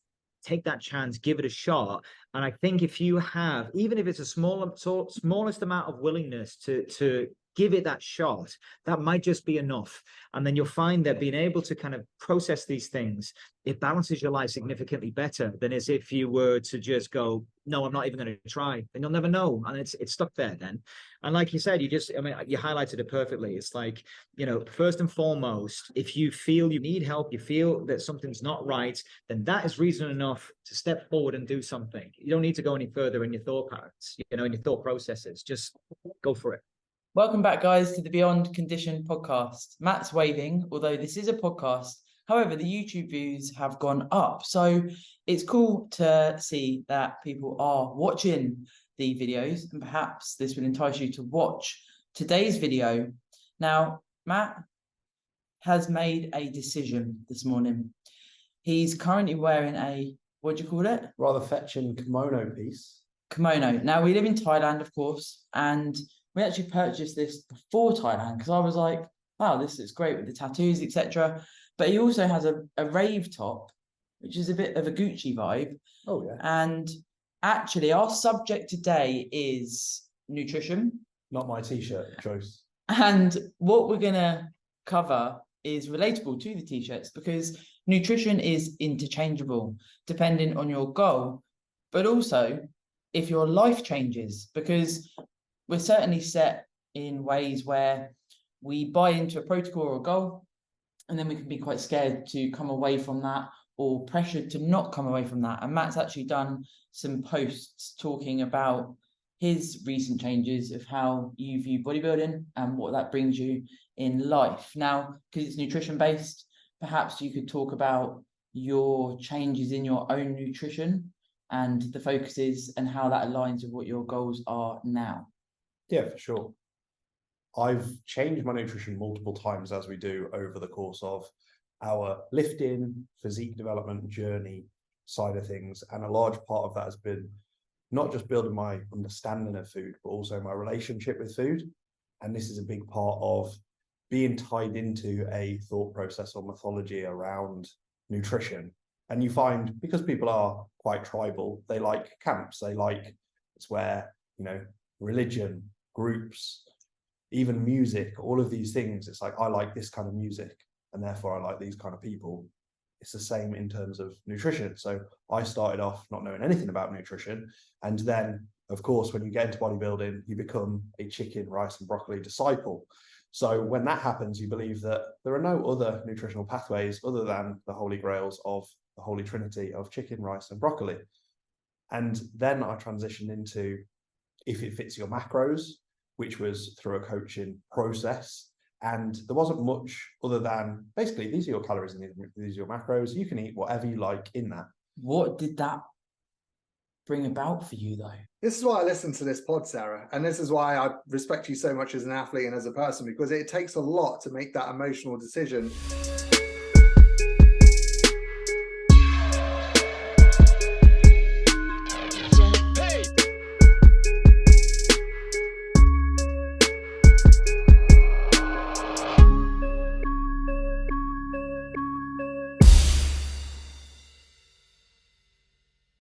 take that chance, give it a shot. And I think if you have, even if it's a smallest amount of willingness to give it that shot, that might just be enough. And then you'll find that being able to kind of process these things, it balances your life significantly better than as if you were to just go, no, I'm not even going to try. And you'll never know. And it's stuck there then. And like you said, you highlighted it perfectly. It's like, you know, first and foremost, if you feel you need help, you feel that something's not right, then that is reason enough to step forward and do something. You don't need to go any further in your thought patterns, you know, in your thought processes. Just go for it. Welcome back, guys, to the Beyond Condition podcast. Matt's waving, although this is a podcast. However, the YouTube views have gone up. So it's cool to see that people are watching the videos, and perhaps this will entice you to watch today's video. Now, Matt has made a decision this morning. He's currently wearing a, what do you call it? Rather fetching kimono piece. Kimono. Now, we live in Thailand, of course, and we actually purchased this before Thailand because I was like, wow, this is great with the tattoos, etc. But he also has a rave top, which is a bit of a Gucci vibe. Oh, yeah. And actually, our subject today is nutrition. Not my t-shirt choice. And what we're going to cover is relatable to the t-shirts, because nutrition is interchangeable depending on your goal, but also if your life changes, because we're certainly set in ways where we buy into a protocol or a goal, and then we can be quite scared to come away from that, or pressured to not come away from that. And Matt's actually done some posts talking about his recent changes of how you view bodybuilding and what that brings you in life. Now, because it's nutrition based, perhaps you could talk about your changes in your own nutrition and the focuses and how that aligns with what your goals are now. Yeah, for sure. I've changed my nutrition multiple times, as we do over the course of our lifting, physique development journey side of things. And a large part of that has been not just building my understanding of food, but also my relationship with food. And this is a big part of being tied into a thought process or mythology around nutrition. And you find, because people are quite tribal, they like camps, it's where, you know, religion, groups, even music, all of these things, it's like, I like this kind of music, and therefore I like these kind of people. It's the same in terms of nutrition. So I started off not knowing anything about nutrition. And then, of course, when you get into bodybuilding, you become a chicken, rice, and broccoli disciple. So when that happens, you believe that there are no other nutritional pathways other than the holy grails of the holy trinity of chicken, rice, and broccoli. And then I transitioned into if it fits your macros, which was through a coaching process. And there wasn't much other than basically, these are your calories and these are your macros. You can eat whatever you like in that. What did that bring about for you, though? This is why I listen to this pod, Sarah. And this is why I respect you so much as an athlete and as a person, because it takes a lot to make that emotional decision.